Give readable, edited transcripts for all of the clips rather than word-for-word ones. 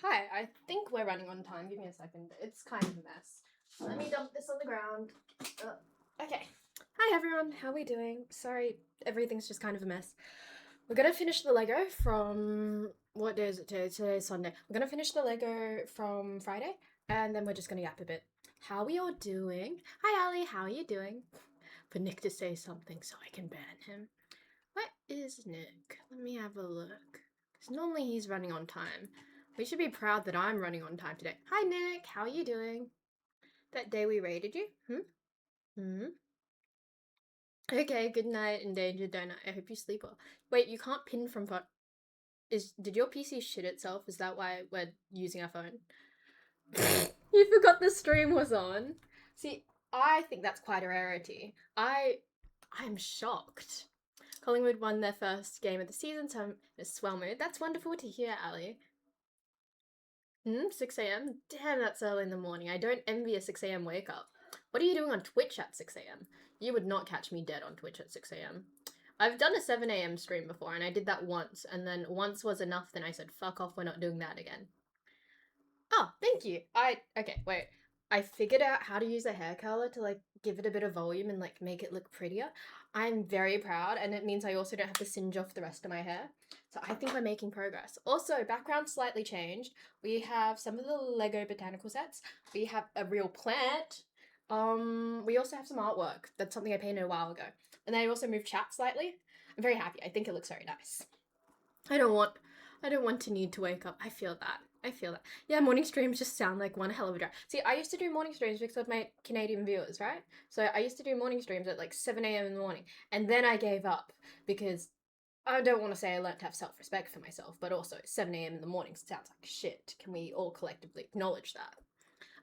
Hi, I think we're running on time. Give me a second. It's kind of a mess. Let me dump this on the ground. Okay. Hi everyone, how are we doing? Sorry, everything's just kind of a mess. We're gonna finish the Lego from what day is it today? Today's Sunday. We're gonna finish the Lego from Friday, and then we're just gonna yap a bit. How are we all doing? Hi Ali, how are you doing? For Nick to say something so I can ban him. What is Nick? Let me have a look. Because normally he's running on time. We should be proud that I'm running on time today. Hi Nick, how are you doing? That day we raided you? Hmm? Okay, good night, endangered donut. I hope you sleep well. Wait, you can't pin from phone. Did your PC shit itself? Is that why we're using our phone? You forgot the stream was on. See, I think that's quite a rarity. I'm shocked. Collingwood won their first game of the season, so I'm in a swell mood. That's wonderful to hear, Ali. 6 a.m? Damn, that's early in the morning. I don't envy a 6 a.m. wake up. What are you doing on Twitch at 6 a.m? You would not catch me dead on Twitch at 6 a.m. I've done a 7 a.m. stream before, and I did that once, and then once was enough, then I said, fuck off, we're not doing that again. Oh, thank you. Okay, wait. I figured out how to use a hair curler to like give it a bit of volume and like make it look prettier. I'm very proud, and it means I also don't have to singe off the rest of my hair. So I think we're making progress. Also, background slightly changed. We have some of the Lego botanical sets. We have a real plant. We also have some artwork. That's something I painted a while ago. And then I also moved chat slightly. I'm very happy. I think it looks very nice. I don't want to need to wake up. I feel that. Yeah, morning streams just sound like one hell of a drive. See, I used to do morning streams because of my Canadian viewers, right? So I used to do morning streams at like 7 a.m. in the morning. And then I gave up because I don't want to say I learned to have self respect for myself, but also 7 a.m. in the morning sounds like shit. Can we all collectively acknowledge that?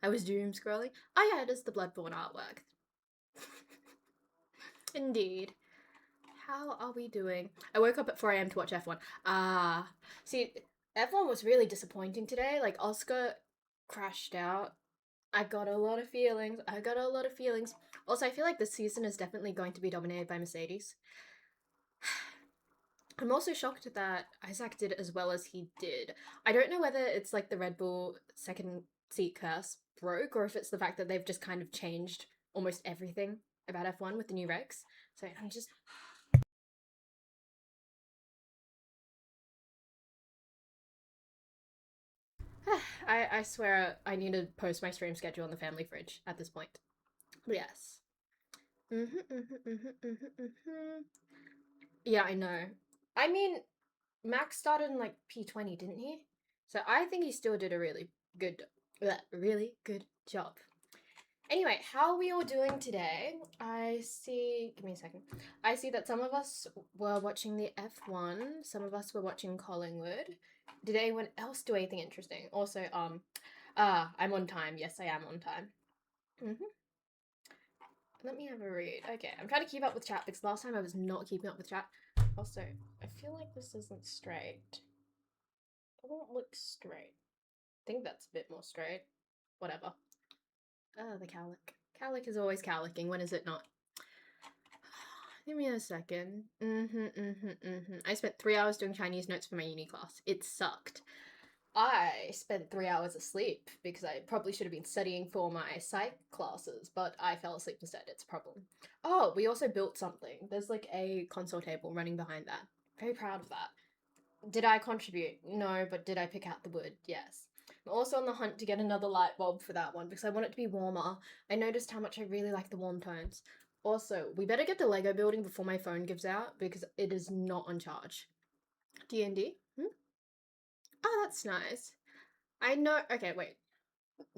I was doom scrolling. Oh, yeah, it is the Bloodborne artwork. Indeed. How are we doing? I woke up at 4 a.m. to watch F1. See, F1 was really disappointing today. Like, Oscar crashed out. I got a lot of feelings. Also, I feel like this season is definitely going to be dominated by Mercedes. I'm also shocked that Isaac did as well as he did. I don't know whether it's like the Red Bull second seat curse broke or if it's the fact that they've just kind of changed almost everything about F1 with the new regs. So I'm just I swear I need to post my stream schedule on the family fridge at this point. But yes. Yeah, I know. I mean, Max started in like P20, didn't he? So I think he still did a really good job. Anyway, how are we all doing today? Give me a second. I see that some of us were watching the F1, some of us were watching Collingwood. Did anyone else do anything interesting? Also, I'm on time. Yes, I am on time. Let me have a read. Okay, I'm trying to keep up with chat because last time I was not keeping up with chat. Also, I feel like this isn't straight. It won't look straight. I think that's a bit more straight. Whatever. Oh, the cowlick. Cowlick is always cowlicking. When is it not? Give me a second. I spent 3 hours doing Chinese notes for my uni class. It sucked. I spent 3 hours asleep because I probably should have been studying for my psych classes, but I fell asleep instead. It's a problem. Oh, we also built something. There's like a console table running behind that. Very proud of that. Did I contribute? No, but did I pick out the wood? Yes. I'm also on the hunt to get another light bulb for that one because I want it to be warmer. I noticed how much I really like the warm tones. Also, we better get the Lego building before my phone gives out because it is not on charge. D&D? Oh, that's nice. I know. Okay, wait.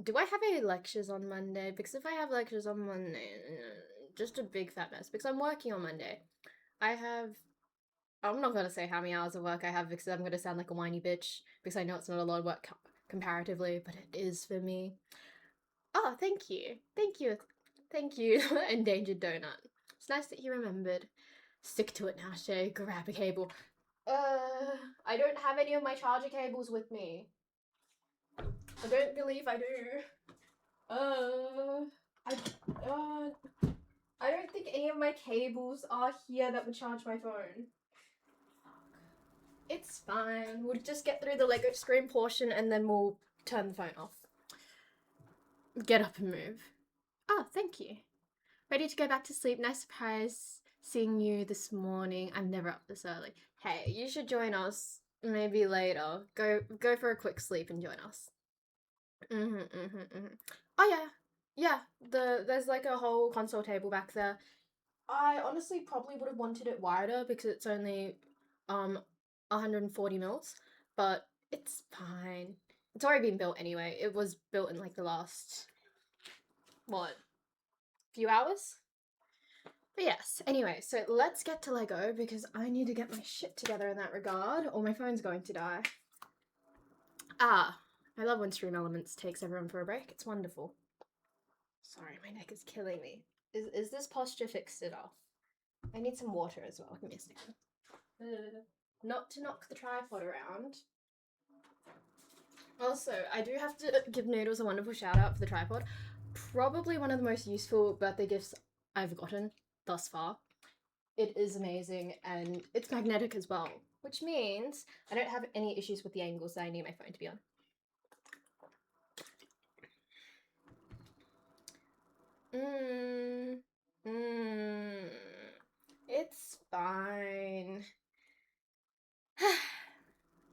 Do I have any lectures on Monday? Because if I have lectures on Monday, just a big fat mess. Because I'm working on Monday. I'm not going to say how many hours of work I have because I'm going to sound like a whiny bitch. Because I know it's not a lot of work comparatively, but it is for me. Oh, thank you. Thank you, endangered donut. It's nice that you remembered. Stick to it now, Shay. Grab a cable. I don't have any of my charger cables with me. I don't believe I do. I I don't think any of my cables are here that would charge my phone. It's fine. We'll just get through the Lego screen portion and then we'll turn the phone off. Get up and move. Oh, thank you. Ready to go back to sleep? Nice surprise seeing you this morning. I'm never up this early. Hey, you should join us maybe later. Go for a quick sleep and join us. Oh yeah. Yeah, there's like a whole console table back there. I honestly probably would have wanted it wider because it's only 140 mils, but it's fine. It's already been built anyway. It was built in like the last what, few hours? But yes, anyway, so let's get to Lego because I need to get my shit together in that regard or my phone's going to die. I love when Stream Elements takes everyone for a break. It's wonderful. Sorry, my neck is killing me. Is this posture fixed at all? I need some water as well. Give me a second. Not to knock the tripod around. Also, I do have to give Noodles a wonderful shout out for the tripod. Probably one of the most useful birthday gifts I've gotten thus far. It is amazing and it's magnetic as well, which means I don't have any issues with the angles that I need my phone to be on. It's fine.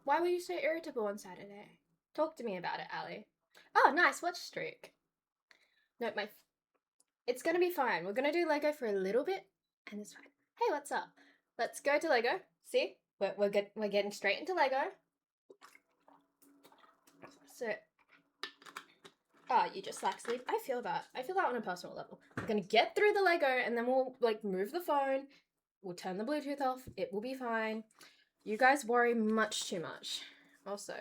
Why were you so irritable on Saturday? Talk to me about it, Ali. Oh, nice watch streak. No, it's gonna be fine. We're gonna do Lego for a little bit, and it's fine. Hey, what's up? Let's go to Lego. See, we're getting straight into Lego. So, you just lack sleep. I feel that. I feel that on a personal level. We're gonna get through the Lego, and then we'll like move the phone. We'll turn the Bluetooth off. It will be fine. You guys worry much too much. Also,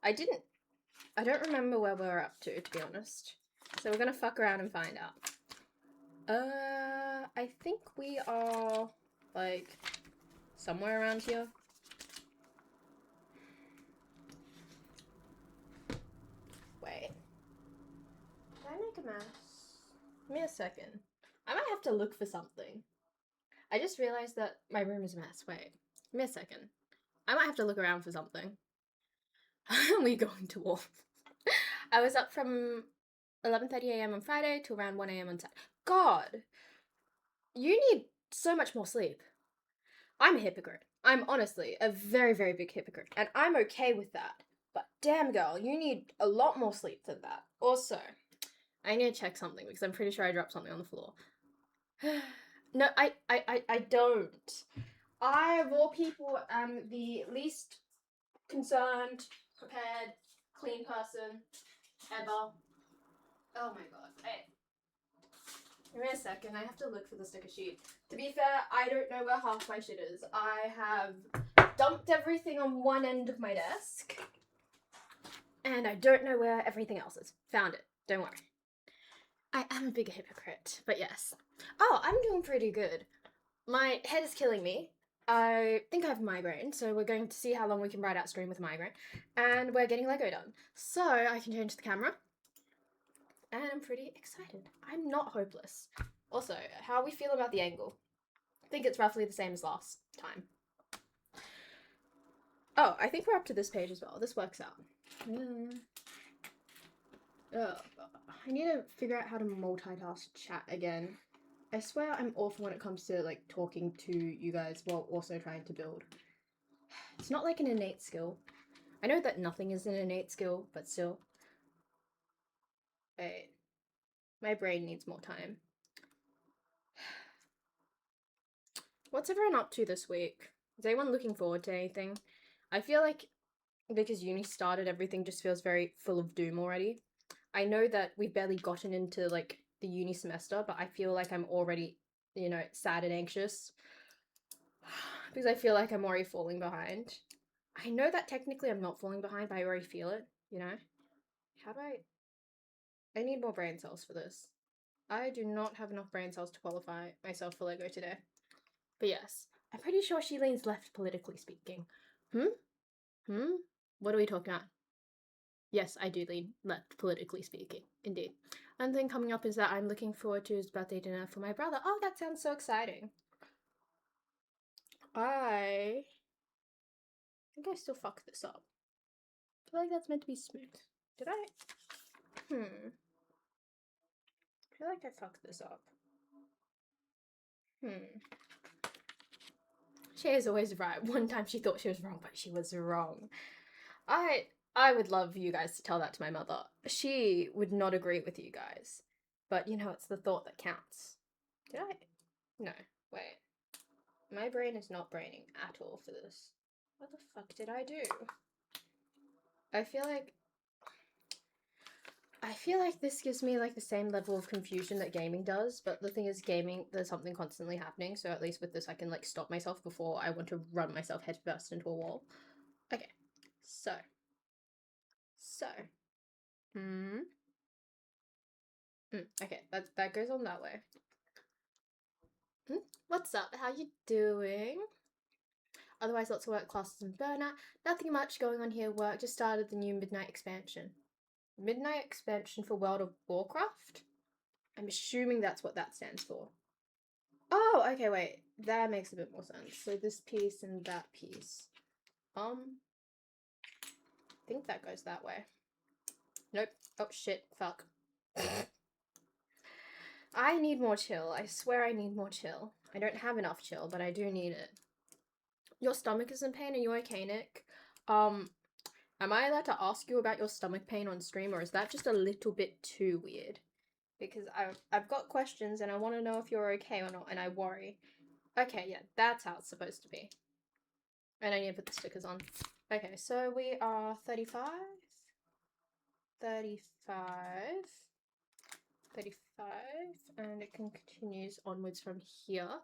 I don't remember where we're up to be honest. So we're gonna fuck around and find out. I think we are like somewhere around here. Wait. Did I make a mess? Give me a second. I might have to look for something. I just realized that my room is a mess. Wait. Give me a second. I might have to look around for something. We going to war. I was up from 11:30 a.m. on Friday to around 1 a.m. on Saturday. God, you need so much more sleep. I'm a hypocrite. I'm honestly a very, very big hypocrite, and I'm okay with that. But damn, girl, you need a lot more sleep than that. Also, I need to check something because I'm pretty sure I dropped something on the floor. No, I don't. I, of all people, am the least concerned, prepared, clean person ever. Oh my god. Give me a second, I have to look for the sticker sheet. To be fair, I don't know where half my shit is. I have dumped everything on one end of my desk. And I don't know where everything else is. Found it. Don't worry. I am a big hypocrite, but yes. Oh, I'm doing pretty good. My head is killing me. I think I have a migraine, so we're going to see how long we can ride out stream with a migraine. And we're getting Lego done. So I can change the camera. And I'm pretty excited. I'm not hopeless. Also, how we feel about the angle? I think it's roughly the same as last time. Oh, I think we're up to this page as well. This works out. Oh, I need to figure out how to multitask chat again. I swear I'm awful when it comes to like talking to you guys while also trying to build. It's not like an innate skill. I know that nothing is an innate skill, but still. Wait. My brain needs more time. What's everyone up to this week? Is anyone looking forward to anything? I feel like because uni started, everything just feels very full of doom already. I know that we've barely gotten into like the uni semester, but I feel like I'm already, you know, sad and anxious because I feel like I'm already falling behind. I know that technically I'm not falling behind, but I already feel it, you know? How do I need more brain cells for this. I do not have enough brain cells to qualify myself for Lego today. But yes, I'm pretty sure she leans left politically speaking. What are we talking about? Yes, I do lean left politically speaking, indeed. One thing coming up is that I'm looking forward to his birthday dinner for my brother. Oh, that sounds so exciting. I think I still fucked this up. I feel like that's meant to be smooth. Did I? I feel like I fucked this up. She is always right. One time she thought she was wrong, but she was wrong. I would love you guys to tell that to my mother. She would not agree with you guys. But, you know, it's the thought that counts. Did I? No. Wait. My brain is not braining at all for this. What the fuck did I do? I feel like this gives me like the same level of confusion that gaming does, but the thing is gaming, there's something constantly happening, so at least with this I can like stop myself before I want to run myself headfirst into a wall. Okay, so. Okay, that goes on that way. What's up? How you doing? Otherwise, lots of work, classes, and burnout. Nothing much going on here. Work just started the new Midnight expansion. Midnight expansion for World of Warcraft? I'm assuming that's what that stands for. Oh, okay, wait. That makes a bit more sense. So this piece and that piece. I think that goes that way. Nope. Oh, shit. Fuck. I need more chill. I swear I need more chill. I don't have enough chill, but I do need it. Your stomach is in pain? Are you okay, Nick? Am I allowed to ask you about your stomach pain on stream, or is that just a little bit too weird? Because I've got questions and I want to know if you're okay or not, and I worry. Okay, yeah, that's how it's supposed to be. And I need to put the stickers on. Okay, so we are 35, 35, and it continues onwards from here.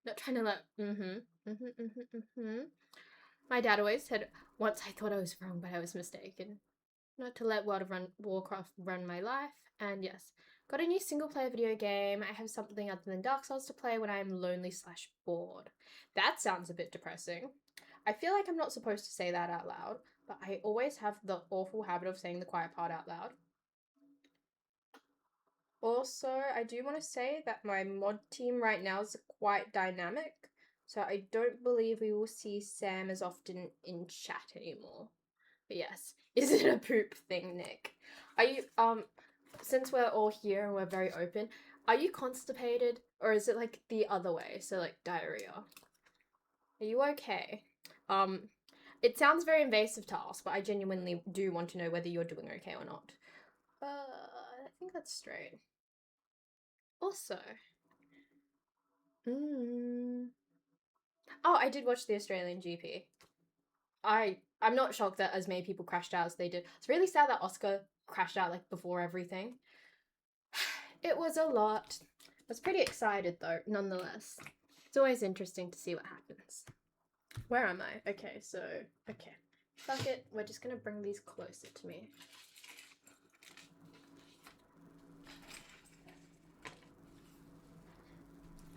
Not trying to let, My dad always said, once I thought I was wrong, but I was mistaken. Not to let World of Warcraft run my life, and yes. Got a new single-player video game. I have something other than Dark Souls to play when I am lonely/bored. That sounds a bit depressing. I feel like I'm not supposed to say that out loud, but I always have the awful habit of saying the quiet part out loud. Also, I do want to say that my mod team right now is quite dynamic, so I don't believe we will see Sam as often in chat anymore. But yes, is it a poop thing, Nick? Are you, since we're all here and we're very open, are you constipated, or is it like the other way, so like diarrhea? Are you okay? It sounds very invasive to ask, but I genuinely do want to know whether you're doing okay or not. I think that's straight. Also, oh, I did watch the Australian GP. I'm not shocked that as many people crashed out as they did. It's really sad that Oscar crashed out like before everything. It was a lot. I was pretty excited though, nonetheless. It's always interesting to see what happens. Where am I? Okay, so, okay. Fuck it, we're just gonna bring these closer to me.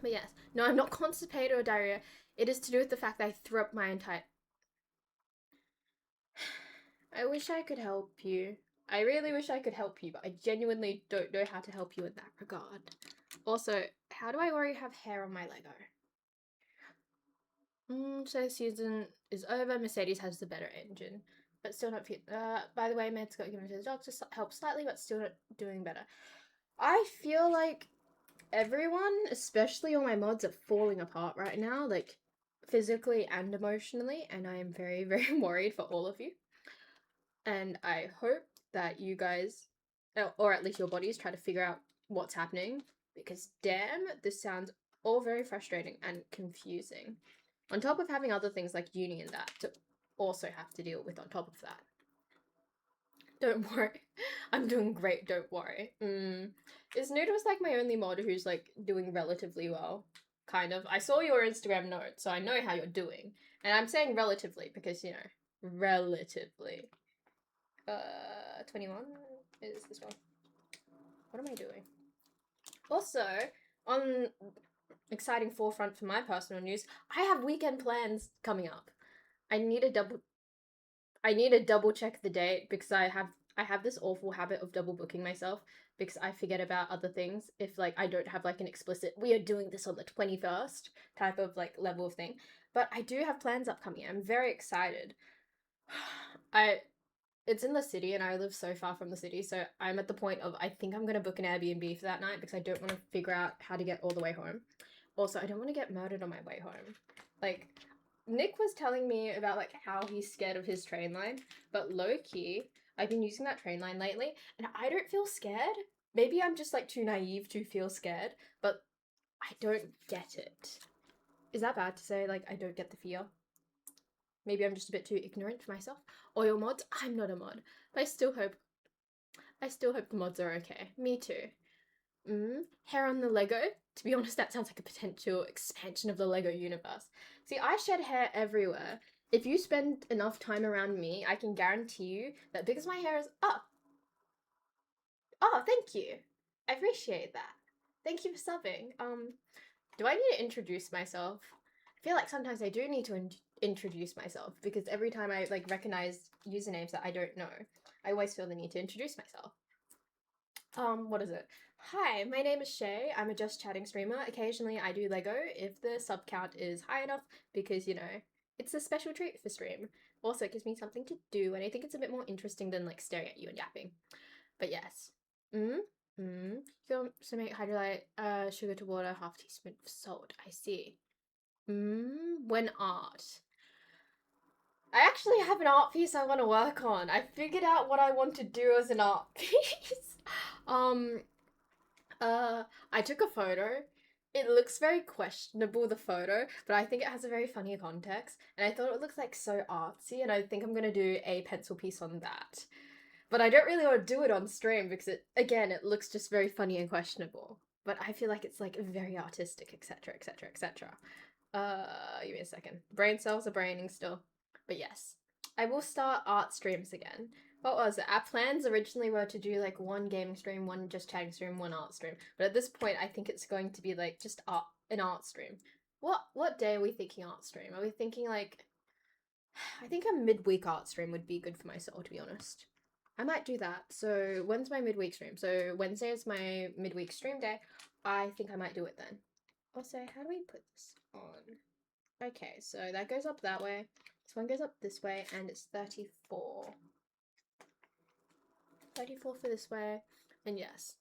But yes, no, I'm not constipated or diarrhea. It is to do with the fact that I threw up my entire... I wish I could help you. I really wish I could help you, but I genuinely don't know how to help you in that regard. Also, how do I already have hair on my Lego? So season is over. Mercedes has the better engine, but still not fit. By the way, meds got given to the doctor, helped slightly, but still not doing better. I feel like everyone, especially all my mods, are falling apart right now, like physically and emotionally, and I am very, very worried for all of you. And I hope that you guys, or at least your bodies, try to figure out what's happening, because damn, this sounds all very frustrating and confusing. On top of having other things like uni and that to also have to deal with on top of that. Don't worry. I'm doing great, don't worry. Is Noodles like my only mod who's like doing relatively well? Kind of. I saw your Instagram note, so I know how you're doing. And I'm saying relatively because, you know, relatively. 21 is this one. What am I doing? Also, on exciting forefront for my personal news, I have weekend plans coming up. I need to double check the date because I have this awful habit of double booking myself because I forget about other things if like I don't have like an explicit we are doing this on the 21st type of like level of thing. But I do have plans upcoming. I'm very excited. It's in the city and I live so far from the city, so I'm at the point of I think I'm gonna book an Airbnb for that night because I don't want to figure out how to get all the way home. Also, I don't want to get murdered on my way home. Like, Nick was telling me about like how he's scared of his train line, but low key, I've been using that train line lately and I don't feel scared. Maybe I'm just like too naive to feel scared, but I don't get it. Is that bad to say like I don't get the fear? Maybe I'm just a bit too ignorant for myself. Oil mods? I'm not a mod. But I still hope the mods are okay. Me too. Hair on the Lego? To be honest, that sounds like a potential expansion of the Lego universe. See, I shed hair everywhere. If you spend enough time around me, I can guarantee you that because my hair is up. Oh, thank you. I appreciate that. Thank you for subbing. Do I need to introduce myself? I feel like sometimes I do need to introduce myself because every time I like recognize usernames that I don't know, I always feel the need to introduce myself. What is it? Hi, my name is Shay. I'm a Just Chatting streamer. Occasionally I do Lego if the sub count is high enough because, you know, it's a special treat for stream. Also, it gives me something to do and I think it's a bit more interesting than like staring at you and yapping. But yes. So make hydrolyte, sugar to water, half teaspoon of salt. I see. When art. I actually have an art piece I want to work on. I figured out what I want to do as an art piece. I took a photo. It looks very questionable, the photo, but I think it has a very funny context, and I thought it looks like so artsy, and I think I'm gonna do a pencil piece on that. But I don't really want to do it on stream because it looks just very funny and questionable. But I feel like it's like very artistic, etc, etc, etc. Give me a second. Brain cells are braining still. But yes, I will start art streams again. What was it? Our plans originally were to do like one gaming stream, one just chatting stream, one art stream. But at this point, I think it's going to be like just an art stream. What day are we thinking art stream? Are we thinking like? I think a midweek art stream would be good for my soul, to be honest. I might do that. So when's my midweek stream? So Wednesday is my midweek stream day. I think I might do it then. Also, how do we put this on? Okay, so that goes up that way. This one goes up this way, and it's 34. 34 for this way. And yes.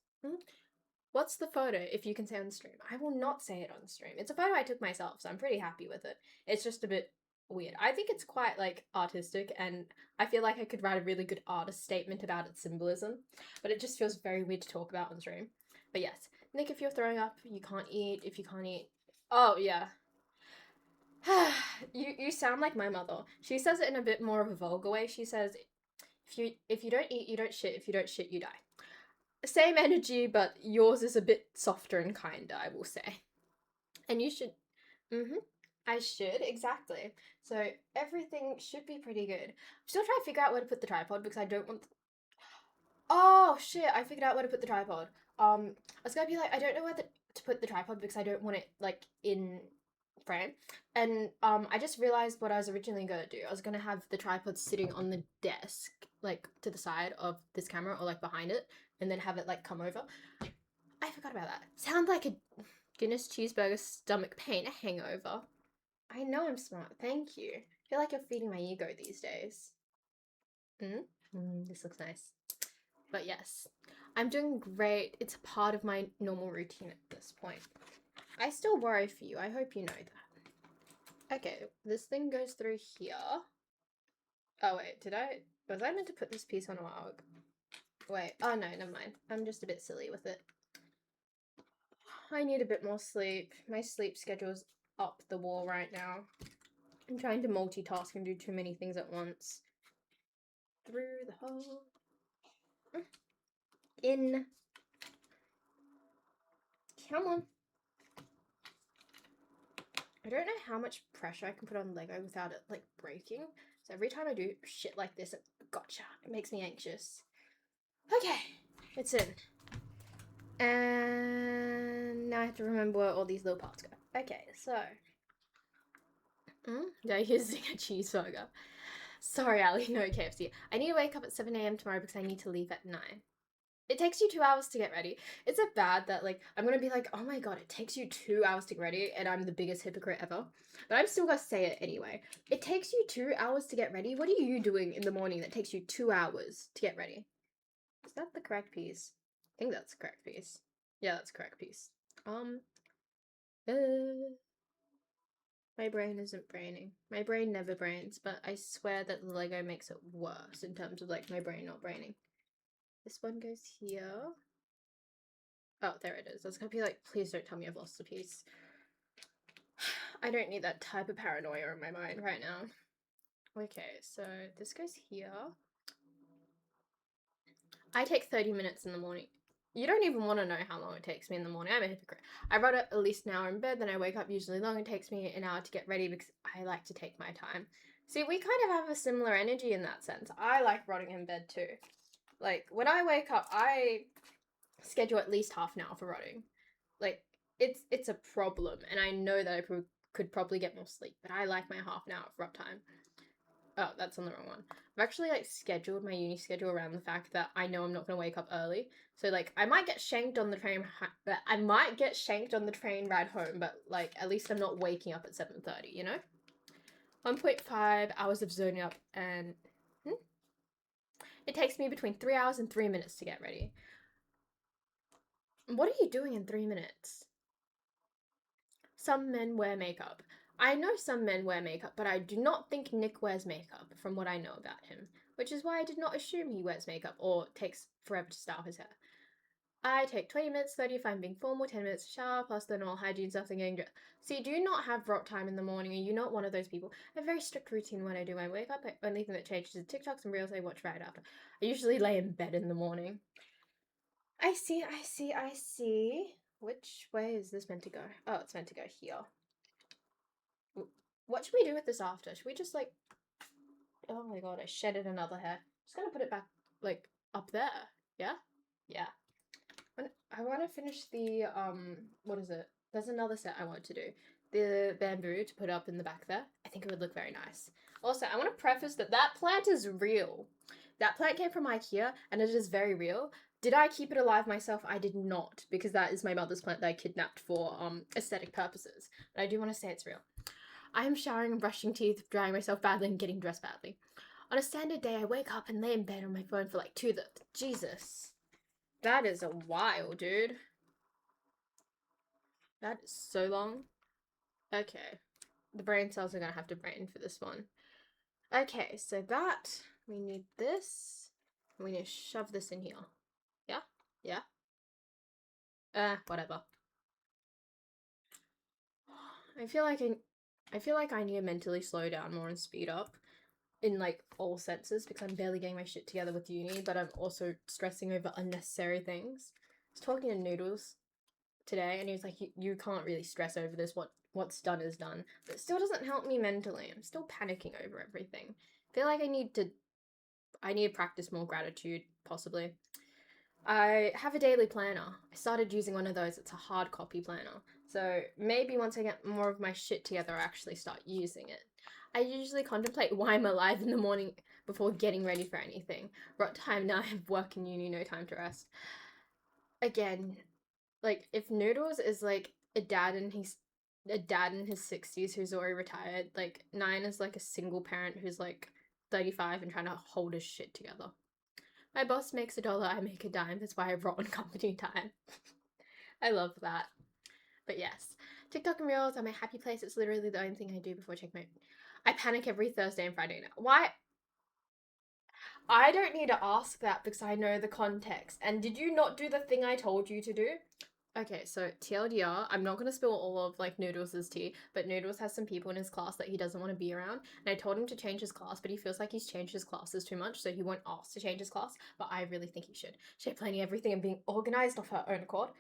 What's the photo, if you can say on stream? I will not say it on stream. It's a photo I took myself, so I'm pretty happy with it. It's just a bit weird. I think it's quite like artistic, and I feel like I could write a really good artist statement about its symbolism, but it just feels very weird to talk about on stream. But yes, Nick, if you're throwing up, you can't eat. If you can't eat, oh yeah. you sound like my mother. She says it in a bit more of a vulgar way. She says, if you don't eat, you don't shit. If you don't shit, you die. Same energy, but yours is a bit softer and kinder, I will say. And you should. I should, exactly. So everything should be pretty good. I'm still trying to figure out where to put the tripod because I don't want. Oh shit! I figured out where to put the tripod. I was gonna be like, I don't know where to put the tripod because I don't want it like in frame. And I just realized what I was originally gonna do. I was gonna have the tripod sitting on the desk, like to the side of this camera or like behind it, and then have it like come over. I forgot about that. Sounds like a Guinness cheeseburger stomach pain hangover. I know I'm smart. Thank you. I feel like you're feeding my ego these days. This looks nice. But yes, I'm doing great. It's a part of my normal routine at this point. I still worry for you. I hope you know that. Okay, this thing goes through here. Oh wait, was I meant to put this piece on a while ago? Wait, oh no, never mind. I'm just a bit silly with it. I need a bit more sleep. My sleep schedule's up the wall right now. I'm trying to multitask and do too many things at once. Through the hole. In. Come on. I don't know how much pressure I can put on Lego without it, like, breaking. So every time I do shit like this, gotcha. It makes me anxious. Okay. It's in. And now I have to remember where all these little parts go. Okay, so. Did I hear a cheeseburger? Sorry, Ali, no KFC. I need to wake up at 7 a.m. tomorrow because I need to leave at 9. It takes you 2 hours to get ready. Is it bad that, like, I'm gonna be like, oh my god, it takes you 2 hours to get ready, and I'm the biggest hypocrite ever? But I'm still gonna say it anyway. It takes you 2 hours to get ready? What are you doing in the morning that takes you 2 hours to get ready? Is that the correct piece? I think that's the correct piece. Yeah, that's the correct piece. Uh, my brain isn't braining. My brain never brains, but I swear that the Lego makes it worse in terms of, like, my brain not braining. This one goes here. Oh, there it is. I was gonna be like, please don't tell me I've lost a piece. I don't need that type of paranoia in my mind right now. Okay, so this goes here. I take 30 minutes in the morning. You don't even want to know how long it takes me in the morning. I'm a hypocrite. I run at least an hour in bed, then I wake up usually long. It takes me an hour to get ready because I like to take my time. See, we kind of have a similar energy in that sense. I like rotting in bed too. Like, when I wake up, I schedule at least half an hour for rotting. Like, it's a problem, and I know that I could probably get more sleep, but I like my half an hour of rot time. Oh, that's on the wrong one. I've actually, like, scheduled my uni schedule around the fact that I know I'm not gonna wake up early. So, like, I might get shanked on the train. I might get shanked on the train ride home, but, like, at least I'm not waking up at 7:30. You know. 1.5 hours of zoning up, and it takes me between 3 hours and 3 minutes to get ready. What are you doing in 3 minutes? Some men wear makeup. I know some men wear makeup, but I do not think Nick wears makeup from what I know about him, which is why I did not assume he wears makeup or takes forever to style his hair. I take 20 minutes, 30 if I'm being formal, 10 minutes to shower, plus the normal hygiene stuff and getting dressed. See, do you not have rot time in the morning? Are you not one of those people? I have a very strict routine when I do my wake up. The only thing that changes is TikToks and Reels I watch right after. I usually lay in bed in the morning. I see. Which way is this meant to go? Oh, it's meant to go here. What should we do with this after? Should we just, like... Oh my god, I shedded another hair. Just gonna put it back, like, up there. Yeah? Yeah. I want to finish the, what is it? There's another set I want to do. The bamboo to put up in the back there. I think it would look very nice. Also, I want to preface that that plant is real. That plant came from IKEA, and it is very real. Did I keep it alive myself? I did not, because that is my mother's plant that I kidnapped for, aesthetic purposes. But I do want to say it's real. I am showering and brushing teeth, drying myself badly, and getting dressed badly. On a standard day, I wake up and lay in bed on my phone for like Jesus. That is a while, dude. That is so long. Okay. The brain cells are gonna have to brain for this one. Okay, so that, we need this. We need to shove this in here. Yeah? Yeah? Whatever. I feel like I need to mentally slow down more and speed up in, like, all senses, because I'm barely getting my shit together with uni, but I'm also stressing over unnecessary things. I was talking to Noodles today, and he was like, you can't really stress over this. What's done is done. But it still doesn't help me mentally. I'm still panicking over everything. I feel like I need to practice more gratitude, possibly. I have a daily planner. I started using one of those. It's a hard copy planner. So maybe once I get more of my shit together, I'll actually start using it. I usually contemplate why I'm alive in the morning before getting ready for anything. Rot time now, I have work and uni, no time to rest. Again, like, if Noodles is like a dad in his 60s who's already retired, like, Nine is like a single parent who's like 35 and trying to hold his shit together. My boss makes $1, I make a dime. That's why I rot on company time. I love that. But yes, TikTok and Reels are my happy place. It's literally the only thing I do before check my... I panic every Thursday and Friday now. Why? I don't need to ask that because I know the context. And did you not do the thing I told you to do? Okay, so TLDR, I'm not going to spill all of, like, Noodles' tea, but Noodles has some people in his class that he doesn't want to be around, and I told him to change his class, but he feels like he's changed his classes too much, so he won't ask to change his class, but I really think he should. She's planning everything and being organised off her own accord.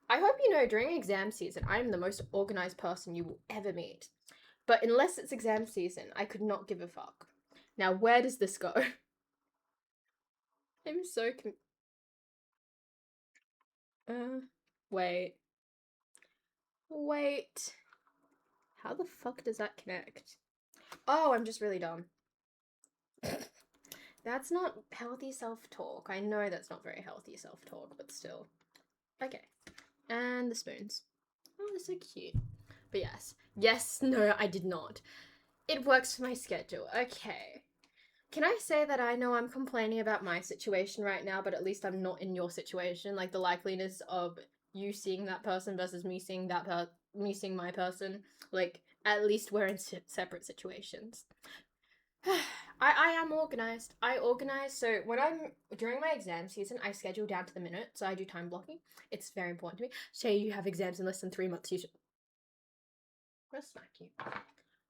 I hope you know, during exam season, I am the most organised person you will ever meet. But unless it's exam season, I could not give a fuck. Now, where does this go? I'm so wait. Wait. How the fuck does that connect? Oh, I'm just really dumb. That's not healthy self-talk. I know that's not very healthy self-talk, but still. Okay. And the spoons. Oh, they're so cute. But yes. Yes, no, I did not. It works for my schedule. Okay. Can I say that I know I'm complaining about my situation right now, but at least I'm not in your situation? Like the likeliness of you seeing that person versus me seeing me seeing my person. Like at least we're in separate situations. I am organized. I organize. So when I'm during my exam season, I schedule down to the minute. So I do time blocking. It's very important to me. Say you have exams in less than 3 months, you should. I'm gonna smack you.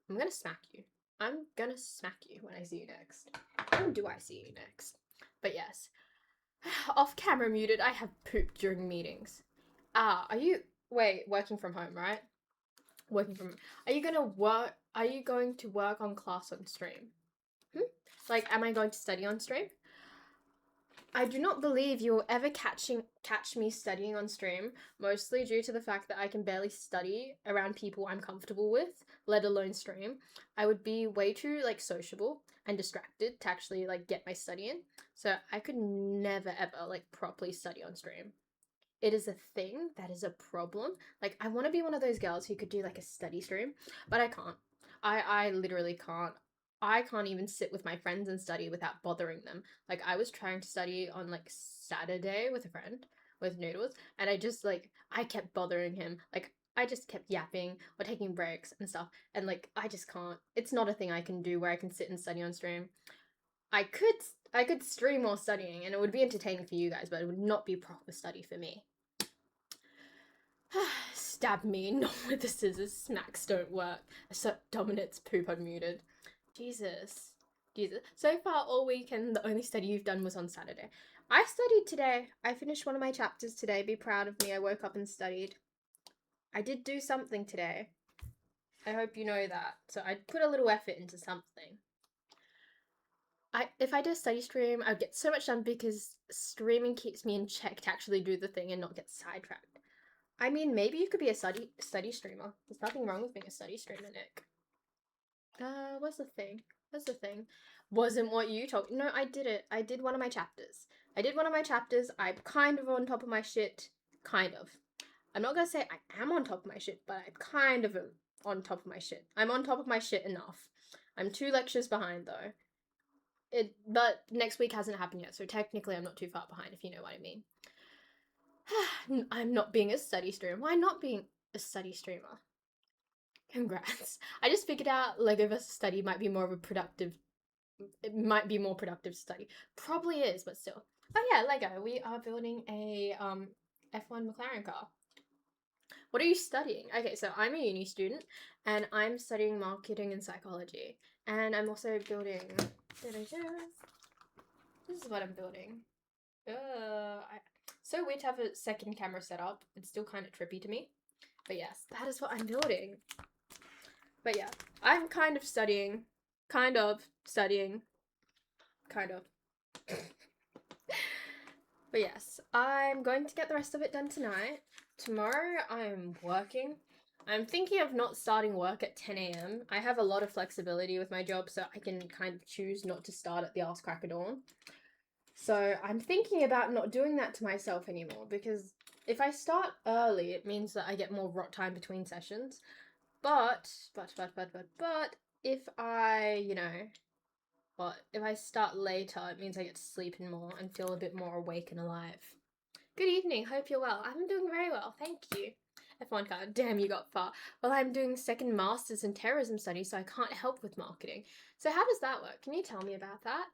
I'm gonna smack you. I'm gonna smack you when I see you next. When do I see you next? But yes. Off camera muted, I have pooped during meetings. Are you working from home, right? Working from Are you going to work on class on stream? Like, am I going to study on stream? I do not believe you will ever catch me studying on stream, mostly due to the fact that I can barely study around people I'm comfortable with, let alone stream. I would be way too, like, sociable and distracted to actually, like, get my study in. So I could never, ever, like, properly study on stream. It is a thing that is a problem. Like, I want to be one of those girls who could do, like, a study stream, but I can't. I literally can't. I can't even sit with my friends and study without bothering them. Like, I was trying to study on, like, Saturday with a friend, with Noodles, and I kept bothering him. Like, I just kept yapping or taking breaks and stuff, and, like, I just can't. It's not a thing I can do where I can sit and study on stream. I could stream while studying, and it would be entertaining for you guys, but it would not be proper study for me. Stab me, not with the scissors. Smacks don't work. Assert dominance. Poop unmuted. Jesus. So far, all weekend, the only study you've done was on Saturday. I studied today. I finished one of my chapters today. Be proud of me. I woke up and studied. I did do something today. I hope you know that. So I put a little effort into something. If I did a study stream, I'd get so much done because streaming keeps me in check to actually do the thing and not get sidetracked. I mean, maybe you could be a study streamer. There's nothing wrong with being a study streamer, Nick. What's the thing? Wasn't what you told. No, I did it. I did one of my chapters. I'm kind of on top of my shit. Kind of. I'm not gonna say I am on top of my shit, but I kind of am on top of my shit. I'm on top of my shit enough. I'm 2 lectures behind though. But next week hasn't happened yet, so technically I'm not too far behind, if you know what I mean. I'm not being a study streamer. Why not being a study streamer? Congrats. I just figured out Lego versus study might be more productive study. Probably is, but still. Oh yeah, Lego. We are building a F1 McLaren car. What are you studying? Okay, so I'm a uni student and I'm studying marketing and psychology. And I'm also building this is what I'm building. So weird to have a second camera set up. It's still kind of trippy to me. But yes, that is what I'm building. But yeah, I'm kind of studying. But yes, I'm going to get the rest of it done tonight. Tomorrow I'm working. I'm thinking of not starting work at 10 a.m. I have a lot of flexibility with my job, so I can kind of choose not to start at the arse crack of dawn. So I'm thinking about not doing that to myself anymore, because if I start early, it means that I get more rot time between sessions. But if I, if I start later, it means I get to sleep in more and feel a bit more awake and alive. Good evening, hope you're well. I'm doing very well, thank you. F1 card, damn, you got far. Well, I'm doing second masters in terrorism studies, so I can't help with marketing. So how does that work? Can you tell me about that?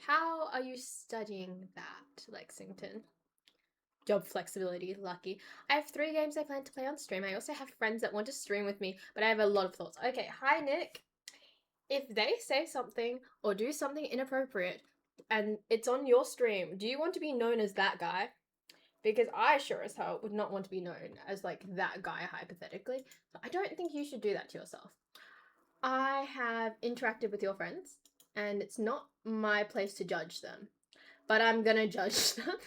How are you studying that, Lexington? Job flexibility, lucky. I have 3 games I plan to play on stream. I also have friends that want to stream with me, but I have a lot of thoughts. Okay, hi Nick. If they say something or do something inappropriate and it's on your stream, do you want to be known as that guy? Because I sure as hell would not want to be known as, like, that guy, hypothetically. So I don't think you should do that to yourself. I have interacted with your friends, and it's not my place to judge them. But I'm gonna judge them.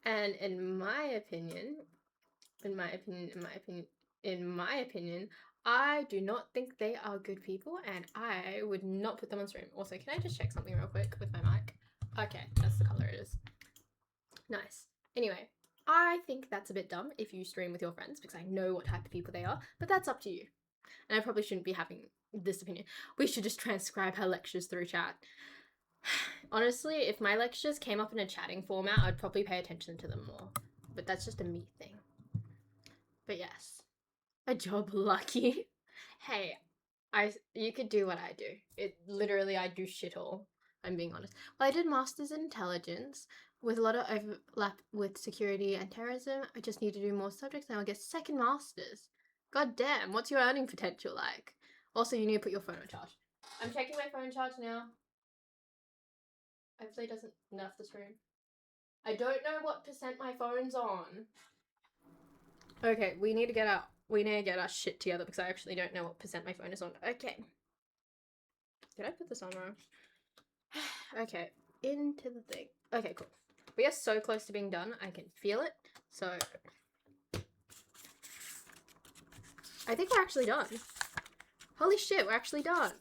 And in my opinion, I do not think they are good people, and I would not put them on stream. Also, can I just check something real quick with my mic? Okay, that's the color it is. Nice. Anyway, I think that's a bit dumb if you stream with your friends because I know what type of people they are, but that's up to you. And I probably shouldn't be having this opinion. We should just transcribe her lectures through chat. Honestly, if my lectures came up in a chatting format, I'd probably pay attention to them more. But that's just a me thing. But yes. A job lucky. Hey, you could do what I do. It literally I do shit all. I'm being honest. Well, I did masters in intelligence with a lot of overlap with security and terrorism. I just need to do more subjects and I'll get second masters. God damn, what's your earning potential like? Also, you need to put your phone on charge. I'm checking my phone charge now. Hopefully it doesn't nerf the screen. I don't know what percent my phone's on. Okay, we need to get our shit together because I actually don't know what percent my phone is on. Okay. Did I put this on wrong? Okay, into the thing. Okay, cool. We are so close to being done. I can feel it. So I think we're actually done. Holy shit, we're actually done.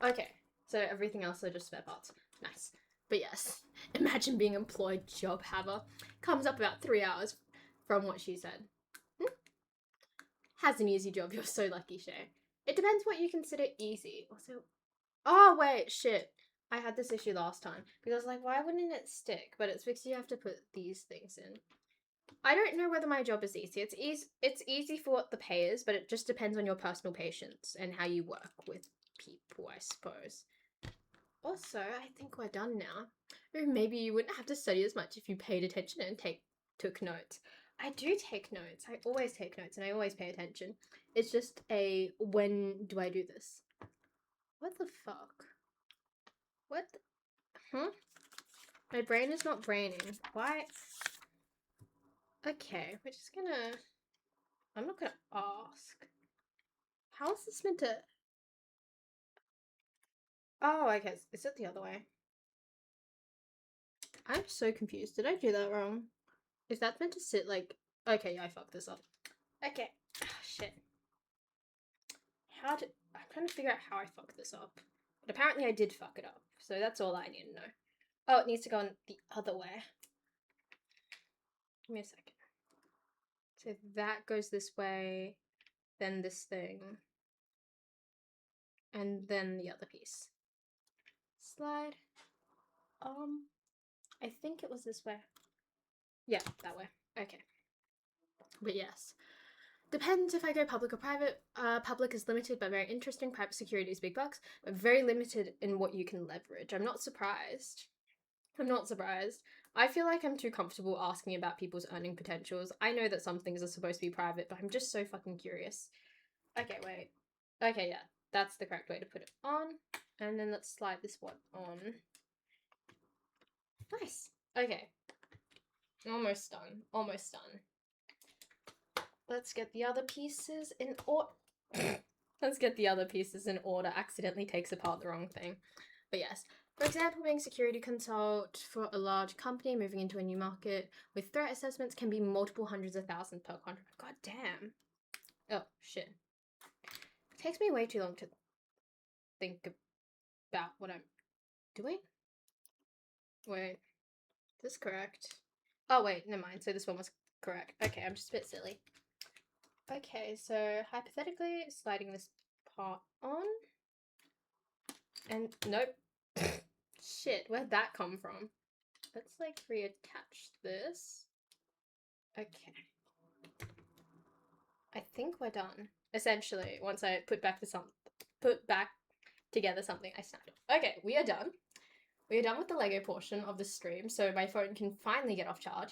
Okay, so everything else are just spare parts. Nice. But yes, imagine being employed job haver. Comes up about 3 hours from what she said. Has an easy job. You're so lucky, Shay. It depends what you consider easy. Also, oh wait, shit. I had this issue last time because I was like, why wouldn't it stick? But it's because you have to put these things in. I don't know whether my job is easy. It's easy for what the pay is, but it just depends on your personal patience and how you work with people, I suppose. Also, I think we're done now. Or maybe you wouldn't have to study as much if you paid attention and took notes. I do take notes. I always take notes and I always pay attention. It's just a when do I do this? What the fuck? What? Huh? My brain is not braining. Why? Okay, we're just gonna... I'm not gonna ask. How is this meant to... Oh, okay. Is it the other way? I'm so confused. Did I do that wrong? Is that meant to sit like... Okay, yeah, I fucked this up. Okay. Oh, shit. I'm trying to figure out how I fucked this up. But apparently I did fuck it up. So that's all I need to know. Oh, it needs to go on the other way. Give me a second. So that goes this way, then this thing, and then the other piece. Slide. I think it was this way. Yeah, that way. Okay. But yes. Depends if I go public or private. Public is limited but very interesting. Private security is big bucks, but very limited in what you can leverage. I'm not surprised. I feel like I'm too comfortable asking about people's earning potentials. I know that some things are supposed to be private, but I'm just so fucking curious. Okay, wait. Okay, yeah. That's the correct way to put it on. And then let's slide this one on. Nice. Okay. Almost done. Almost done. Let's get the other pieces in order. Let's get the other pieces in order. Accidentally takes apart the wrong thing. But yes. For example, being security consult for a large company moving into a new market with threat assessments can be multiple hundreds of thousands per contract. God damn. Oh, shit. It takes me way too long to think about what I'm doing. Wait. Is this correct? Oh, wait. Never mind. So this one was correct. Okay, I'm just a bit silly. Okay, so hypothetically, sliding this part on. And nope. Shit, where'd that come from? Let's like reattach this. Okay. I think we're done. Essentially, once I put back together something I snapped off. Okay, we are done. We are done with the Lego portion of the stream, so my phone can finally get off charge.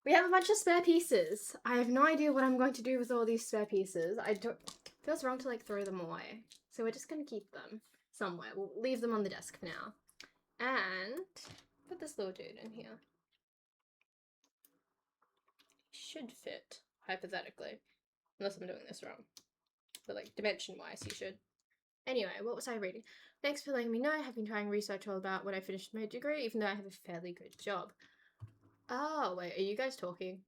We have a bunch of spare pieces. I have no idea what I'm going to do with all these spare pieces. It feels wrong to like throw them away. So we're just gonna keep them somewhere. We'll leave them on the desk for now. And put this little dude in here. Should fit, hypothetically. Unless I'm doing this wrong. But like dimension-wise, you should. Anyway, what was I reading? Thanks for letting me know. I have been trying research all about when I finished my degree, even though I have a fairly good job. Oh, wait, are you guys talking?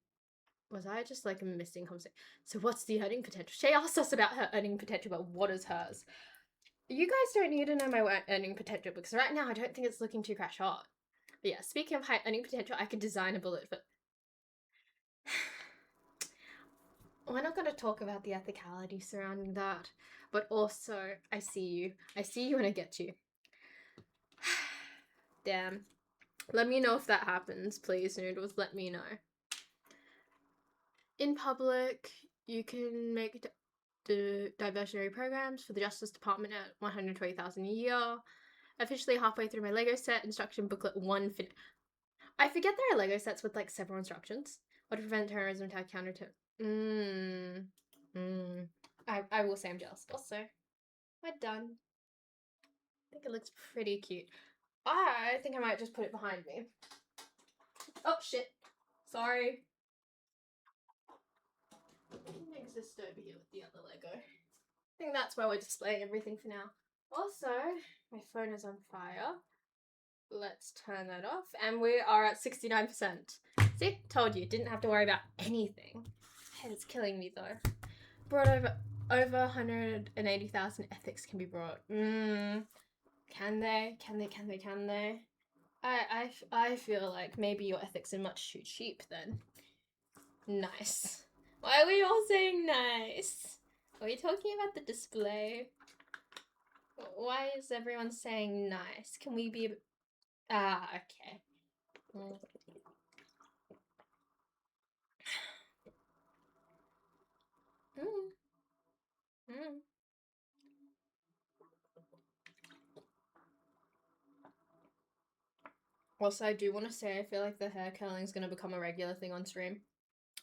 Was I just like missing conversation? So what's the earning potential? She asked us about her earning potential, but what is hers? You guys don't need to know my earning potential because right now I don't think it's looking too crash hot. But yeah, speaking of high earning potential, I could design a bullet for... We're not going to talk about the ethicality surrounding that, but also, I see you. I see you and I get you. Damn. Let me know if that happens, please, Noodles. Let me know. In public, you can make the diversionary programs for the Justice Department at 120,000 a year. Officially halfway through my Lego set, instruction booklet 1 I forget there are Lego sets with like several instructions. What to prevent terrorism, attack, counter to... I will say I'm jealous. Also, we're done. I think it looks pretty cute. I think I might just put it behind me. Oh shit. Sorry. It exists over here with the other Lego. I think that's where we're displaying everything for now. Also, my phone is on fire. Let's turn that off. And we are at 69%. See? Told you. Didn't have to worry about anything. Head is killing me though. Brought over 180,000 ethics can be brought. Can they? Can they? I feel like maybe your ethics are much too cheap then. Nice. Why are we all saying nice? Are we talking about the display? Why is everyone saying nice? Can we be... okay. Also, I do want to say I feel like the hair curling is going to become a regular thing on stream.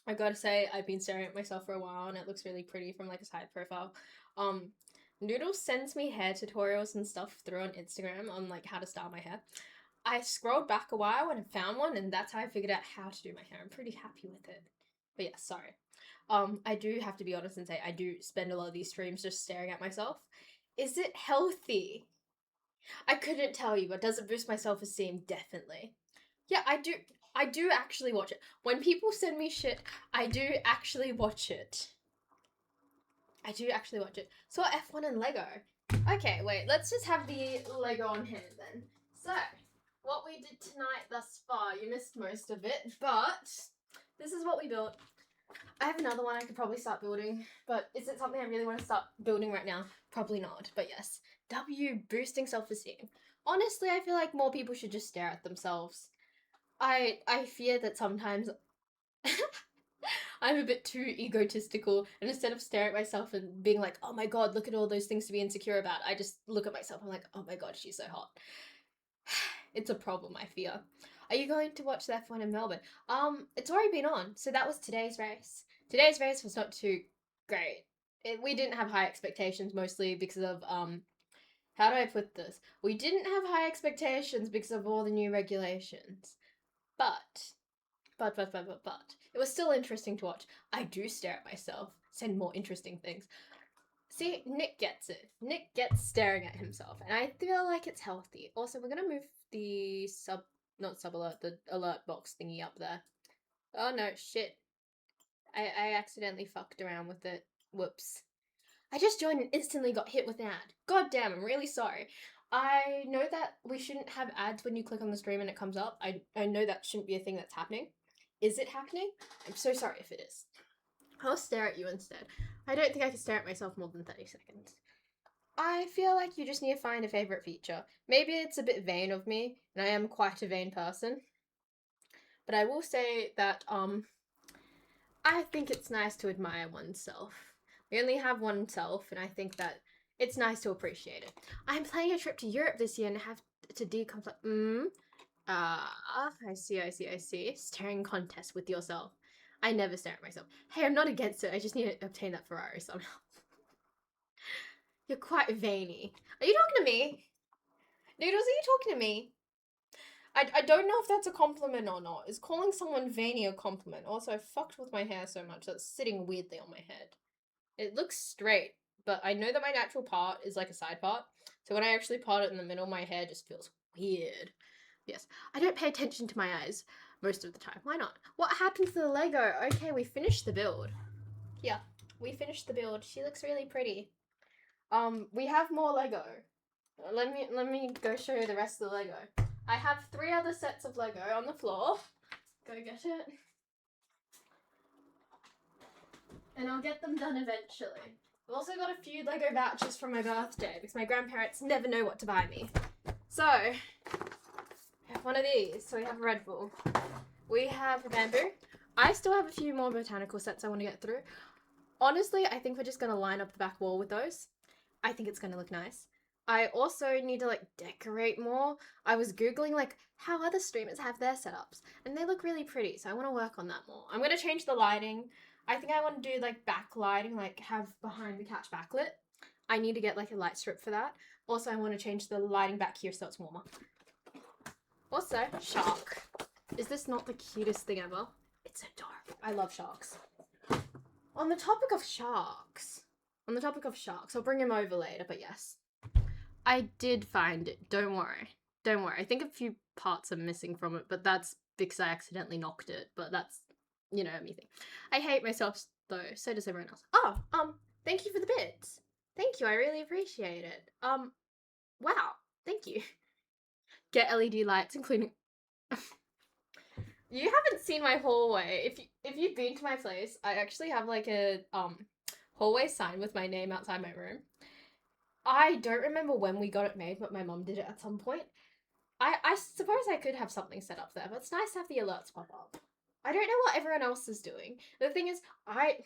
I gotta say, I've been staring at myself for a while and it looks really pretty from like a side profile. Noodles sends me hair tutorials and stuff through on Instagram on like how to style my hair. I scrolled back a while and found one and that's how I figured out how to do my hair. I'm pretty happy with it. But yeah, sorry. I do have to be honest and say I do spend a lot of these streams just staring at myself. Is it healthy? I couldn't tell you, but does it boost my self-esteem? Definitely. Yeah, I do actually watch it. When people send me shit, I do actually watch it. I do actually watch it. So F1 and Lego. Okay, wait, let's just have the Lego on hand then. So, what we did tonight thus far, you missed most of it, but this is what we built. I have another one I could probably start building, but is it something I really want to start building right now? Probably not, but yes. W, boosting self-esteem. Honestly, I feel like more people should just stare at themselves. I fear that sometimes I'm a bit too egotistical, and instead of staring at myself and being like, oh my god, look at all those things to be insecure about, I just look at myself and I'm like, oh my god, she's so hot. It's a problem, I fear. Are you going to watch the F1 in Melbourne? It's already been on, so that was today's race. Today's race was not too great. We didn't have high expectations, mostly because of, how do I put this? We didn't have high expectations because of all the new regulations. But it was still interesting to watch. I do stare at myself, send more interesting things. See, Nick gets it. Nick gets staring at himself, and I feel like it's healthy. Also, we're gonna move the the alert box thingy up there. Oh no, shit. I accidentally fucked around with it. Whoops. I just joined and instantly got hit with an ad. God damn, I'm really sorry. I know that we shouldn't have ads when you click on the stream and it comes up. I know that shouldn't be a thing that's happening. Is it happening? I'm so sorry if it is. I'll stare at you instead. I don't think I can stare at myself more than 30 seconds. I feel like you just need to find a favorite feature. Maybe it's a bit vain of me, and I am quite a vain person. But I will say that, I think it's nice to admire oneself. We only have one self, and I think that it's nice to appreciate it. I'm planning a trip to Europe this year and have to decomplex. I see. Staring contest with yourself. I never stare at myself. Hey, I'm not against it. I just need to obtain that Ferrari somehow. You're quite veiny. Are you talking to me? Noodles, are you talking to me? I don't know if that's a compliment or not. Is calling someone veiny a compliment? Also, I fucked with my hair so much that's sitting weirdly on my head. It looks straight, but I know that my natural part is like a side part. So when I actually part it in the middle, my hair just feels weird. Yes, I don't pay attention to my eyes most of the time. Why not? What happened to the Lego? Okay, we finished the build. Yeah, we finished the build. She looks really pretty. We have more Lego. Let me go show you the rest of the Lego. I have 3 other sets of Lego on the floor. Go get it. And I'll get them done eventually. I've also got a few Lego vouchers from my birthday because my grandparents never know what to buy me. So, I have one of these. So we have a Red Bull. We have a bamboo. I still have a few more botanical sets I want to get through. Honestly, I think we're just going to line up the back wall with those. I think it's going to look nice. I also need to, like, decorate more. I was Googling, like, how other streamers have their setups. And they look really pretty, so I want to work on that more. I'm going to change the lighting. I think I want to do, like, backlighting, like, have behind the couch backlit. I need to get, like, a light strip for that. Also, I want to change the lighting back here so it's warmer. Also, shark. Is this not the cutest thing ever? It's adorable. I love sharks. On the topic of sharks, I'll bring him over later, but yes. I did find it. Don't worry. I think a few parts are missing from it, but that's because I accidentally knocked it. But that's, you know, me thing. I hate myself though. So does everyone else. Oh, thank you for the bits. Thank you. I really appreciate it. Wow. Thank you. Get LED lights, including. You haven't seen my hallway. If you've been to my place, I actually have like a hallway sign with my name outside my room. I don't remember when we got it made, but my mum did it at some point. I suppose I could have something set up there, but it's nice to have the alerts pop up. I don't know what everyone else is doing. The thing is, I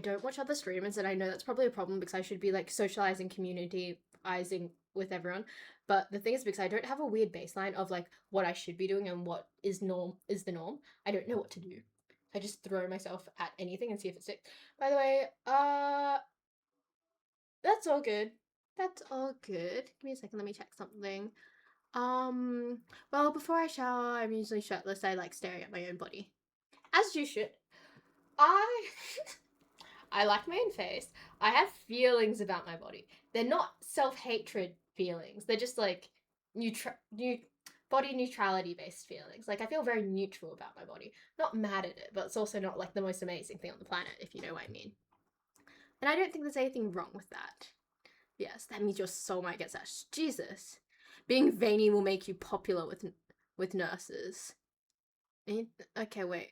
don't watch other streamers, and I know that's probably a problem because I should be like socializing, communityizing with everyone. But the thing is, because I don't have a weird baseline of like what I should be doing and what is the norm. I don't know what to do. I just throw myself at anything and see if it sticks. By the way, that's all good. That's all good. Give me a second, let me check something. Well, before I shower, I'm usually shirtless. I like staring at my own body. As you should. I like my own face. I have feelings about my body. They're not self-hatred feelings. They're just like body neutrality based feelings. Like I feel very neutral about my body. Not mad at it, but it's also not like the most amazing thing on the planet, if you know what I mean. And I don't think there's anything wrong with that. Yes, that means your soul might get sashed. Jesus. Being veiny will make you popular with nurses. Okay, wait.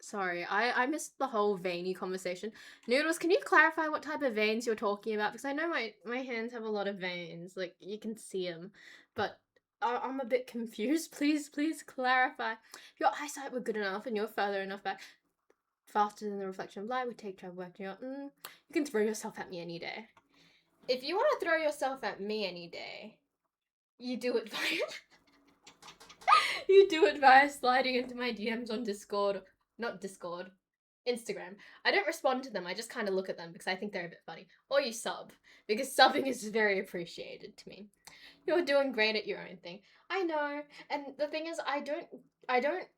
Sorry, I missed the whole veiny conversation. Noodles, can you clarify what type of veins you're talking about? Because I know my hands have a lot of veins. Like, you can see them. But I'm a bit confused. Please clarify. If your eyesight were good enough and you're further enough back, faster than the reflection of light would take time working out. You can throw yourself at me any day. If you want to throw yourself at me any day, you do it via sliding into my DMs on Discord. Not Discord. Instagram. I don't respond to them. I just kind of look at them because I think they're a bit funny. Or you sub, because subbing is very appreciated to me. You're doing great at your own thing. I know. And the thing is, I don't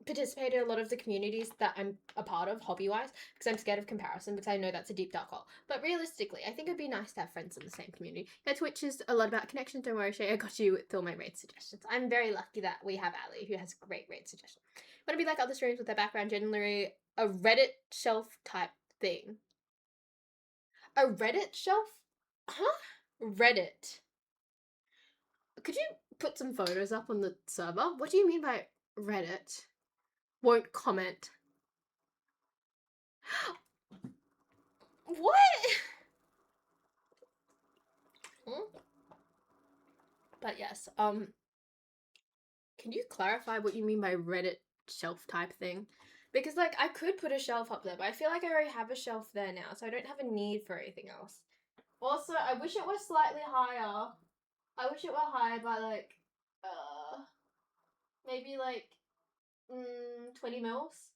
participate in a lot of the communities that I'm a part of, hobby-wise, because I'm scared of comparison, because I know that's a deep dark hole. But realistically, I think it'd be nice to have friends in the same community. Yeah, Twitch is a lot about connections. Don't worry, Shay, I got you with all my raid suggestions. I'm very lucky that we have Ali, who has great raid suggestions. Want to be like other streams with their background, generally a Reddit shelf type thing. A Reddit shelf? Huh? Reddit. Could you put some photos up on the server? What do you mean by Reddit? Won't comment. What? But yes, can you clarify what you mean by Reddit shelf type thing? Because like I could put a shelf up there, but I feel like I already have a shelf there now, so I don't have a need for anything else. Also, I wish it was slightly higher. I wish it were higher by like maybe like 20 mils.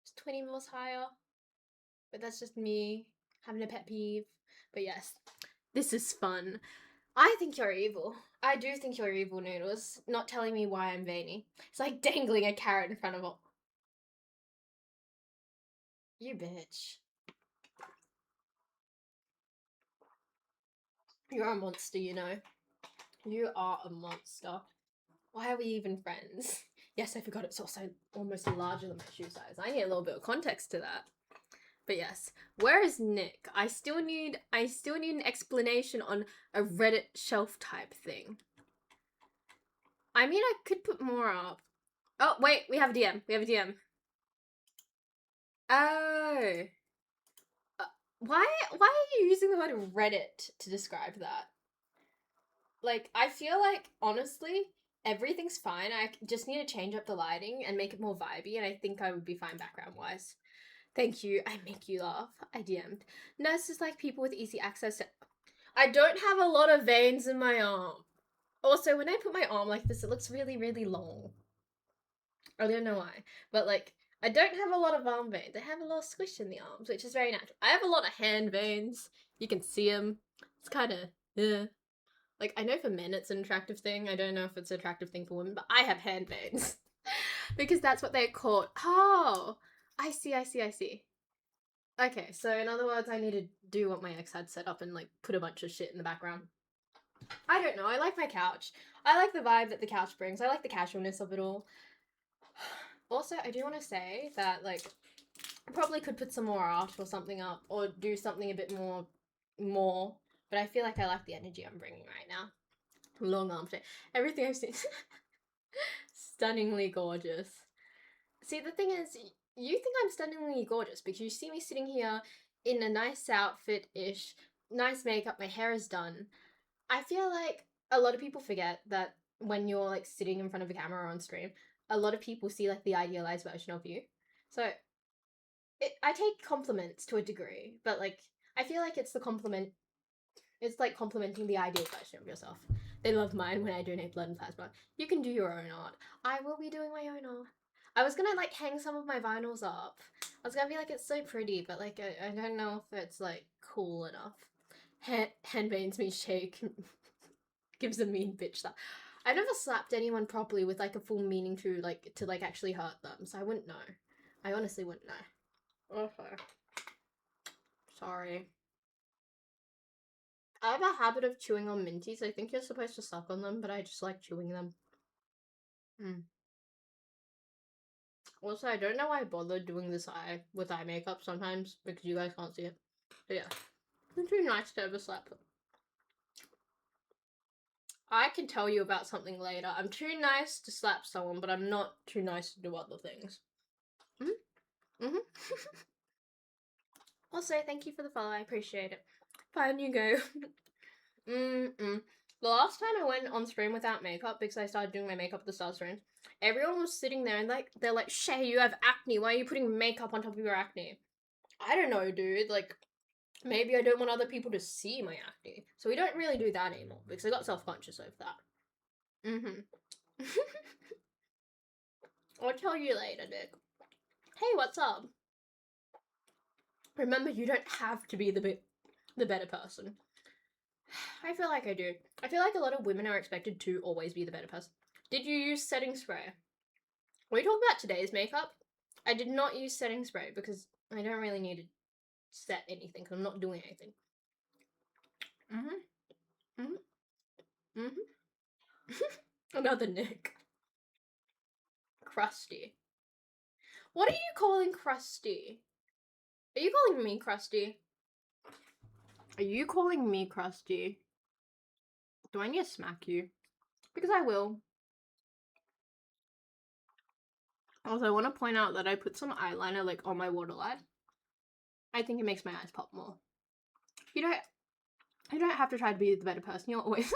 Just 20 mils higher. But that's just me having a pet peeve. But yes, this is fun. I think you're evil. I do think you're evil, Noodles. Not telling me why I'm veiny. It's like dangling a carrot in front of all. You bitch. You're a monster, you know. You are a monster. Why are we even friends? Yes, I forgot it's also almost larger than my shoe size. I need a little bit of context to that. But yes, where is Nick? I still need an explanation on a Reddit shelf type thing. I mean, I could put more up. Oh, wait, we have a DM. We have a DM. Oh. Why are you using the word Reddit to describe that? Like, I feel like, honestly, everything's fine. I just need to change up the lighting and make it more vibey, and I think I would be fine background-wise. Thank you. I make you laugh. I DM'd. Nurses like people with easy access to... I don't have a lot of veins in my arm. Also, when I put my arm like this, it looks really, really long. I don't know why. But, like, I don't have a lot of arm veins. I have a lot of squish in the arms, which is very natural. I have a lot of hand veins. You can see them. It's kind of... Like, I know for men it's an attractive thing. I don't know if it's an attractive thing for women, but I have hand veins. Because that's what they're called. Oh! I see. Okay, so in other words, I need to do what my ex had set up and, like, put a bunch of shit in the background. I don't know. I like my couch. I like the vibe that the couch brings. I like the casualness of it all. Also, I do want to say that, like, I probably could put some more art or something up or do something a bit more, but I feel like I like the energy I'm bringing right now. Long arm day. Everything I've seen. Stunningly gorgeous. See, the thing is, you think I'm stunningly gorgeous because you see me sitting here in a nice outfit-ish, nice makeup, my hair is done. I feel like a lot of people forget that when you're, like, sitting in front of a camera or on stream, a lot of people see, like, the idealized version of you. So, I take compliments to a degree, but, like, I feel like it's like complimenting the ideal version of yourself. They love mine when I donate blood and plasma. You can do your own art. I will be doing my own art. I was gonna, like, hang some of my vinyls up. I was gonna be like, it's so pretty, but, like, I don't know if it's, like, cool enough. Hand veins me shake. Gives a mean bitch slap. I never slapped anyone properly with, like, a full meaning to actually hurt them, so I wouldn't know. I honestly wouldn't know. Okay. Sorry. I have a habit of chewing on minties. I think you're supposed to suck on them, but I just like chewing them. Also, I don't know why I bother doing this eye with eye makeup sometimes, because you guys can't see it. But yeah. It's too nice to ever slap it. I can tell you about something later. I'm too nice to slap someone, but I'm not too nice to do other things. Also, thank you for the follow. I appreciate it. Fine, you go. The last time I went on stream without makeup, because I started doing my makeup at the start of stream, everyone was sitting there and, like, they're like, Shay, you have acne. Why are you putting makeup on top of your acne? I don't know, dude. Like, maybe I don't want other people to see my acne. So we don't really do that anymore, because I got self-conscious over that. I'll tell you later, Nick. Hey, what's up? Remember, you don't have to be the better person. I feel like I do. I feel like a lot of women are expected to always be the better person. Did you use setting spray? Are we talking about today's makeup? I did not use setting spray because I don't really need to set anything because I'm not doing anything. Another Nick. Crusty. What are you calling crusty? Are you calling me crusty? Are you calling me crusty? Do I need to smack you? Because I will. Also, I want to point out that I put some eyeliner, like, on my waterline. I think it makes my eyes pop more. You don't have to try to be the better person. You'll always...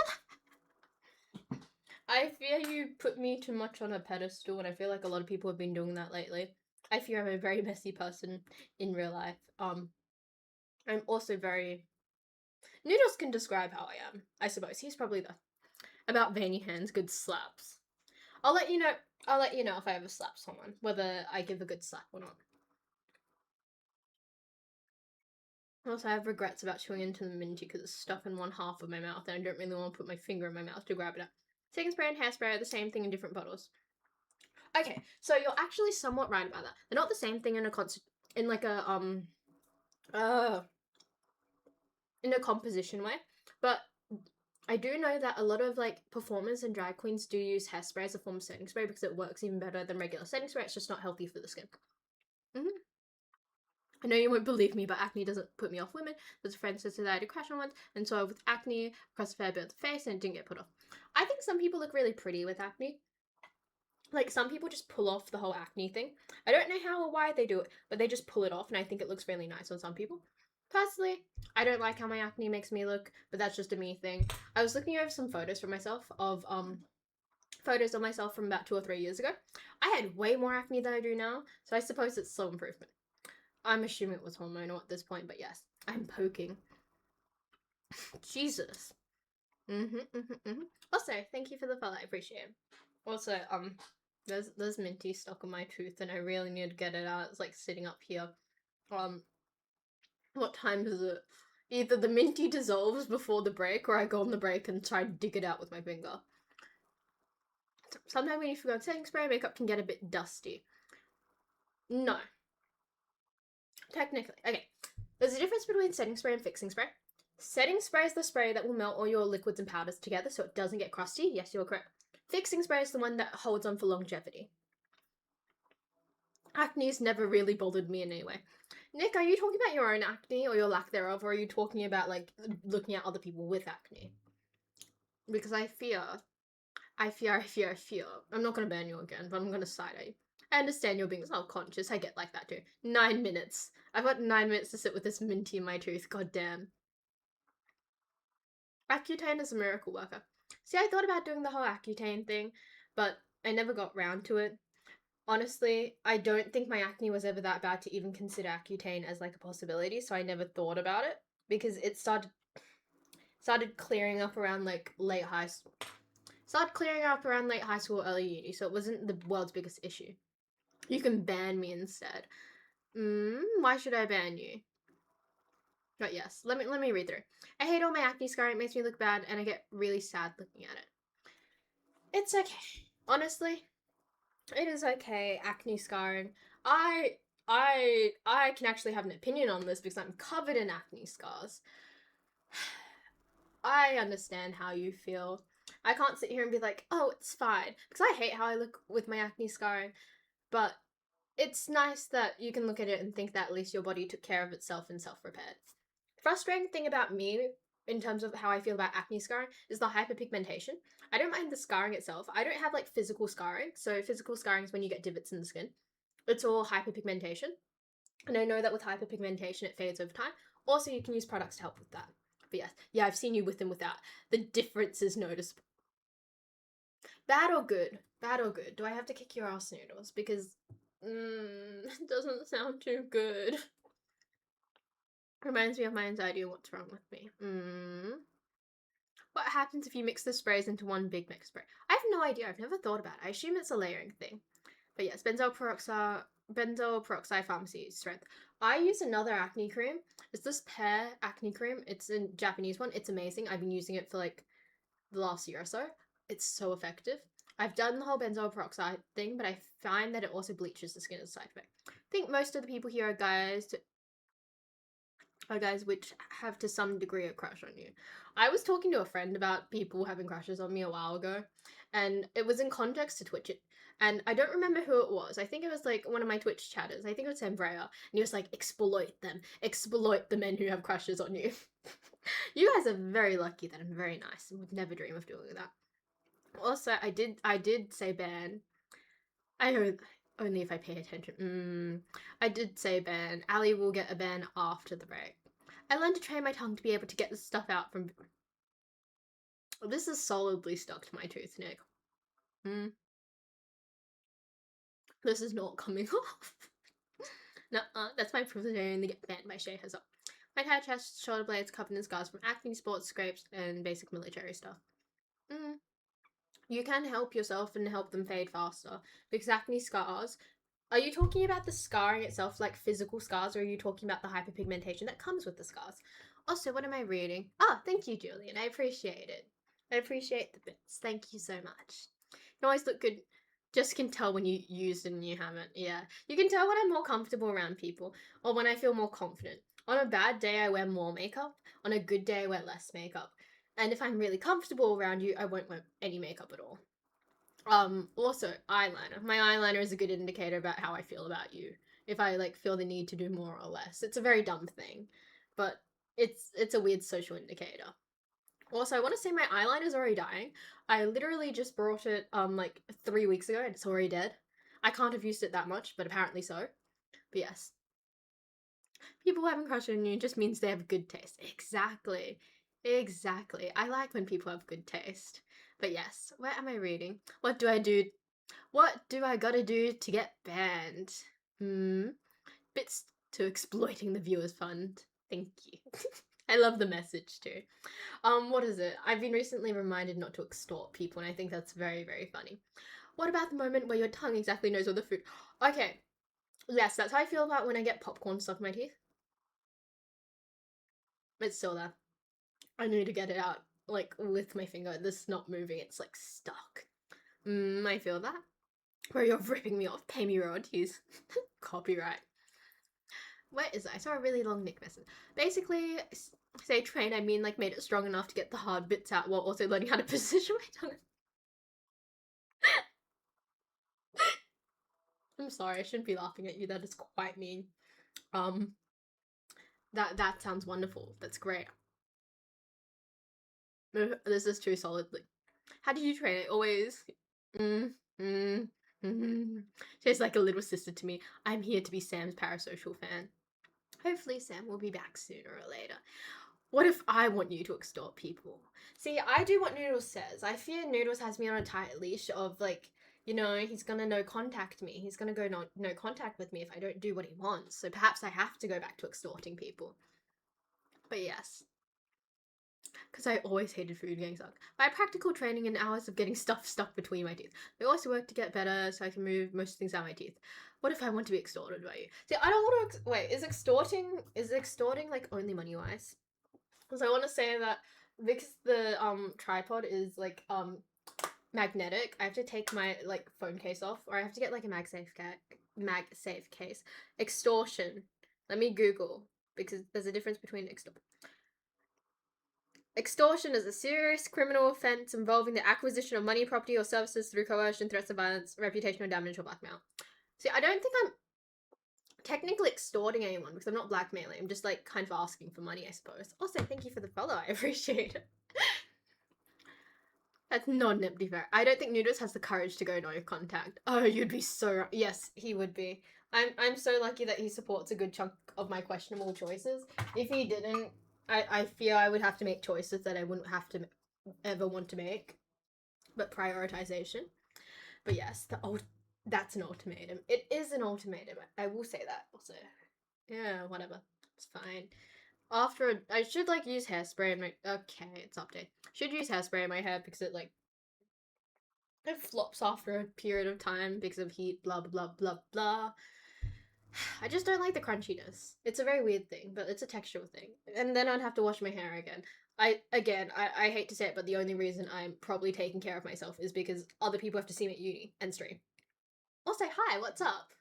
I fear you put me too much on a pedestal, and I feel like a lot of people have been doing that lately. I fear I'm a very messy person in real life. I'm also very... Noodles can describe how I am, I suppose. He's probably the... About veiny hands, good slaps. I'll let you know if I ever slap someone, whether I give a good slap or not. Also, I have regrets about chewing into the minty because it's stuck in one half of my mouth and I don't really want to put my finger in my mouth to grab it out. Setting spray and hairspray are the same thing in different bottles. Okay, so you're actually somewhat right about that. They're not the same thing in a composition way, but I do know that a lot of, like, performers and drag queens do use hairspray as a form of setting spray because it works even better than regular setting spray. It's just not healthy for the skin. I know you won't believe me, but acne doesn't put me off women. There's a friend says that I had a crush on once, and so with acne across a fair bit of the face, and it didn't get put off. I think some people look really pretty with acne. Like, some people just pull off the whole acne thing. I don't know how or why they do it, but they just pull it off, and I think it looks really nice on some people. Personally, I don't like how my acne makes me look, but that's just a me thing. I was looking over some photos for myself of photos of myself from about 2 or 3 years ago. I had way more acne than I do now, so I suppose it's slow improvement. I'm assuming it was hormonal at this point, but yes, I'm poking. Jesus. Also, thank you for the follow. I appreciate it. Also, there's minty stuck on my tooth, and I really need to get it out. It's like sitting up here. What time is it? Either the minty dissolves before the break, or I go on the break and try to dig it out with my finger. Sometimes when you forget setting spray, makeup can get a bit dusty. No. Technically. Okay. There's a difference between setting spray and fixing spray. Setting spray is the spray that will melt all your liquids and powders together so it doesn't get crusty. Yes, you're correct. Fixing spray is the one that holds on for longevity. Acne's never really bothered me in any way. Nick, are you talking about your own acne or your lack thereof, or are you talking about, like, looking at other people with acne? Because I fear. I'm not gonna ban you again, but I'm gonna side eye you. I understand you're being self-conscious. I get like that too. 9 minutes. I've got 9 minutes to sit with this minty in my tooth. God damn. Accutane is a miracle worker. See, I thought about doing the whole Accutane thing, but I never got round to it. Honestly, I don't think my acne was ever that bad to even consider Accutane as like a possibility, so I never thought about it because it started clearing up around like late high school. Early uni, so it wasn't the world's biggest issue. You can ban me instead. Why should I ban you? But yes, let me read through. I hate all my acne scarring. It makes me look bad, and I get really sad looking at it. It's okay. Honestly, it is okay. Acne scarring. I can actually have an opinion on this because I'm covered in acne scars. I understand how you feel. I can't sit here and be like, oh, it's fine, because I hate how I look with my acne scarring, but it's nice that you can look at it and think that at least your body took care of itself and self-repaired. Frustrating thing about me, in terms of how I feel about acne scarring, is the hyperpigmentation. I don't mind the scarring itself. I don't have, like, physical scarring, so physical scarring is when you get divots in the skin. It's all hyperpigmentation, and I know that with hyperpigmentation it fades over time. Also, you can use products to help with that. But yes, yeah, I've seen you with and without. The difference is noticeable. Bad or good? Bad or good? Do I have to kick your ass, Noodles? Because, it doesn't sound too good. Reminds me of my anxiety and what's wrong with me. What happens if you mix the sprays into one big mix spray? I have no idea. I've never thought about it. I assume it's a layering thing. But yes, benzoyl peroxide pharmacy strength. I use another acne cream. It's this pear acne cream. It's a Japanese one. It's amazing. I've been using it for like the last year or so. It's so effective. I've done the whole benzoyl peroxide thing, but I find that it also bleaches the skin as a side effect. I think most of the people here are guys which have to some degree a crush on you. I was talking to a friend about people having crushes on me a while ago, and it was in context to Twitch. And I don't remember who it was. I think it was like one of my Twitch chatters. I think it was Sambrea. And he was like, exploit them. Exploit the men who have crushes on you. You guys are very lucky that I'm very nice and would never dream of doing that. Also, I did say ban. I heard only if I pay attention. I did say ban. Ali will get a ban after the break. I learned to train my tongue to be able to get this stuff out from... This is solidly stuck to my tooth, Nick. This is not coming off. Nuh-uh, that's my privilege. I only get banned by Shay Hazard. My entire chest, shoulder blades covered in scars from acne, sports, scrapes, and basic military stuff. You can help yourself and help them fade faster, because acne scars... Are you talking about the scarring itself, like physical scars, or are you talking about the hyperpigmentation that comes with the scars? Also, what am I reading? Oh, thank you, Julian. I appreciate it. I appreciate the bits. Thank you so much. You always look good. Just can tell when you used and you haven't. Yeah. You can tell when I'm more comfortable around people, or when I feel more confident. On a bad day, I wear more makeup. On a good day, I wear less makeup. And if I'm really comfortable around you, I won't wear any makeup at all. Also, eyeliner. My eyeliner is a good indicator about how I feel about you. if I like feel the need to do more or less. It's a very dumb thing, but it's a weird social indicator. Also, I want to say my eyeliner's already dying. I literally just brought it like 3 weeks ago and it's already dead. I can't have used it that much, but apparently so. But yes, people having crush on you just means they have good taste. Exactly. Exactly. I like when people have good taste. But yes, where am I reading? What do I do? What do I gotta do to get banned? Hmm. Bits to exploiting the viewers fund. Thank you. I love the message too. What is it? I've been recently reminded not to extort people, and I think that's very, very funny. What about the moment where your tongue exactly knows all the food? Okay, yes, that's how I feel about when I get popcorn stuck in my teeth. It's still there. I need to get it out, like, with my finger. This is not moving, it's, like, stuck. I feel that. Where you're ripping me off, pay me royalties. Copyright. Where is it? I saw a really long Nick message. Basically, say train, I mean, like, made it strong enough to get the hard bits out while also learning how to position my tongue. I'm sorry, I shouldn't be laughing at you. That is quite mean. Um, that sounds wonderful. That's great. This is too solidly. How did you train it? Always. Mm, mm, mm. She's like a little sister to me. I'm here to be Sam's parasocial fan. Hopefully, Sam will be back sooner or later. What if I want you to extort people? See, I do what Noodles says. I fear Noodles has me on a tight leash of like, he's gonna no contact me. He's gonna go no contact with me if I don't do what he wants. So perhaps I have to go back to extorting people. But yes, because I always hated food getting stuck. My practical training and hours of getting stuff stuck between my teeth. They also work to get better so I can move most things out of my teeth. What if I want to be extorted by you? See, I don't want to. Wait, is extorting like only money wise? Because I want to say that because the tripod is like magnetic, I have to take my like phone case off, or I have to get like a MagSafe case. Extortion. Let me Google because there's a difference between extortion is a serious criminal offense involving the acquisition of money, property, or services through coercion, threats of violence, reputational damage, or blackmail. See, I don't think I'm technically extorting anyone because I'm not blackmailing. I'm just like kind of asking for money, I suppose. Also, thank you for the follow. I appreciate it. That's not an empty fact. I don't think Noodles has the courage to go no contact. Oh, you'd be so yes, he would be. I'm so lucky that he supports a good chunk of my questionable choices. If he didn't, I fear I would have to make choices that I wouldn't have to ever want to make. But prioritization. But yes, that's an ultimatum. It is an ultimatum. I will say that. Also, yeah, whatever. It's fine. I should like use hairspray in my. Okay, it's update. Should use hairspray in my hair because it flops after a period of time because of heat. Blah blah blah blah. I just don't like the crunchiness. It's a very weird thing, but it's a textural thing. And then I'd have to wash my hair again. I hate to say it, but the only reason I'm probably taking care of myself is because other people have to see me at uni and stream. Also, hi, what's up?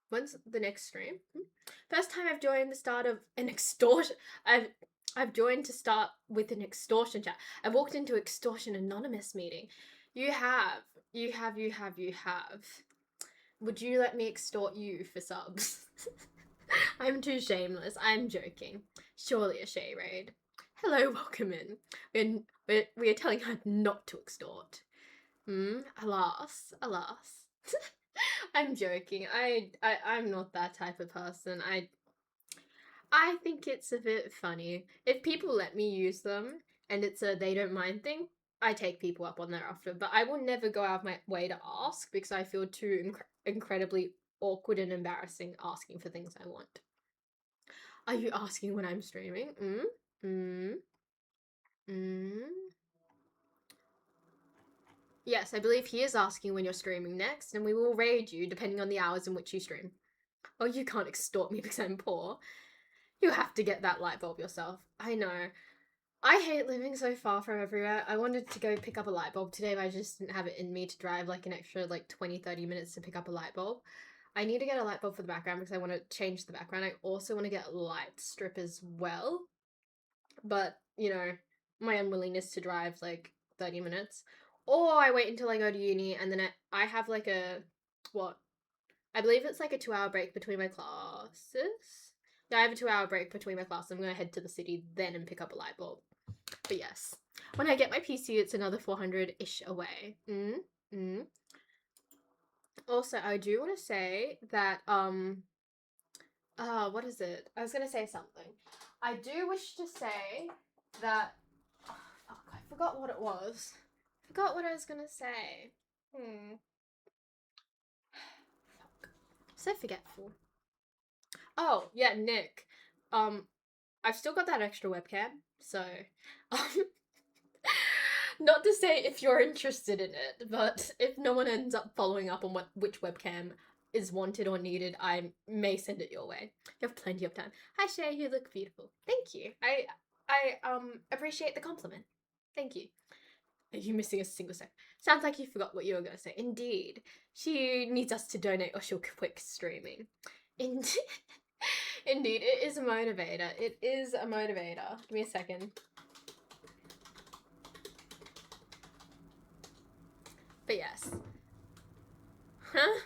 When's the next stream? First time I've joined the start of an extortion. I've joined to start with an extortion chat. I walked into extortion anonymous meeting. You have. Would you let me extort you for subs? I'm too shameless. I'm joking. Surely a Shay raid. Hello, welcome in. We are telling her not to extort. Alas, alas. I'm joking. I'm not that type of person. I think it's a bit funny. If people let me use them and it's a they don't mind thing, I take people up on that offer. But I will never go out of my way to ask because I feel too incredibly awkward and embarrassing asking for things I want. Are you asking when I'm streaming? Yes, I believe he is asking when you're streaming next, and we will raid you depending on the hours in which you stream. Oh, you can't extort me because I'm poor. You have to get that light bulb yourself. I know. I hate living so far from everywhere. I wanted to go pick up a light bulb today, but I just didn't have it in me to drive like an extra like 20-30 minutes to pick up a light bulb. I need to get a light bulb for the background because I want to change the background. I also want to get a light strip as well. But, my unwillingness to drive like 30 minutes. Or I wait until I go to uni and then I have like a, what? I believe it's like a 2-hour break between my classes. Yeah, I have a 2-hour break between my classes. I'm gonna head to the city then and pick up a light bulb. But yes, when I get my PC, it's another 400-ish away. Also, I do want to say that, what is it? I was gonna say something. I do wish to say that, oh, fuck, I forgot what it was. Forgot what I was gonna say. Fuck. So forgetful. Oh, yeah, Nick. I've still got that extra webcam, so, um, not to say if you're interested in it, but if no one ends up following up on which webcam is wanted or needed, I may send it your way. You have plenty of time. Hi Shay, you look beautiful. Thank you. I appreciate the compliment. Thank you. Are you missing a single sec? Sounds like you forgot what you were gonna say. Indeed. She needs us to donate or she'll quit streaming. Indeed. Indeed, it is a motivator. It is a motivator. Give me a second. But yes. Huh?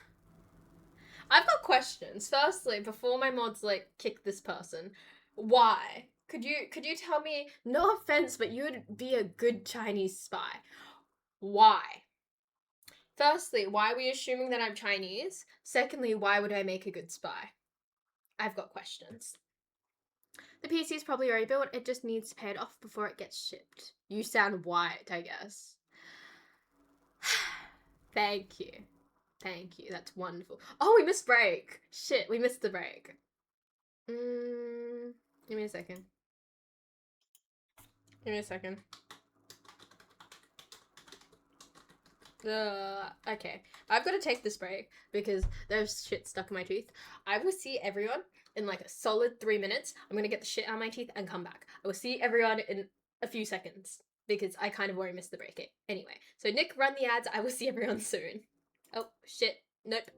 I've got questions. Firstly, before my mods like kick this person, why? Could you tell me, no offense, but you would be a good Chinese spy. Why? Firstly, why are we assuming that I'm Chinese? Secondly, why would I make a good spy? I've got questions. The PC is probably already built, it just needs to pay it off before it gets shipped. You sound white, I guess. Thank you. Thank you, that's wonderful. Oh, we missed break. Shit, we missed the break. Give me a second. Give me a second. Okay. I've got to take this break because there's shit stuck in my tooth. I will see everyone in like a solid 3 minutes. I'm gonna get the shit out of my teeth and come back. I will see everyone in a few seconds because I kind of already missed the break. Anyway, so Nick, run the ads. I will see everyone soon. Oh, shit. Nope.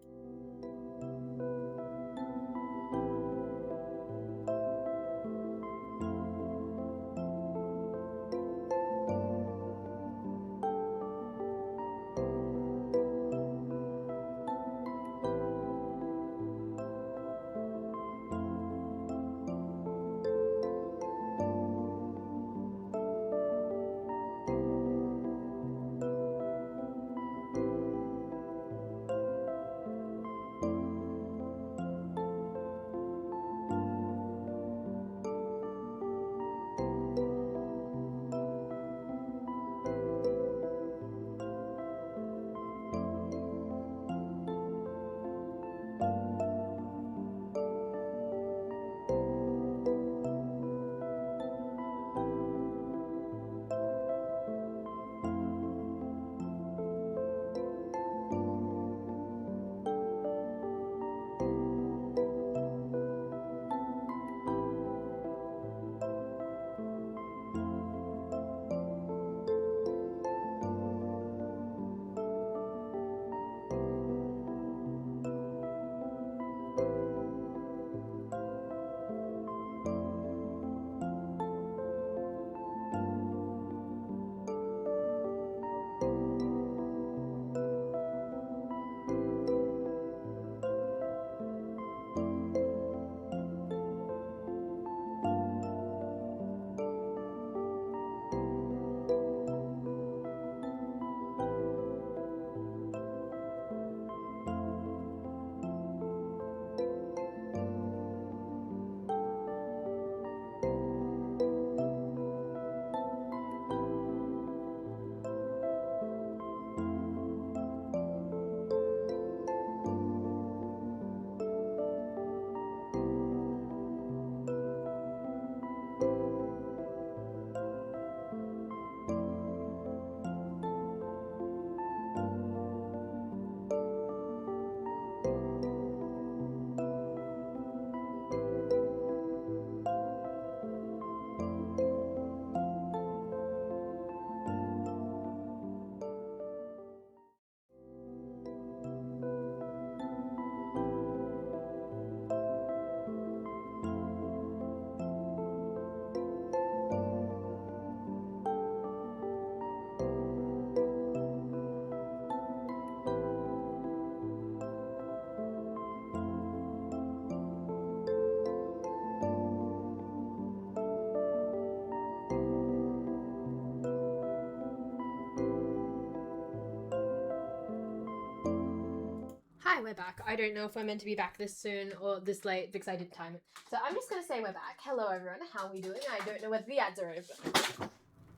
we're back. I don't know if we're meant to be back this soon or this late because I didn't time it. So I'm just gonna say we're back. Hello everyone, how are we doing? I don't know whether the ads are over.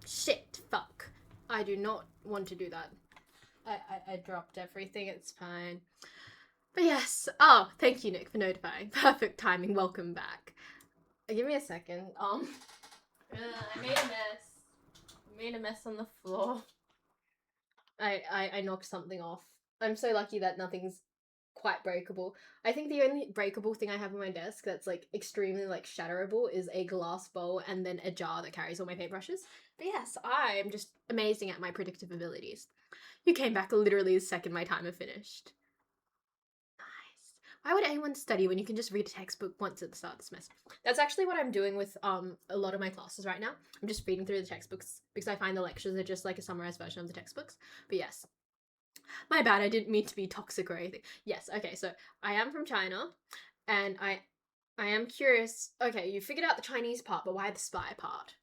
Shit, fuck. I do not want to do that. I dropped everything, it's fine. But yes, oh, thank you Nick for notifying. Perfect timing, welcome back. Give me a second. I made a mess. I made a mess on the floor. I knocked something off. I'm so lucky that nothing's quite breakable. I think the only breakable thing I have on my desk that's like extremely like shatterable is a glass bowl and then a jar that carries all my paintbrushes. But yes, I am just amazing at my predictive abilities. You came back literally the second my timer finished. Nice. Why would anyone study when you can just read a textbook once at the start of the semester? That's actually what I'm doing with a lot of my classes right now. I'm just reading through the textbooks because I find the lectures are just like a summarized version of the textbooks. But yes. My bad, I didn't mean to be toxic or anything. Yes, okay, so I am from China, and I am curious. Okay, you figured out the Chinese part, but why the spy part?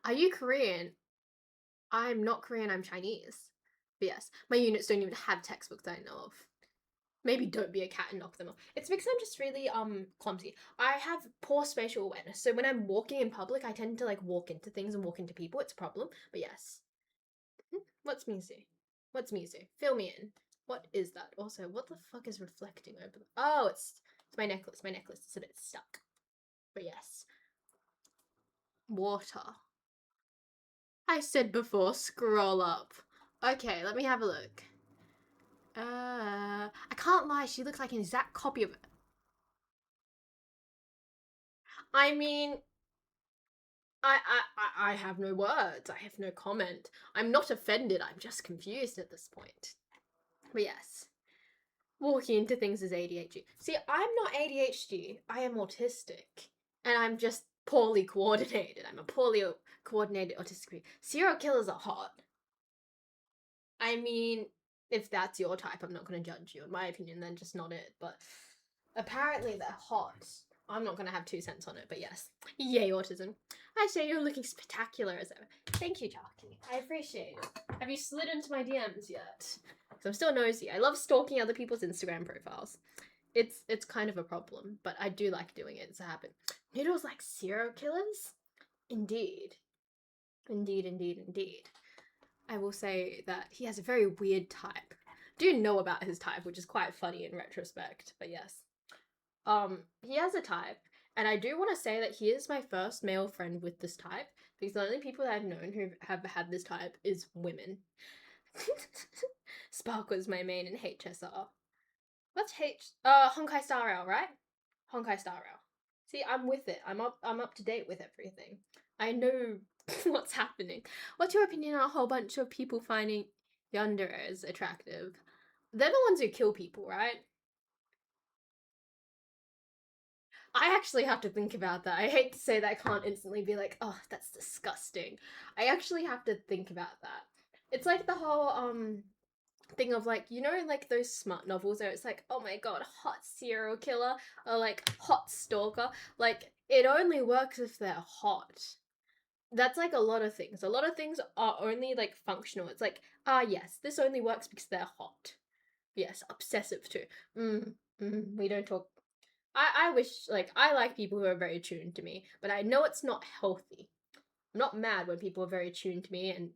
Are you Korean? I'm not Korean, I'm Chinese. But yes, my units don't even have textbooks that I know of. Maybe don't be a cat and knock them off. It's because I'm just really clumsy. I have poor spatial awareness, so when I'm walking in public, I tend to like walk into things and walk into people. It's a problem, but yes. What's Mizu? What's Mizu? Fill me in. What is that? Also, what the fuck is reflecting over the... Oh, it's my necklace. My necklace is a bit stuck. But yes. Water. I said before, scroll up. Okay, let me have a look. I can't lie, she looks like an exact copy of it. I mean... I have no words. I have no comment. I'm not offended. I'm just confused at this point. But yes. Walking into things is ADHD. See, I'm not ADHD. I am autistic. And I'm just poorly coordinated. I'm a poorly coordinated autistic. Serial killers are hot. I mean, if that's your type, I'm not going to judge you. In my opinion, then just not it. But apparently they're hot. I'm not going to have 2 cents on it, but yes. Yay, autism. I say you're looking spectacular as ever. Thank you, Jackie. I appreciate it. Have you slid into my DMs yet? Because I'm still nosy. I love stalking other people's Instagram profiles. It's kind of a problem, but I do like doing it. It's a habit. Noodles like serial killers? Indeed. Indeed, indeed, indeed. I will say that he has a very weird type. I do know about his type, which is quite funny in retrospect, but yes. He has a type, and I do want to say that he is my first male friend with this type, because the only people that I've known who have had this type is women. Spark was my main in HSR. What's Honkai Star Rail, right? Honkai Star Rail. See, I'm with it. I'm up to date with everything. I know what's happening. What's your opinion on a whole bunch of people finding yandere attractive? They're the ones who kill people, right? I actually have to think about that. I hate to say that I can't instantly be like, oh, that's disgusting. I actually have to think about that. It's like the whole thing of like, you know, like those smart novels where it's like, oh my god, hot serial killer or like hot stalker. Like, it only works if they're hot. That's like a lot of things. A lot of things are only like functional. It's like, yes, this only works because they're hot. Yes, obsessive too. We don't talk. I wish, like, I like people who are very tuned to me, but I know it's not healthy. I'm not mad when people are very tuned to me, and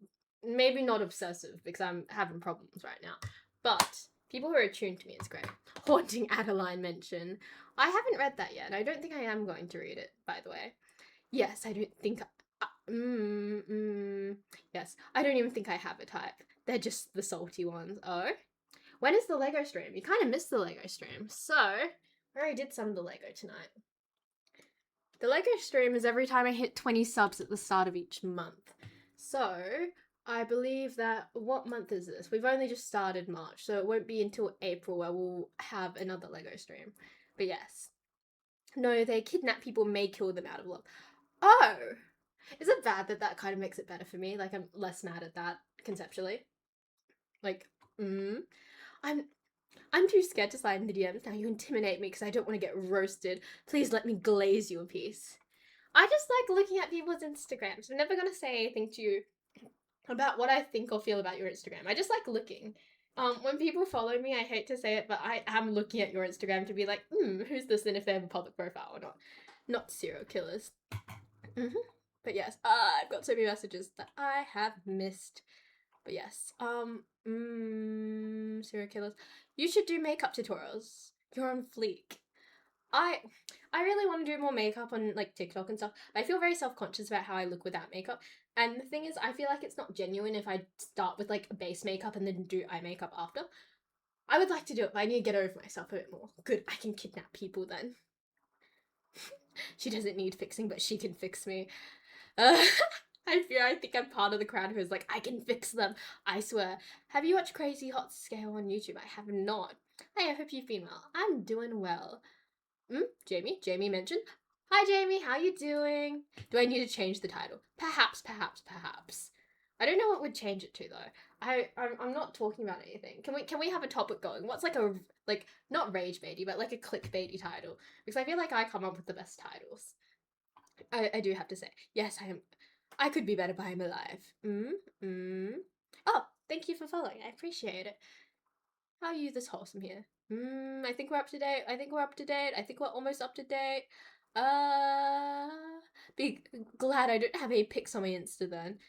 maybe not obsessive because I'm having problems right now. But people who are attuned to me is great. Haunting Adeline mention. I haven't read that yet. I don't think I am going to read it, by the way. Yes, I don't think. Yes, I don't even think I have a type. They're just the salty ones. Oh, when is the Lego stream? You kind of missed the Lego stream, so I already did some of the Lego tonight. The Lego stream is every time I hit 20 subs at the start of each month. So I believe that, what month is this? We've only just started March, so it won't be until April where we'll have another Lego stream. But yes. No, they kidnap people, may kill them out of love. Oh! Is it bad that that kind of makes it better for me? Like, I'm less mad at that, conceptually. Like, I'm too scared to slide in the DMs now. You intimidate me because I don't want to get roasted. Please let me glaze you in peace. I just like looking at people's Instagrams. I'm never going to say anything to you about what I think or feel about your Instagram. I just like looking. When people follow me, I hate to say it, but I am looking at your Instagram to be like, who's this, and if they have a public profile or not. Not serial killers. But yes, I've got so many messages that I have missed. But yes, serial killers. You should do makeup tutorials. You're on fleek. I really want to do more makeup on like TikTok and stuff. I feel very self-conscious about how I look without makeup. And the thing is, I feel like it's not genuine if I start with like base makeup and then do eye makeup after. I would like to do it, but I need to get over myself a bit more. Good, I can kidnap people then. She doesn't need fixing, but she can fix me. I think I'm part of the crowd who's like, I can fix them. I swear. Have you watched Crazy Hot Scale on YouTube? I have not. Hey, I hope you've been well. I'm doing well. Jamie? Jamie mentioned. Hi, Jamie. How you doing? Do I need to change the title? Perhaps. I don't know what would change it to though. I'm not talking about anything. Can we have a topic going? What's like a not rage baity, but like a clickbaity title? Because I feel like I come up with the best titles. I do have to say, yes, I am. I could be better, but I'm alive. Oh, thank you for following. I appreciate it. How are you this wholesome here? I think we're up to date. I think we're almost up to date. Be glad I don't have any pics on my Insta then.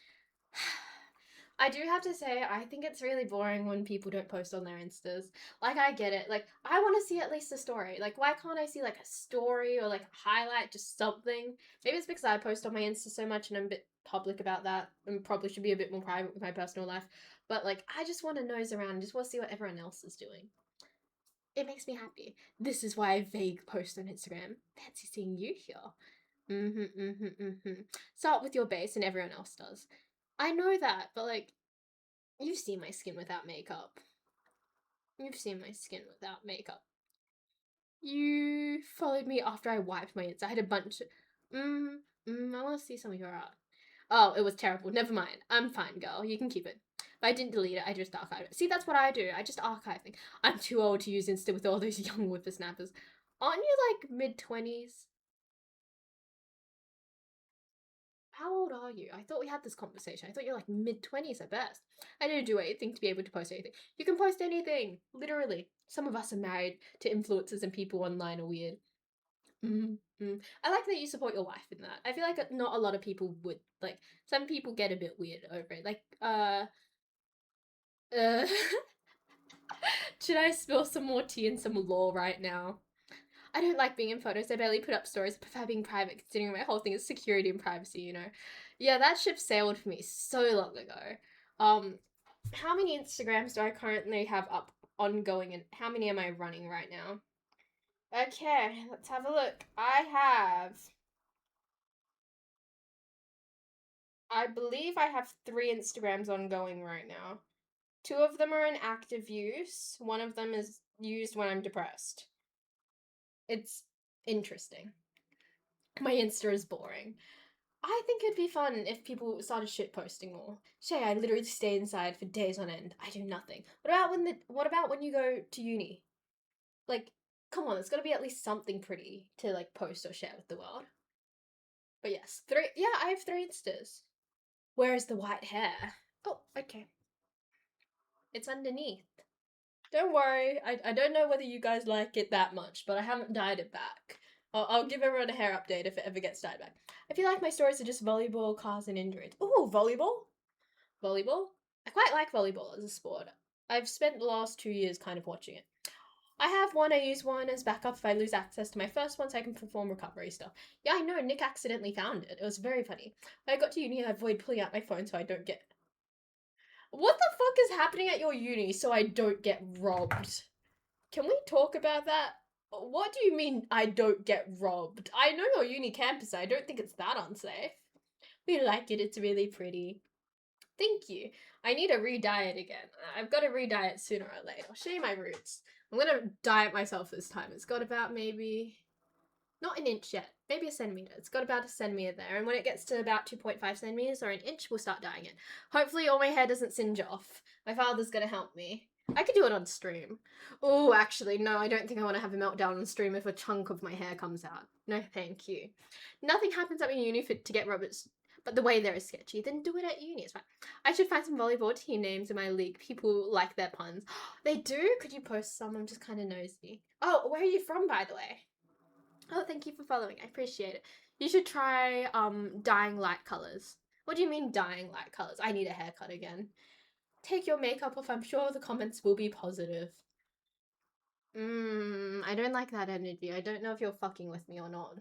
I do have to say, I think it's really boring when people don't post on their Instas. Like, I get it. Like, I want to see at least a story. Like, why can't I see, like, a story or, like, a highlight, just something? Maybe it's because I post on my Insta so much and I'm a bit public about that and probably should be a bit more private with my personal life. But, like, I just want to nose around and just want to see what everyone else is doing. It makes me happy. This is why I vague post on Instagram. Fancy seeing you here. Start with your base and everyone else does. I know that, but like, you've seen my skin without makeup. You followed me after I wiped my Insta. I had a bunch of... I want to see some of your art. Oh, it was terrible. Never mind. I'm fine, girl. You can keep it. But I didn't delete it. I just archived it. See, that's what I do. I just archive things. I'm too old to use Insta with all those young whippersnappers. Aren't you like mid-20s? How old are you? I thought we had this conversation. I thought you're like mid-20s at best. I didn't do anything to be able to post anything. You can post anything. Literally. Some of us are married to influencers and people online are weird. I like that you support your wife in that. I feel like not a lot of people would. Like, some people get a bit weird over it. Like, should I spill some more tea and some lore right now? I don't like being in photos. I barely put up stories. I prefer being private, considering my whole thing is security and privacy, you know? Yeah, that ship sailed for me so long ago. How many Instagrams do I currently have up ongoing and how many am I running right now? Okay, let's have a look. I believe I have 3 Instagrams ongoing right now. 2 of them are in active use. One of them is used when I'm depressed. It's interesting. My Insta is boring. I think it'd be fun if people started shitposting more. Shay, I literally stay inside for days on end. I do nothing. What about when you go to uni? Like, come on, it's gotta be at least something pretty to like post or share with the world. But yes, 3 yeah, I have 3 Instas. Where is the white hair? Oh, okay. It's underneath. Don't worry, I don't know whether you guys like it that much, but I haven't dyed it back. I'll give everyone a hair update if it ever gets dyed back. I feel like my stories are just volleyball, cars, and injuries. Ooh, volleyball? Volleyball? I quite like volleyball as a sport. I've spent the last 2 years kind of watching it. I use one as backup if I lose access to my first one so I can perform recovery stuff. Yeah, I know, Nick accidentally found it. It was very funny. When I got to uni, I avoid pulling out my phone so I don't get... What the fuck is happening at your uni so I don't get robbed? Can we talk about that? What do you mean I don't get robbed? I know your uni campus, I don't think it's that unsafe. We like it, it's really pretty. Thank you. I need to re-dye it again. I've got to re-dye it sooner or later. I'll show you my roots. I'm gonna dye it myself this time. It's got about maybe... not an inch yet. Maybe a centimetre. It's got about a centimetre there. And when it gets to about 2.5 centimetres or an inch, we'll start dyeing it. Hopefully all my hair doesn't singe off. My father's gonna help me. I could do it on stream. Oh, actually, no, I don't think I want to have a meltdown on stream if a chunk of my hair comes out. No, thank you. Nothing happens at my uni to get robbers. But the way they're sketchy, then do it at uni. It's fine. I should find some volleyball team names in my league. People like their puns. They do? Could you post some? I'm just kind of nosy. Oh, where are you from, by the way? Oh, thank you for following. I appreciate it. You should try dyeing light colors. What do you mean dyeing light colors? I need a haircut again. Take your makeup off. I'm sure the comments will be positive. I don't like that energy. I don't know if you're fucking with me or not.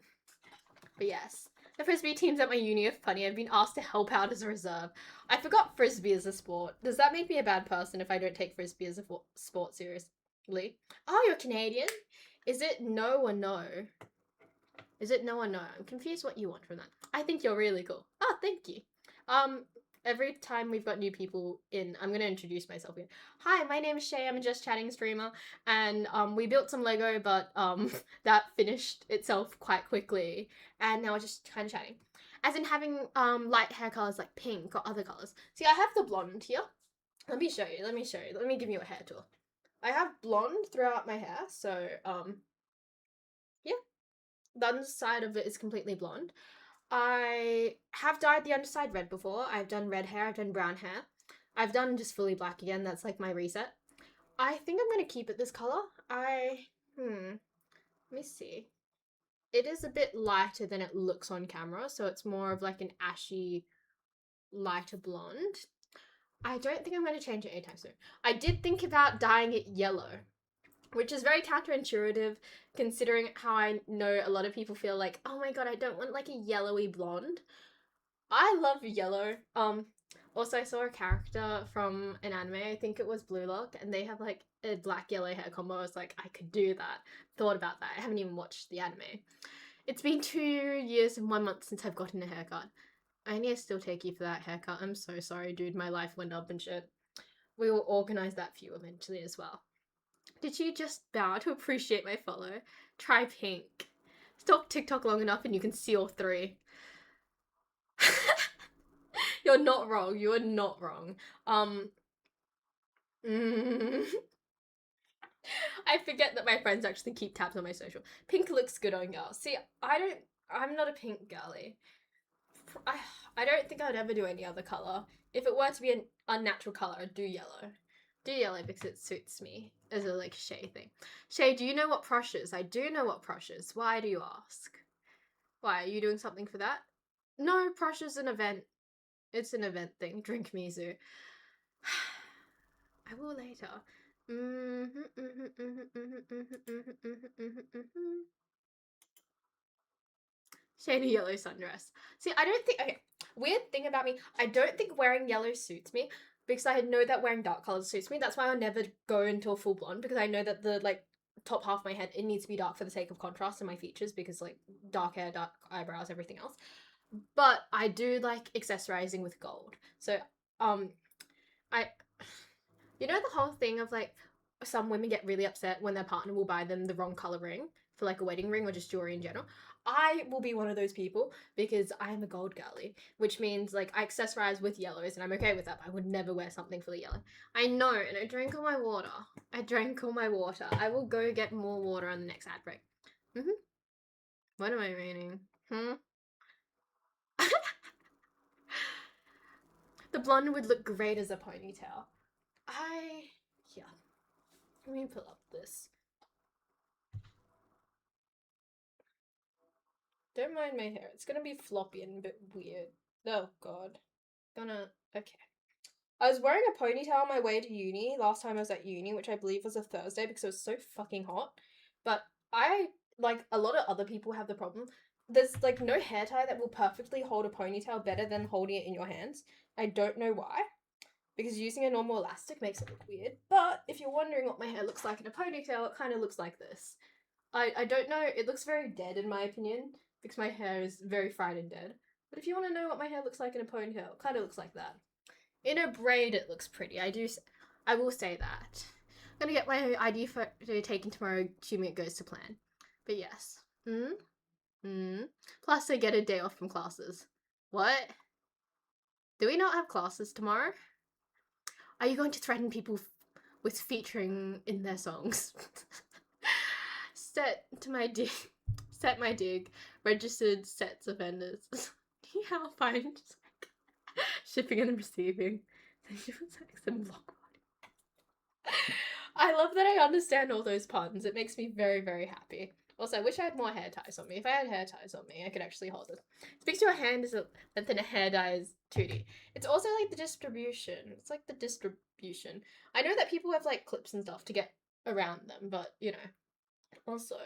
But yes. The frisbee teams at my uni are funny. I've been asked to help out as a reserve. I forgot frisbee is a sport. Does that make me a bad person if I don't take frisbee as a sport seriously? Oh, you're Canadian? Is it no or no? Is it no or no? I'm confused what you want from that. I think you're really cool. Oh, thank you. Every time we've got new people in, I'm going to introduce myself again. Hi, my name is Shay. I'm a Just Chatting streamer. And we built some Lego, but that finished itself quite quickly. And now we're just kind of chatting. As in having light hair colors like pink or other colors. See, I have the blonde here. Let me show you. Let me give you a hair tour. I have blonde throughout my hair. So, yeah. The underside of it is completely blonde. I have dyed the underside red before. I've done red hair, I've done brown hair. I've done just fully black again, that's like my reset. I think I'm going to keep it this colour. Let me see. It is a bit lighter than it looks on camera, so it's more of like an ashy, lighter blonde. I don't think I'm going to change it anytime soon. I did think about dyeing it yellow, which is very counterintuitive considering how I know a lot of people feel like, oh my god, I don't want like a yellowy blonde. I love yellow. Also I saw a character from an anime, I think it was Blue Lock, and they have like a black yellow hair combo. I was like, I could do that. Thought about that. I haven't even watched the anime. It's been 2 years and 1 month since I've gotten a haircut. I need to still take you for that haircut. I'm so sorry, dude. My life went up and shit. We will organise that for you eventually as well. Did you just bow to appreciate my follow? Try pink. Stalk TikTok long enough and you can see all three. You're not wrong. You are not wrong. I forget that my friends actually keep tabs on my social. Pink looks good on girls. See, I'm not a pink girly. I don't think I'd ever do any other colour. If it were to be an unnatural colour, I'd do yellow. Do yellow because it suits me as a like Shay thing. Shay, do you know what Prush is? I do know what Prush is. Why do you ask? Why, are you doing something for that? No, Prush is an event. It's an event thing. Drink Mizu. I will later. Shady yellow sundress. See, I don't think, okay, weird thing about me, I don't think wearing yellow suits me because I know that wearing dark colors suits me. That's why I'll never go into a full blonde because I know that the like top half of my head, it needs to be dark for the sake of contrast in my features because like dark hair, dark eyebrows, everything else. But I do like accessorizing with gold. So, you know the whole thing of like some women get really upset when their partner will buy them the wrong color ring for like a wedding ring or just jewelry in general. I will be one of those people because I am a gold girly, which means like I accessorize with yellows and I'm okay with that. I would never wear something fully yellow. I know, and I drank all my water. I will go get more water on the next ad break. What am I reading? The blonde would look great as a ponytail. Yeah. Let me pull up this. Don't mind my hair. It's gonna be floppy and a bit weird. Oh god. Okay. I was wearing a ponytail on my way to uni last time I was at uni, which I believe was a Thursday because it was so fucking hot. But like a lot of other people have the problem. There's like no hair tie that will perfectly hold a ponytail better than holding it in your hands. I don't know why. Because using a normal elastic makes it look weird. But if you're wondering what my hair looks like in a ponytail, it kind of looks like this. I don't know, it looks very dead in my opinion, because my hair is very fried and dead. But if you want to know what my hair looks like in a ponytail, it kind of looks like that. In a braid, it looks pretty. I will say that. I'm gonna get my ID photo taken tomorrow, assuming it goes to plan. But yes. Plus, I get a day off from classes. What? Do we not have classes tomorrow? Are you going to threaten people with featuring in their songs? Set my dig. Registered sets offenders. how fine. Just like shipping and receiving. She was like some block. I love that I understand all those puns. It makes me very, very happy. Also, I wish I had more hair ties on me. If I had hair ties on me, I could actually hold it. Speaks to your hand is length and a hair dye is 2D. It's also like the distribution. It's like the distribution. I know that people have like clips and stuff to get around them, but you know. Also,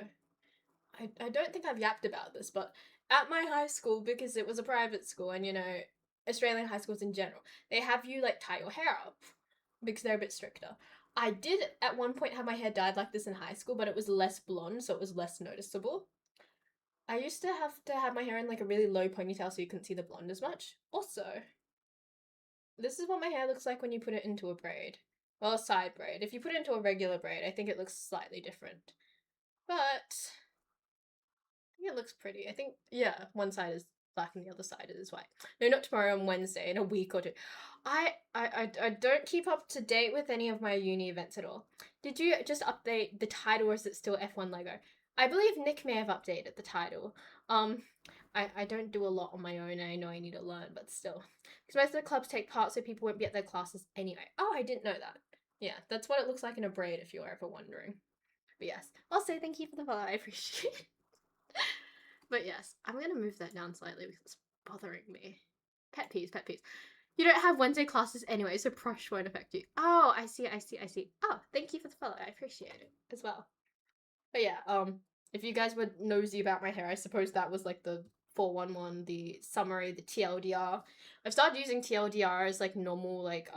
I don't think I've yapped about this, but at my high school, because it was a private school and you know, Australian high schools in general, they have you like tie your hair up because they're a bit stricter. I did at one point have my hair dyed like this in high school, but it was less blonde, so it was less noticeable. I used to have my hair in like a really low ponytail so you couldn't see the blonde as much. Also, this is what my hair looks like when you put it into a braid. Well, a side braid. If you put it into a regular braid, I think it looks slightly different. But I think it looks pretty. I think, yeah, one side is black and the other side is white. No, not tomorrow, on Wednesday, in a week or two. I don't keep up to date with any of my uni events at all. Did you just update the title or is it still F1 Lego? I believe Nick may have updated the title. I don't do a lot on my own and I know I need to learn, but still. Because most of the clubs take part so people won't be at their classes anyway. Oh, I didn't know that. Yeah, that's what it looks like in a braid if you're ever wondering. But yes, also thank you for the follow, I appreciate it. But yes, I'm gonna move that down slightly because it's bothering me. Pet peeves, pet peeves. You don't have Wednesday classes anyway, so Prosh won't affect you. Oh, I see. Oh, thank you for the follow. I appreciate it as well. But yeah, if you guys were nosy about my hair, I suppose that was like the 411, the summary, the TLDR. I've started using TLDR as like normal, like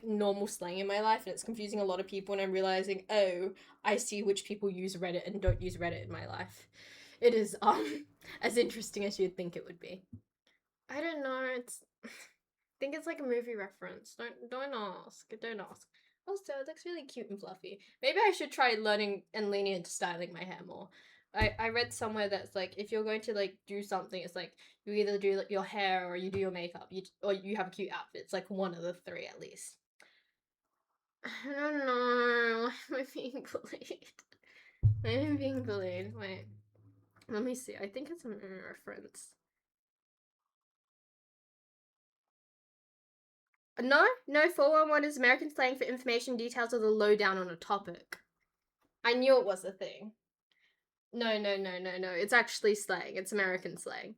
normal slang in my life, and it's confusing a lot of people, and I'm realizing, oh, I see which people use Reddit and don't use Reddit in my life. It is as interesting as you'd think it would be. I don't know, it's I think it's like a movie reference. Don't ask. Don't ask. Also, it looks really cute and fluffy. Maybe I should try learning and leaning into styling my hair more. I read somewhere that's like if you're going to like do something, it's like you either do like your hair or you do your makeup, or you have a cute outfit. It's like one of the three at least. I don't know. Why am I being bullied? I am being bullied. Wait, let me see. I think it's a reference. No, 411 is American slang for information details of the lowdown on a topic. I knew it was a thing. No. It's actually slang. It's American slang.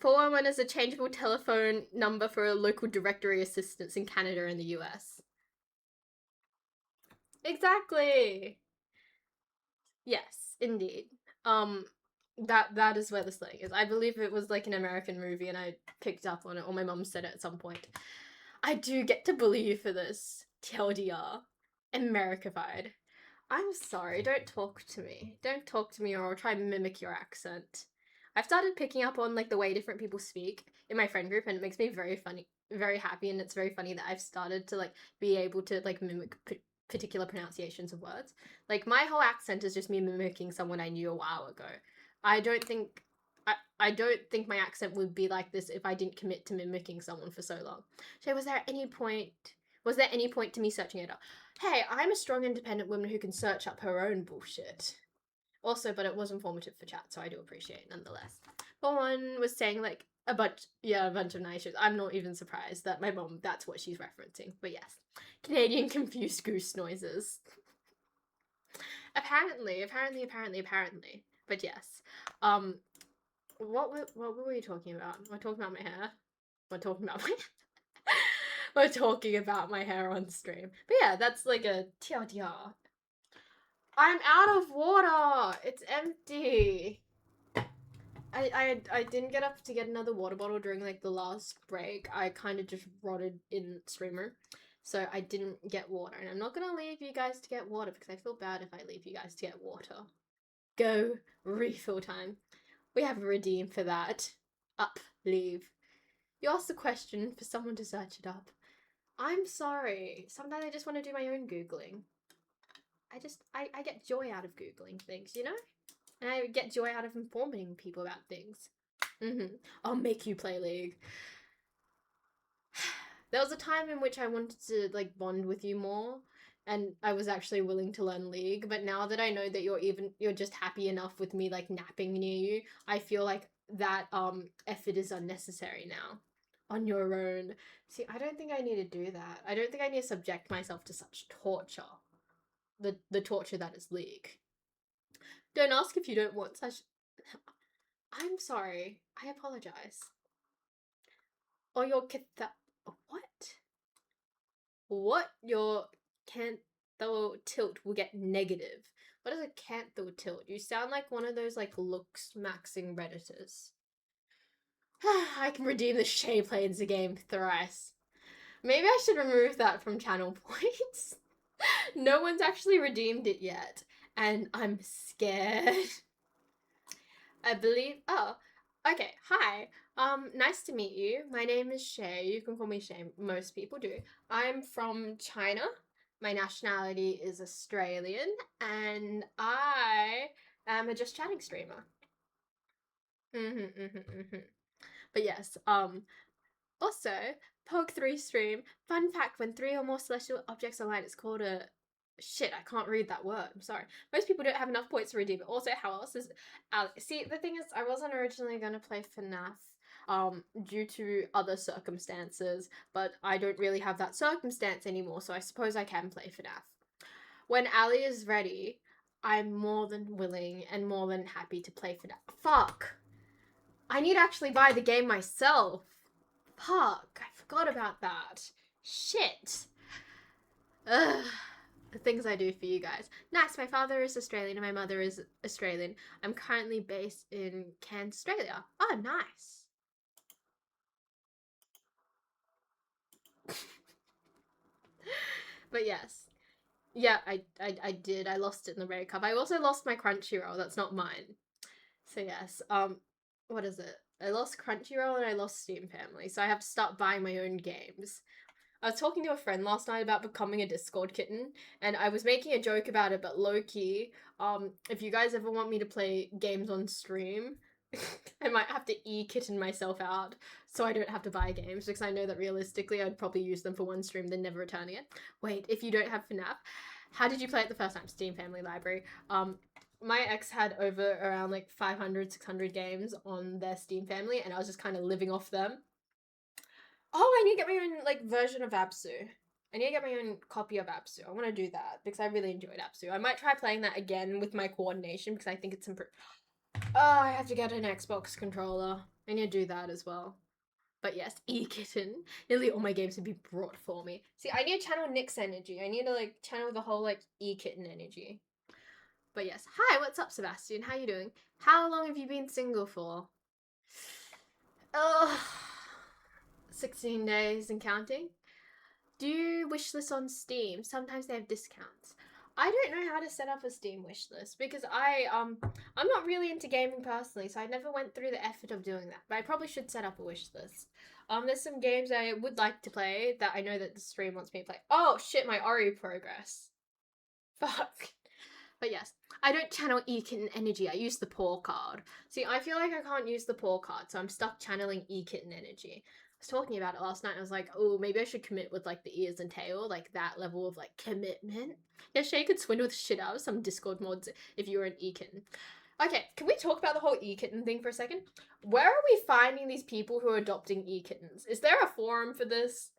411 is a changeable telephone number for a local directory assistance in Canada and the US. Exactly. Yes, indeed. That is where the slang is. I believe it was like an American movie and I picked up on it, or my mum said it at some point. I do get to bully you for this. TLDR. Americified. I'm sorry, don't talk to me. Don't talk to me or I'll try and mimic your accent. I've started picking up on like the way different people speak in my friend group and it makes me very happy, and it's very funny that I've started to like be able to like mimic particular pronunciations of words. Like my whole accent is just me mimicking someone I knew a while ago. I don't think I don't think my accent would be like this if I didn't commit to mimicking someone for so long. So was there any point to me searching it up? Hey, I'm a strong independent woman who can search up her own bullshit. Also, but it was informative for chat, so I do appreciate it nonetheless. One was saying like a bunch of nice shit. I'm not even surprised that my mom, that's what she's referencing. But yes, Canadian confused goose noises. Apparently. But yes, what were we talking about? We're talking about my hair. We're talking about my. We're talking about my hair on stream. But yeah, that's like a TLDR. I'm out of water. It's empty. I didn't get up to get another water bottle during like the last break. I kind of just rotted in streamer. So I didn't get water. And I'm not going to leave you guys to get water because I feel bad if I leave you guys to get water. Go. Refill time. We have a redeem for that. Up. Leave. You asked the question for someone to search it up. I'm sorry. Sometimes I just want to do my own Googling. I get joy out of Googling things, you know? And I get joy out of informing people about things. I'll make you play League. There was a time in which I wanted to like bond with you more and I was actually willing to learn League. But now that I know that you're just happy enough with me like napping near you, I feel like that effort is unnecessary now on your own. See, I don't think I need to do that. I don't think I need to subject myself to such torture. The torture that is League. Don't ask if you don't want such. I'm sorry. I apologize. Or your what? What? Your cantho tilt will get negative. What is a cantho tilt? You sound like one of those like looks maxing redditors. I can redeem the Shay planes a game thrice. Maybe I should remove that from channel points. No one's actually redeemed it yet, and I'm scared. I believe. Oh, okay. Hi. Nice to meet you. My name is Shay. You can call me Shay. Most people do. I'm from China. My nationality is Australian, and I am a just chatting streamer. But yes. Also, Pog3 stream. Fun fact: when three or more celestial objects align, it's called a. Shit, I can't read that word. I'm sorry. Most people don't have enough points to redeem it. Also, how else is see, the thing is, I wasn't originally gonna play FNAF due to other circumstances, but I don't really have that circumstance anymore, so I suppose I can play FNAF. When Ali is ready, I'm more than willing and more than happy to play FNAF. Fuck! I need to actually buy the game myself. Fuck, I forgot about that. Shit. Ugh. The things I do for you guys. Nice, my father is Australian and my mother is Australian. I'm currently based in Cairns, Australia. Oh, nice. But yes. Yeah, I did. I lost it in the Rare Cup. I also lost my Crunchyroll. That's not mine. So yes. What is it? I lost Crunchyroll and I lost Steam Family. So I have to start buying my own games. I was talking to a friend last night about becoming a Discord kitten, and I was making a joke about it, but low-key, if you guys ever want me to play games on stream, I might have to e-kitten myself out so I don't have to buy games, because I know that realistically I'd probably use them for one stream, then never return again. Wait, if you don't have FNAF, how did you play it the first time? Steam Family Library. My ex had over around like 500, 600 games on their Steam Family, and I was just kind of living off them. Oh, I need to get my own like version of Absu. I need to get my own copy of Absu. I want to do that because I really enjoyed Absu. I might try playing that again with my coordination because I think it's improved. Oh, I have to get an Xbox controller. I need to do that as well. But yes, e-kitten. Nearly all my games would be brought for me. See, I need to channel Nick's energy. I need to like channel the whole like e-kitten energy. But yes, hi, what's up, Sebastian? How you doing? How long have you been single for? Oh, 16 days and counting. Do you wish list on Steam? Sometimes they have discounts. I don't know how to set up a Steam wish list because I'm not really into gaming personally, so I never went through the effort of doing that. But I probably should set up a wish list. There's some games I would like to play that I know that the stream wants me to play. Oh shit, my Ori progress. Fuck. But yes, I don't channel E-Kitten energy. I use the paw card. See, I feel like I can't use the paw card, so I'm stuck channeling E-Kitten energy. I was talking about it last night. And I was like, oh, maybe I should commit with like the ears and tail, like that level of like commitment. Yeah, Shay could swindle the shit out of some Discord mods if you were an E-Kitten. Okay, can we talk about the whole E-Kitten thing for a second? Where are we finding these people who are adopting E-Kittens? Is there a forum for this?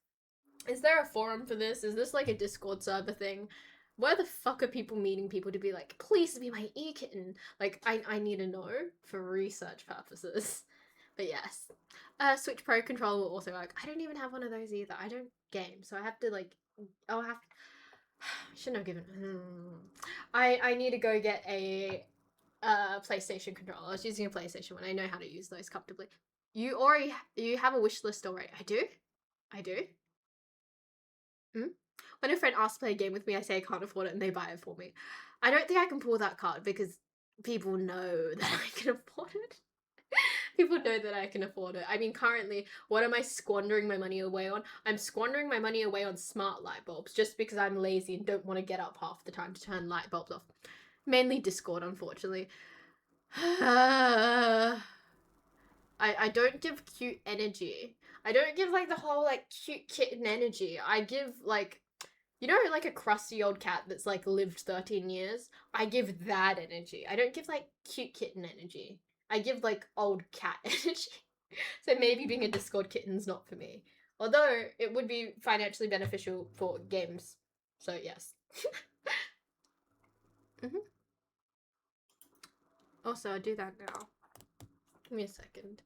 Is there a forum for this? Is this like a Discord server thing? Where the fuck are people meeting people to be like, please be my e-kitten? Like, I need to know for research purposes. But yes. Switch Pro controller will also work. I don't even have one of those either. I don't game, so I have to like, I'll have to, shouldn't have given, I need to go get a PlayStation controller. I was using a PlayStation one. I know how to use those comfortably. You have a wish list already. I do? I do? When a friend asks to play a game with me, I say I can't afford it and they buy it for me. I don't think I can pull that card because people know that I can afford it. People know that I can afford it. I mean, currently, what am I squandering my money away on? I'm squandering my money away on smart light bulbs just because I'm lazy and don't want to get up half the time to turn light bulbs off. Mainly Discord, unfortunately. I don't give cute energy. I don't give like the whole like cute kitten energy. I give like You know, like a crusty old cat that's like lived 13 years? I give that energy. I don't give like cute kitten energy. I give like old cat energy. So maybe being a Discord kitten's not for me. Although it would be financially beneficial for games. So yes. hmm Also, I'll do that now. Give me a second.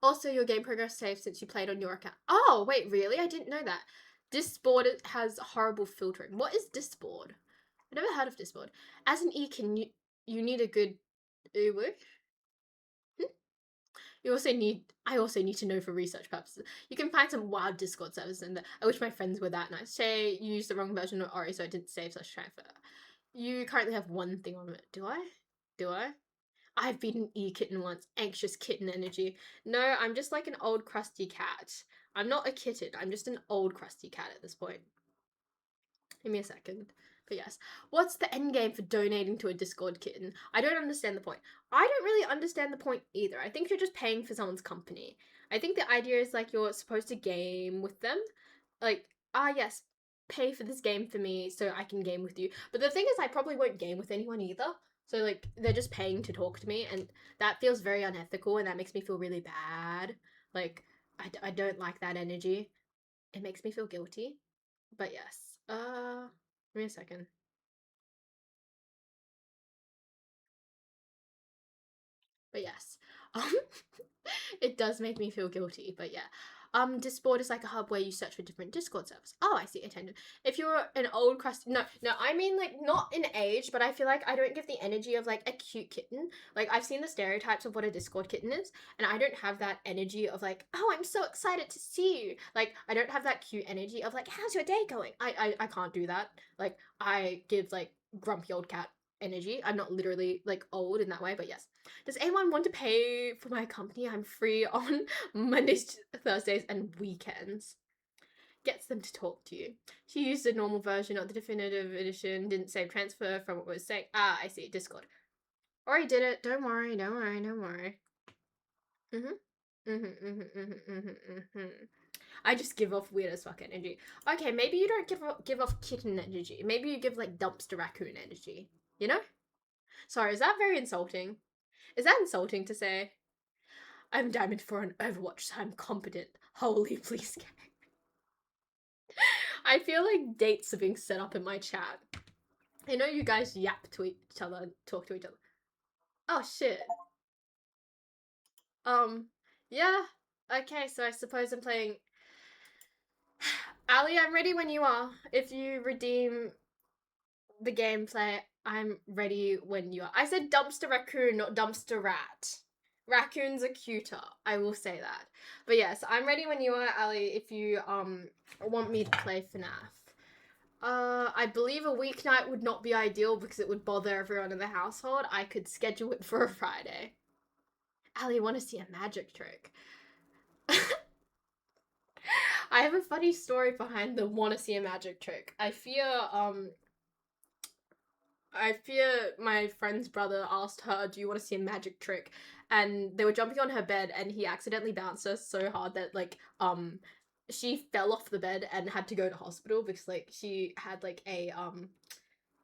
Also, your game progress saved since you played on your account. Oh, wait, really? I didn't know that. Disboard has horrible filtering. What is Disboard? I've never heard of Disboard. As an Ekin, you need a good Uwu. You also need. I also need to know for research purposes. You can find some wild Discord servers in there. I wish my friends were that nice. Say you used the wrong version of Ori, so I didn't save slash transfer. You currently have one thing on it. Do I? Do I? I've been an e-kitten once. Anxious kitten energy. No, I'm just like an old crusty cat. I'm not a kitten. I'm just an old crusty cat at this point. Give me a second. But yes, what's the end game for donating to a Discord kitten? I don't understand the point. I don't really understand the point either. I think you're just paying for someone's company. I think the idea is like you're supposed to game with them. Like, yes, pay for this game for me so I can game with you. But the thing is, I probably won't game with anyone either. So, like, they're just paying to talk to me, and that feels very unethical, and that makes me feel really bad. Like, I don't like that energy. It makes me feel guilty. But yes. Give me a second. But yes. Um it does make me feel guilty, but yeah. Discord is like a hub where you search for different Discord servers. Oh, I see, attended. If you're an old crust no, I mean like not in age, but I feel like I don't give the energy of like a cute kitten. Like I've seen the stereotypes of what a Discord kitten is, and I don't have that energy of like, oh, I'm so excited to see you. Like I don't have that cute energy of like, how's your day going? I can't do that. Like I give like grumpy old cat energy. I'm not literally like old in that way, but yes. Does anyone want to pay for my company? I'm free on Mondays, Thursdays, and weekends. Gets them to talk to you. She used the normal version, not the definitive edition, didn't save transfer from what was saying. Ah, I see, Discord. Already did it. Don't worry, don't worry, don't worry. I just give off weird as fuck energy. Okay, maybe you don't give off kitten energy. Maybe you give like dumpster raccoon energy. You know? Sorry, is that very insulting? Is that insulting to say? I'm diamond for an Overwatch, so I'm competent. Holy please, gang. I feel like dates are being set up in my chat. I know you guys yap to each other and talk to each other. Oh shit. Um, yeah. Okay, so I suppose I'm playing. Ali, I'm ready when you are. If you redeem the gameplay, I'm ready when you are. I said dumpster raccoon, not dumpster rat. Raccoons are cuter, I will say that. But yes, I'm ready when you are, Ali, if you want me to play FNAF. I believe a weeknight would not be ideal because it would bother everyone in the household. I could schedule it for a Friday. Ali, want to see a magic trick? I have a funny story behind the want to see a magic trick. I fear my friend's brother asked her, "Do you want to see a magic trick?" And they were jumping on her bed, and he accidentally bounced her so hard that she fell off the bed and had to go to hospital because like she had like a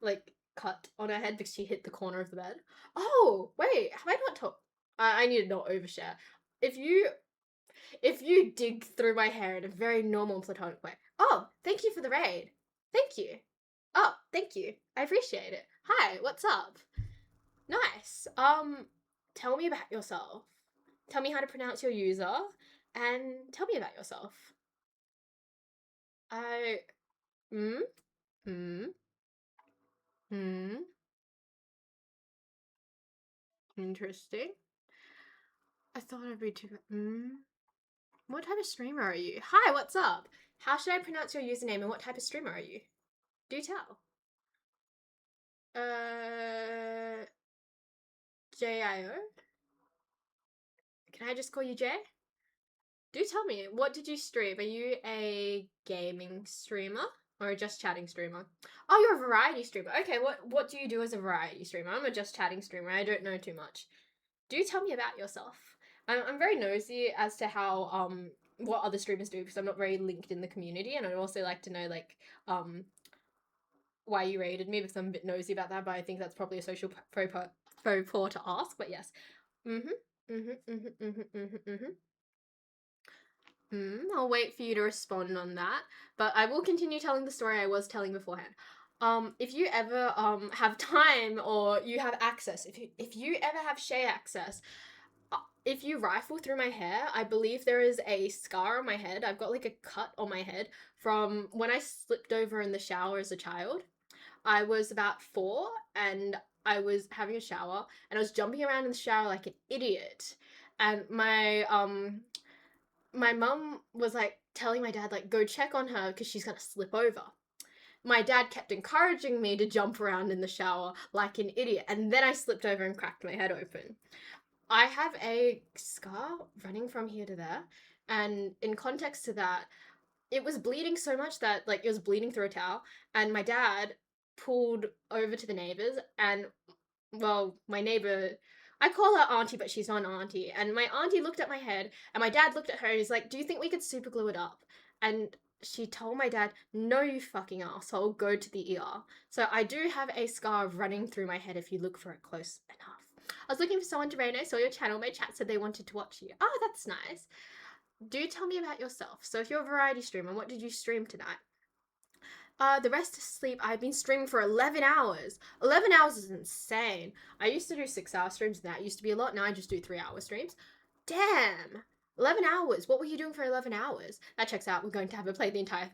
like cut on her head because she hit the corner of the bed. Oh wait, have I not told? I need to not overshare. If you dig through my hair in a very normal platonic way. Oh, thank you for the raid. Thank you. Oh, thank you. I appreciate it. Hi, what's up? Nice. Tell me about yourself. Tell me how to pronounce your user and tell me about yourself. I hmm hmm hmm interesting. I thought I'd be too what type of streamer are you? Hi, what's up? How should I pronounce your username and what type of streamer are you? Do tell. Uh JIO? Can I just call you Jay? Do tell me, what did you stream? Are you a gaming streamer or a just chatting streamer? Oh, you're a variety streamer. Okay, what do you do as a variety streamer? I'm a just chatting streamer. I don't know too much. Do tell me about yourself. I'm very nosy as to how what other streamers do because I'm not very linked in the community, and I'd also like to know like why you rated me because I'm a bit nosy about that, but I think that's probably a social faux pas to ask. But yes. I'll wait for you to respond on that, but I will continue telling the story I was telling beforehand. If you ever have time or you have access, if you ever have Shay access, if you rifle through my hair, I believe there is a scar on my head. I've got like a cut on my head from when I slipped over in the shower as a child. I was about 4 and I was having a shower and I was jumping around in the shower like an idiot. And my mum was like telling my dad like go check on her because she's gonna slip over. My dad kept encouraging me to jump around in the shower like an idiot, and then I slipped over and cracked my head open. I have a scar running from here to there, and in context to that, it was bleeding so much that like it was bleeding through a towel, and my dad pulled over to the neighbors, and well, my neighbor, I call her auntie, but she's not an auntie. And my auntie looked at my head, and my dad looked at her, and he's like, "Do you think we could super glue it up?" And she told my dad, "No, you fucking asshole, go to the ER." So I do have a scar running through my head if you look for it close enough. I was looking for someone to raid. I saw your channel. My chat said they wanted to watch you. Oh, that's nice. Do tell me about yourself. So if you're a variety streamer, what did you stream tonight? The rest of sleep, I've been streaming for 11 hours. 11 hours is insane. I used to do 6-hour streams and that used to be a lot. Now I just do 3-hour streams. Damn. 11 hours. What were you doing for 11 hours? That checks out. We're going to have a play the entire...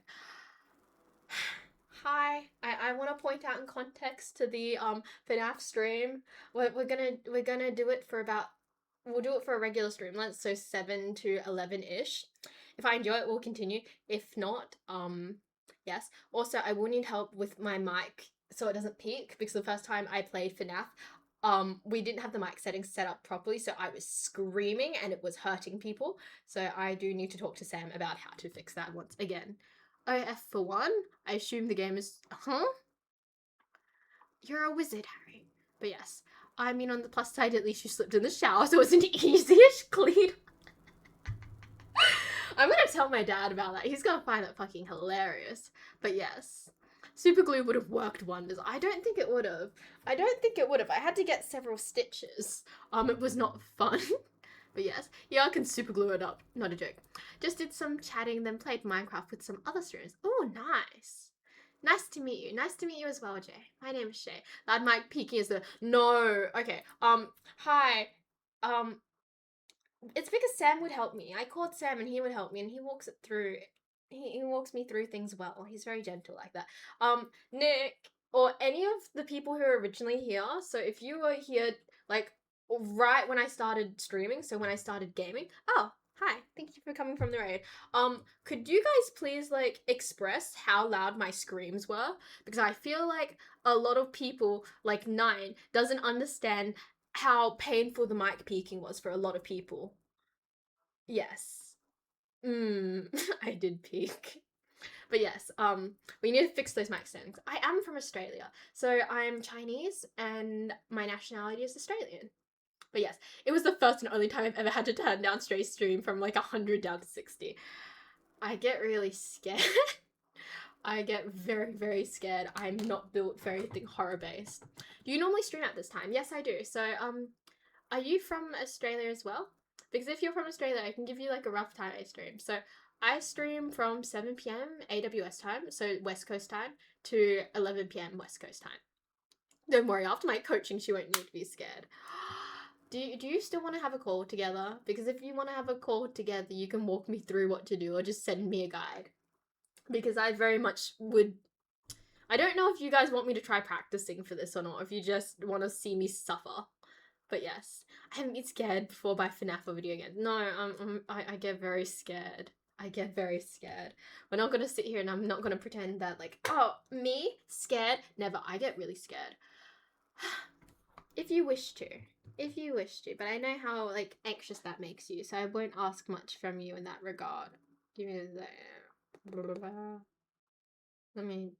Hi. I want to point out in context to the FNAF stream. We're gonna do it for about... We'll do it for a regular stream. Let's so 7 to 11-ish. If I enjoy it, we'll continue. If not, yes. Also, I will need help with my mic so it doesn't peak because the first time I played FNAF, we didn't have the mic settings set up properly, so I was screaming and it was hurting people. So I do need to talk to Sam about how to fix that once again. OF for 1. I assume the game is... Huh? You're a wizard, Harry. But yes. I mean, on the plus side, at least you slipped in the shower, so it was an easy-ish clean. I'm gonna tell my dad about that. He's gonna find that fucking hilarious. But yes, super glue would have worked wonders. I don't think it would have. I had to get several stitches. It was not fun. But yes, yeah, I can super glue it up. Not a joke. Just did some chatting, then played Minecraft with some other streamers. Oh, nice. Nice to meet you. Nice to meet you as well, Jay. My name is Shay. Loud mic peeking is the... No. Okay. Hi. It's because Sam would help me. I called Sam and he would help me and he walks it through. He walks me through things well. He's very gentle like that. Nick, or any of the people who were originally here, so if you were here, like, right when I started streaming, so when I started gaming, oh, hi, thank you for coming from the raid. Could you guys please, like, express how loud my screams were? Because I feel like a lot of people, like 9, doesn't understand how painful the mic peaking was for a lot of people. Yes. I did peak. But yes, we need to fix those mic settings. I am from Australia, so I'm Chinese and my nationality is Australian. But yes, it was the first and only time I've ever had to turn down straight stream from like 100 down to 60. I get really scared. I get very, very scared. I'm not built for anything horror-based. Do you normally stream at this time? Yes, I do. So, are you from Australia as well? Because if you're from Australia, I can give you like a rough time I stream. So, I stream from 7 p.m. AWS time, so West Coast time, to 11 p.m. West Coast time. Don't worry, after my coaching, she won't need to be scared. Do you still want to have a call together? Because if you want to have a call together, you can walk me through what to do or just send me a guide. Because I very much would... I don't know if you guys want me to try practicing for this or not, if you just want to see me suffer. But yes, I haven't been scared before by FNAF or video games. No, I get very scared. I get very scared. We're not going to sit here and I'm not going to pretend that like, oh, me? Scared? Never. I get really scared. If you wish to. If you wish to. But I know how like anxious that makes you, so I won't ask much from you in that regard. Give me the... Let me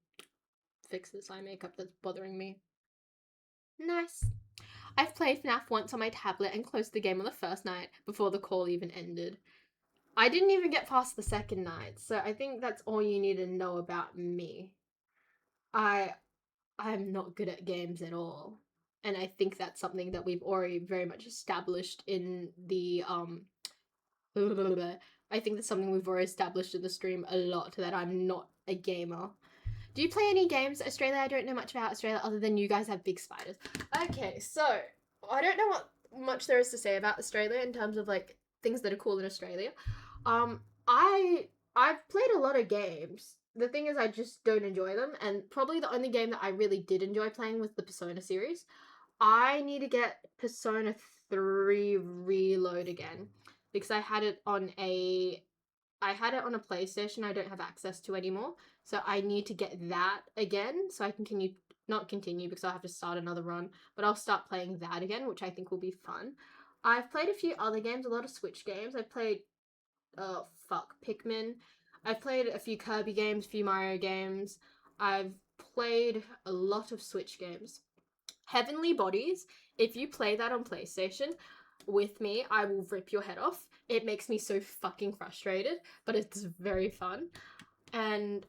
fix this eye makeup that's bothering me. Nice. I've played FNAF once on my tablet and closed the game on the first night before the call even ended. I didn't even get past the second night, so I think that's all you need to know about me. I'm not good at games at all. And I think that's something that we've already very much established in the I think that's something we've already established in the stream a lot, that I'm not a gamer. Do you play any games, Australia? I don't know much about Australia other than you guys have big spiders. Okay, so I don't know what much there is to say about Australia in terms of like things that are cool in Australia. Um, I I've played a lot of games. The thing is, I just don't enjoy them, and probably the only game that I really did enjoy playing was the Persona series. I need to get Persona 3 Reload again because I had it on a PlayStation I don't have access to anymore. So I need to get that again so I can not continue because I'll have to start another run, but I'll start playing that again, which I think will be fun. I've played a few other games, a lot of Switch games. I played Pikmin. I've played a few Kirby games, a few Mario games. I've played a lot of Switch games. Heavenly Bodies, if you play that on PlayStation with me, I will rip your head off. It makes me so fucking frustrated, but it's very fun. And,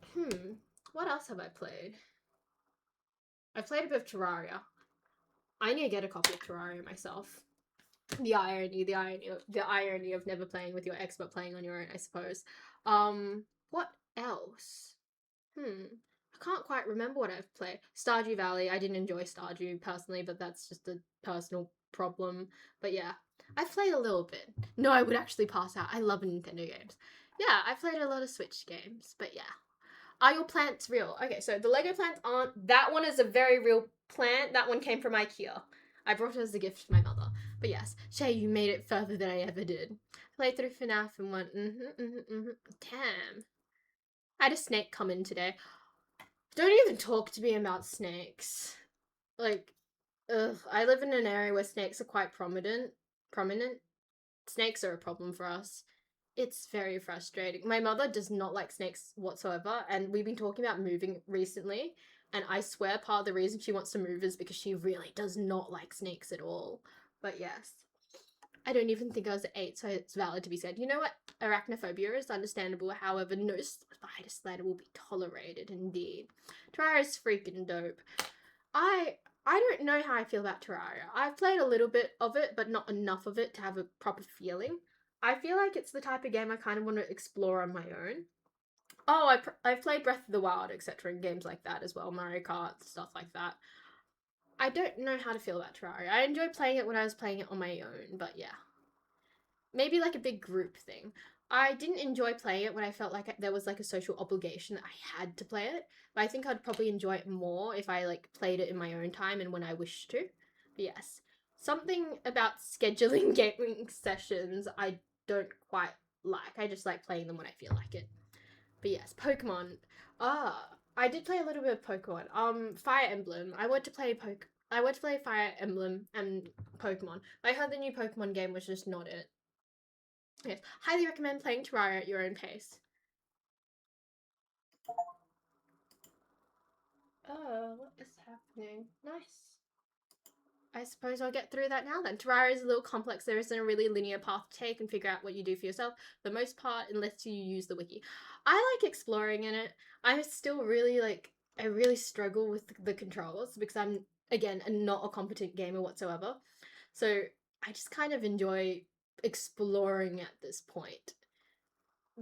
what else have I played? I've played a bit of Terraria. I need to get a copy of Terraria myself. The irony of never playing with your ex but playing on your own, I suppose. What else? I can't quite remember what I've played. Stardew Valley, I didn't enjoy Stardew personally, but that's just a personal problem. But yeah, I've played a little bit. No, I would actually pass out. I love Nintendo games. Yeah, I've played a lot of Switch games, but yeah. Are your plants real? Okay, so the Lego plants aren't. That one is a very real plant. That one came from IKEA. I brought it as a gift to my mother. But yes, Shay, you made it further than I ever did. Played through FNAF and went, Damn. I had a snake come in today. Don't even talk to me about snakes. Like, I live in an area where snakes are quite prominent. Prominent. Snakes are a problem for us. It's very frustrating. My mother does not like snakes whatsoever, and we've been talking about moving recently. And I swear part of the reason she wants to move is because she really does not like snakes at all. But yes. I don't even think I was 8, so it's valid to be said. You know what? Arachnophobia is understandable, however, no spider will be tolerated indeed. Terraria is freaking dope. I don't know how I feel about Terraria. I've played a little bit of it, but not enough of it to have a proper feeling. I feel like it's the type of game I kind of want to explore on my own. Oh, I've played Breath of the Wild, etc., and games like that as well, Mario Kart, stuff like that. I don't know how to feel about Terraria. I enjoyed playing it when I was playing it on my own, but yeah. Maybe like a big group thing. I didn't enjoy playing it when I felt like there was like a social obligation that I had to play it, but I think I'd probably enjoy it more if I like played it in my own time and when I wished to. But yes, something about scheduling gaming sessions I don't quite like. I just like playing them when I feel like it. But yes, Pokemon. I did play a little bit of Pokemon. Fire Emblem. I went to play Fire Emblem and Pokemon. I heard the new Pokemon game was just not it. Yes, highly recommend playing Terraria at your own pace. Oh, what is happening? Nice. I suppose I'll get through that now then. Terraria is a little complex. There isn't a really linear path to take and figure out what you do for yourself. For the most part, unless you use the wiki. I like exploring in it. I still really I really struggle with the controls because I'm, again, not a competent gamer whatsoever. So I just kind of enjoy exploring at this point,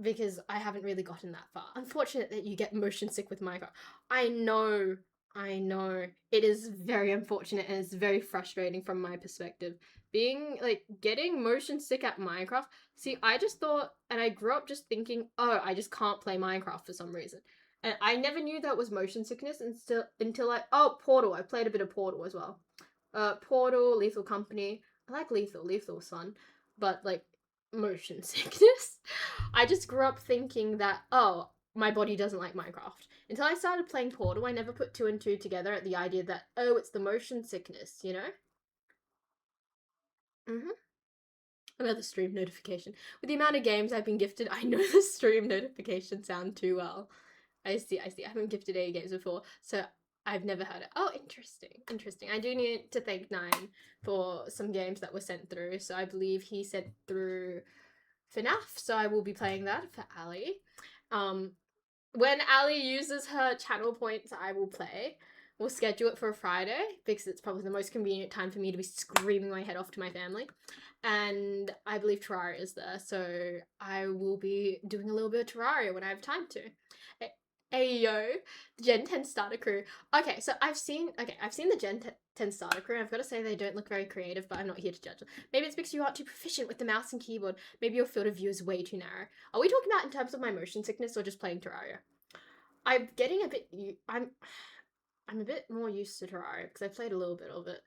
because I haven't really gotten that far. Unfortunate that you get motion sick with Minecraft. I know, I know. It is very unfortunate and it's very frustrating from my perspective. Getting motion sick at Minecraft. See, I just thought, and I grew up just thinking, oh, I just can't play Minecraft for some reason. And I never knew that was motion sickness until Portal. I played a bit of Portal as well. Portal, Lethal Company. I like Lethal's fun. But motion sickness. I just grew up thinking that, oh, my body doesn't like Minecraft. Until I started playing Portal, I never put 2 and 2 together at the idea that, oh, it's the motion sickness, you know? Another stream notification. With the amount of games I've been gifted, I know the stream notifications sound too well. I see. I haven't gifted any games before, so I've never heard it. Oh, interesting. I do need to thank Nine for some games that were sent through. So I believe he sent through FNAF, so I will be playing that for Ali. When Ali uses her channel points, I will play. we'll schedule it for a Friday because it's probably the most convenient time for me to be screaming my head off to my family. And I believe Terraria is there, so I will be doing a little bit of Terraria when I have time to. Hey yo, the Gen 10 starter crew. Okay, so I've seen the Gen 10 starter crew. I've got to say they don't look very creative, but I'm not here to judge them. Maybe it's because you aren't too proficient with the mouse and keyboard. Maybe your field of view is way too narrow. Are we talking about in terms of my motion sickness or just playing Terraria? I'm getting a bit. I'm a bit more used to Terraria because I played a little bit of it,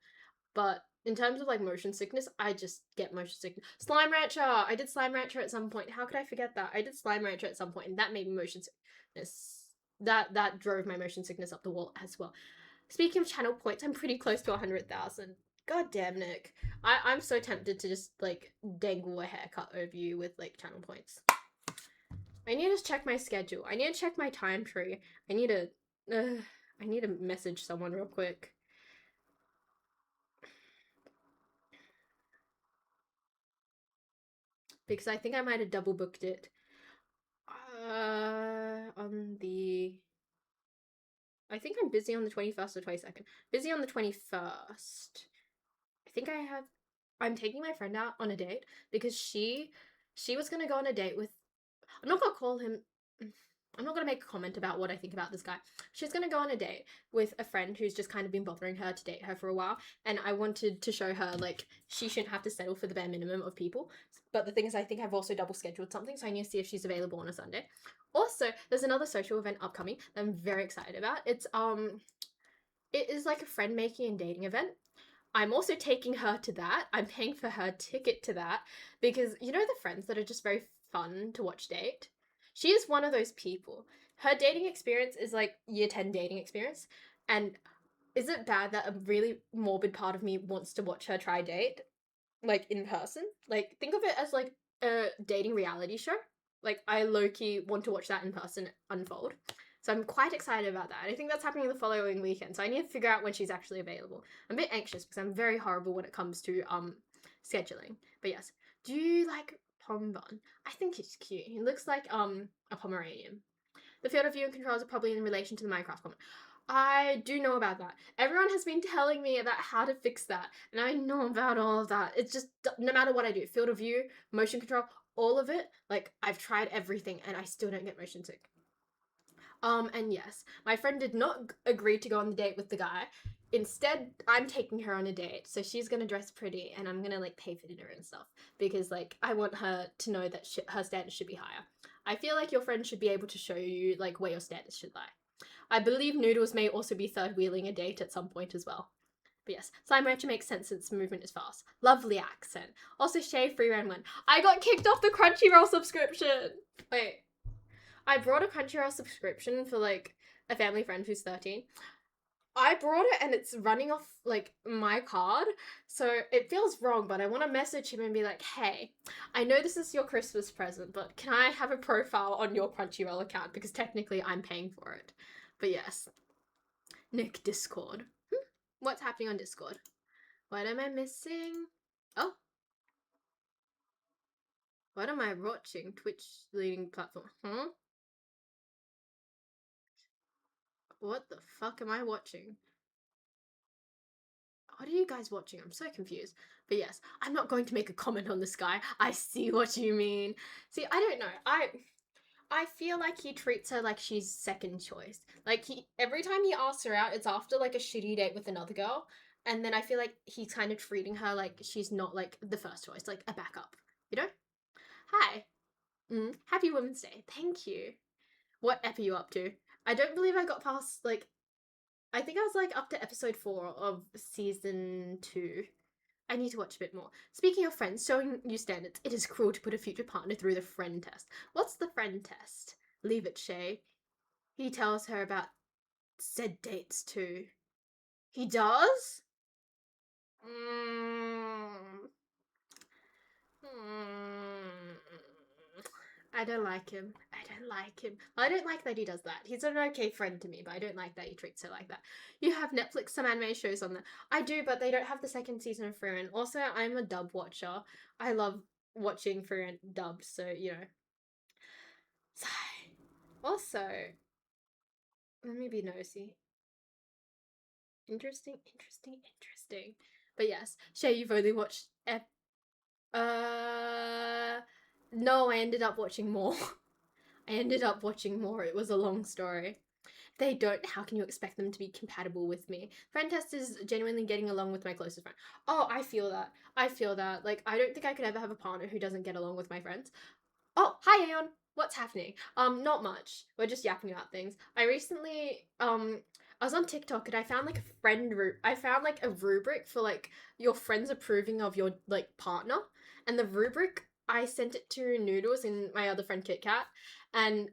but in terms of like motion sickness, I just get motion sickness. Slime Rancher! I did Slime Rancher at some point. How could I forget that? I did Slime Rancher at some point, and that made me motion sickness. That drove my motion sickness up the wall as well. Speaking of channel points, I'm pretty close to 100,000. God damn, Nick. I'm so tempted to just like dangle a haircut over you with like channel points. I need to check my schedule. I need to check my time tree. I need to message someone real quick. Because I think I might have double booked it. On the... I think I'm busy on the 21st or 22nd. Busy on the 21st. I think I'm taking my friend out on a date because she was gonna go on a date with... I'm not gonna call him... I'm not gonna make a comment about what I think about this guy. She's gonna go on a date with a friend who's just kind of been bothering her to date her for a while, and I wanted to show her like she shouldn't have to settle for the bare minimum of people. But the thing is, I think I've also double scheduled something, so I need to see if she's available on a Sunday. Also, there's another social event upcoming that I'm very excited about. It is like a friend making and dating event. I'm also taking her to that. I'm paying for her ticket to that because you know the friends that are just very fun to watch date? She is one of those people. Her dating experience is like year 10 dating experience. And is it bad that a really morbid part of me wants to watch her try date? Like in person? Like think of it as like a dating reality show. Like I low-key want to watch that in person unfold. So I'm quite excited about that. I think that's happening the following weekend. So I need to figure out when she's actually available. I'm a bit anxious because I'm very horrible when it comes to scheduling. But yes. Do you like Pom Bun? I think he's cute. He looks like a Pomeranian. The field of view and controls are probably in relation to the Minecraft comment. I do know about that. Everyone has been telling me about how to fix that, and I know about all of that. It's just no matter what I do, field of view, motion control, all of it, like I've tried everything and I still don't get motion sick. And yes, my friend did not agree to go on the date with the guy. Instead, I'm taking her on a date, so she's gonna dress pretty, and I'm gonna like pay for dinner and stuff because like I want her to know that her standards should be higher. I feel like your friend should be able to show you like where your standards should lie. I believe Noodles may also be third wheeling a date at some point as well. But yes, Slime Rancher makes sense since movement is fast. Lovely accent. Also, Shay free round one. I got kicked off the Crunchyroll subscription. Wait, I brought a Crunchyroll subscription for like a family friend who's 13. I brought it and it's running off like my card, so it feels wrong, but I want to message him and be like, hey, I know this is your Christmas present, but can I have a profile on your Crunchyroll account? Because technically I'm paying for it. But yes. Nick, Discord. What's happening on Discord? What am I missing? Oh. What am I watching? Twitch leading platform. Huh? What the fuck am I watching? What are you guys watching? I'm so confused. But yes, I'm not going to make a comment on this guy. I see what you mean. See, I don't know. I feel like he treats her like she's second choice. Like every time he asks her out, it's after like a shitty date with another girl. And then I feel like he's kind of treating her like she's not like the first choice, like a backup. You know? Hi. Happy Women's Day. Thank you. What ep are you up to? I don't believe I got past like I think I was like up to episode 4 of season 2. I need to watch a bit more. Speaking of friends, showing you standards, it is cruel to put a future partner through the friend test. What's the friend test? Leave it, Shay. He tells her about said dates too. He does? I don't like him. I don't like him. I don't like that he does that. He's an okay friend to me, but I don't like that he treats her like that. You have Netflix, some anime shows on there. I do, but they don't have the second season of Frieren. Also, I'm a dub watcher. I love watching Frieren dubbed, so, you know. Also, let me be nosy. Interesting, interesting, interesting. But yes, Shay, you've only watched no, I ended up watching more. I ended up watching more. It was a long story. They don't, how can you expect them to be compatible with me? Friend test is genuinely getting along with my closest friend. Oh, I feel that. I feel that. Like, I don't think I could ever have a partner who doesn't get along with my friends. Oh, hi Aeon. What's happening? Not much. We're just yapping about things. I recently I was on TikTok and I found like a I found like a rubric for like your friends approving of your like partner. And the rubric I sent it to Noodles and my other friend Kit Kat, and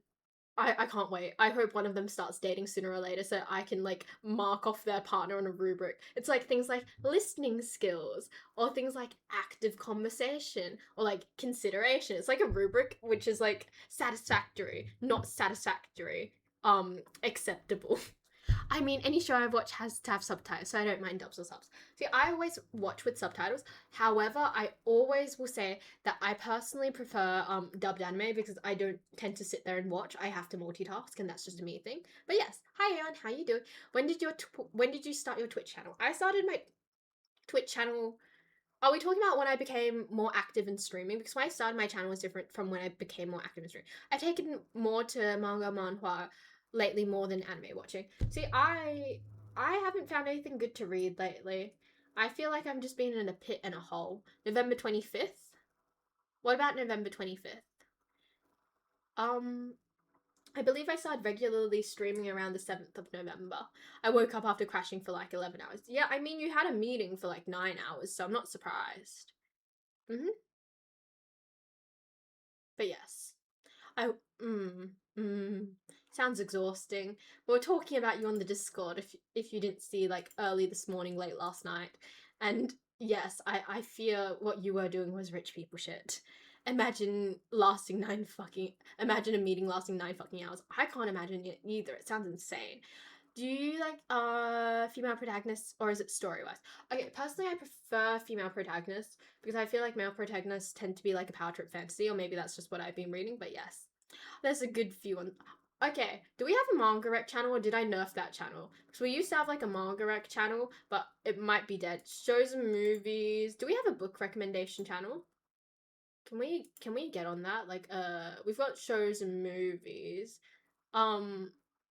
I can't wait. I hope one of them starts dating sooner or later so I can like mark off their partner on a rubric. It's like things like listening skills or things like active conversation or like consideration. It's like a rubric which is like satisfactory, not satisfactory, acceptable. I mean, any show I watch has to have subtitles, so I don't mind dubs or subs. See, I always watch with subtitles. However, I always will say that I personally prefer dubbed anime because I don't tend to sit there and watch. I have to multitask, and that's just a me thing. But yes, hi Anne, how you doing? When did you start your Twitch channel? I started my Twitch channel. Are we talking about when I became more active in streaming? Because when I started my channel was different from when I became more active in streaming. I've taken more to manga manhwa lately more than anime watching. See, I haven't found anything good to read lately. I feel like I'm just being in a pit and a hole. November 25th? What about November 25th? Um, I believe I started regularly streaming around the 7th of November. I woke up after crashing for like 11 hours. Yeah, I mean, you had a meeting for like 9 hours, so I'm not surprised. Mm-hmm. But yes. I mm, mm, sounds exhausting. We were talking about you on the Discord if you didn't see like early this morning, late last night. And yes, I fear what you were doing was rich people shit. Imagine a meeting lasting 9 fucking hours. I can't imagine it either. It sounds insane. Do you like female protagonists or is it story wise? Okay, personally I prefer female protagonists because I feel like male protagonists tend to be like a power trip fantasy, or maybe that's just what I've been reading, but yes. There's a good few on. Okay, do we have a manga rec channel or did I nerf that channel? Because we used to have like a manga rec channel, but it might be dead. Shows and movies. Do we have a book recommendation channel? Can we get on that? Like we've got shows and movies.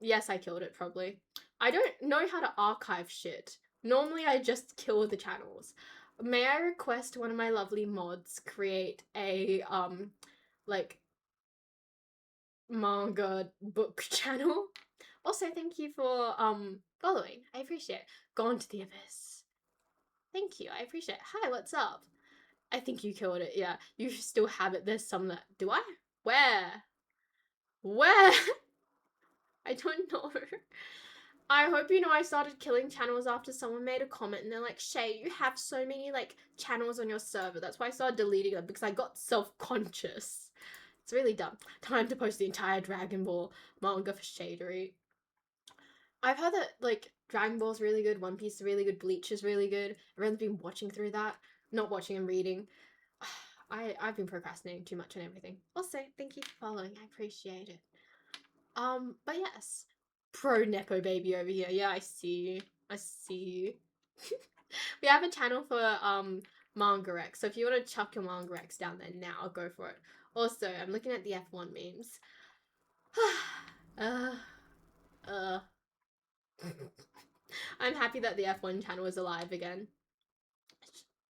Yes, I killed it probably. I don't know how to archive shit. Normally I just kill the channels. May I request one of my lovely mods create a like manga book channel? Also, thank you for following. I appreciate it. Gone to the Abyss. Thank you. I appreciate it. Hi, what's up? I think you killed it. Yeah, you still have it. There's some that do I? Where? Where? I don't know. I hope you know I started killing channels after someone made a comment and they're like, Shay, you have so many like channels on your server. That's why I started deleting them because I got self-conscious. It's really dumb. Time to post the entire Dragon Ball manga for Shadery. I've heard that like Dragon Ball's really good, One Piece is really good, Bleach is really good. Everyone's been watching through that. Not watching and reading. I've been procrastinating too much on everything. Also, thank you for following. I appreciate it. But yes. Pro Nepo baby over here. Yeah, I see you. I see you. We have a channel for manga Rex, so if you want to chuck your manga Rex down there now, I'll go for it. Also, I'm looking at the F1 memes. uh, uh. I'm happy that the F1 channel is alive again.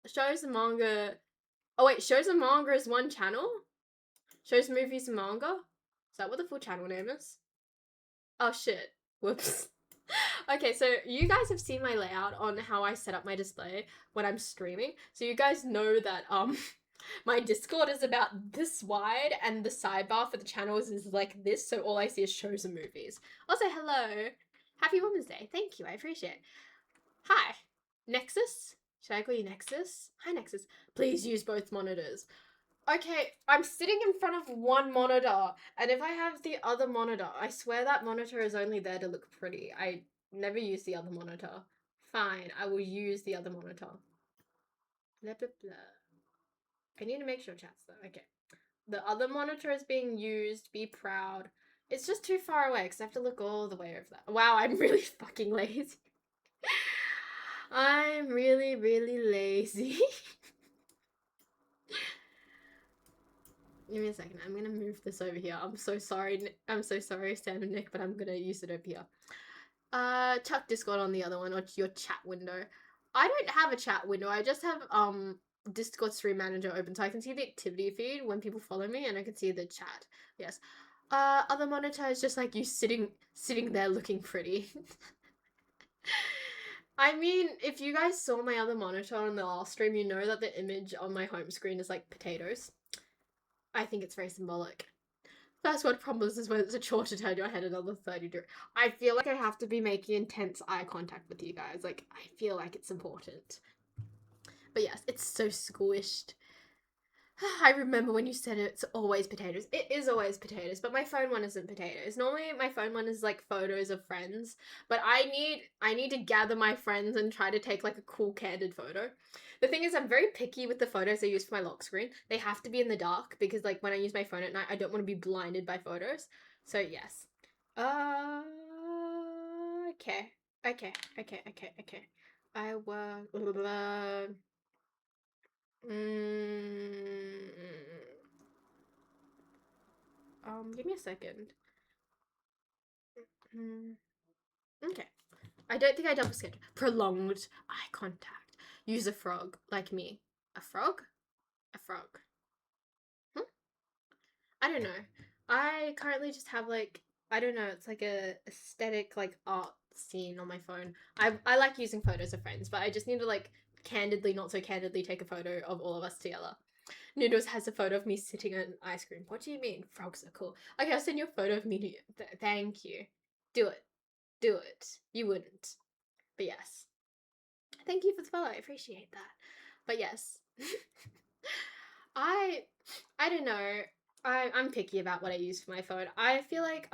Shows and manga. Oh wait, shows and manga is one channel? Shows, movies, and manga? Is that what the full channel name is? Oh shit. Whoops. Okay, so you guys have seen my layout on how I set up my display when I'm streaming. So you guys know that my Discord is about this wide and the sidebar for the channels is like this, so all I see is shows and movies. Also, hello. Happy Women's Day. Thank you. I appreciate it. Hi. Nexus? Should I call you Nexus? Hi, Nexus. Please use both monitors. Okay, I'm sitting in front of one monitor, and if I have the other monitor, I swear that monitor is only there to look pretty. I never use the other monitor. Fine, I will use the other monitor. Blah, blah, blah. I need to make sure chat's there. Okay. The other monitor is being used. Be proud. It's just too far away because I have to look all the way over that. Wow, I'm really fucking lazy. I'm really, really lazy. Give me a second. I'm gonna move this over here. I'm so sorry. I'm so sorry, Sam and Nick, but I'm gonna use it over here. Chuck Discord on the other one, or your chat window. I don't have a chat window. I just have Discord Stream Manager open, so I can see the activity feed when people follow me, and I can see the chat. Yes. Other monitor is just like you sitting there looking pretty. I mean, if you guys saw my other monitor on the last stream, you know that the image on my home screen is like potatoes. I think it's very symbolic. First word problems is when it's a chore to turn your head another 30 degrees. I feel like I have to be making intense eye contact with you guys. Like, I feel like it's important. But yes, it's so squished. I remember when you said it's always potatoes. It is always potatoes, but my phone one isn't potatoes. Normally my phone one is like photos of friends, but I need to gather my friends and try to take like a cool candid photo. The thing is I'm very picky with the photos I use for my lock screen. They have to be in the dark because like when I use my phone at night, I don't want to be blinded by photos. So yes. Uh okay. Okay. I will Mm, give me a second. Mm, okay. I don't think I double sketch. Prolonged eye contact. Use a frog, like me. A frog? A frog. Hmm? I don't know. I currently just have like I don't know. It's like a aesthetic like art scene on my phone. I like using photos of friends, but I just need to like candidly, not so candidly, take a photo of all of us together. Noodles has a photo of me sitting on ice cream. What do you mean? Frogs are cool. Okay, I'll send you a photo of me to you. Thank you. Do it. Do it. You wouldn't. But yes. Thank you for the follow. I appreciate that. But yes. I I don't know. I'm picky about what I use for my phone. I feel like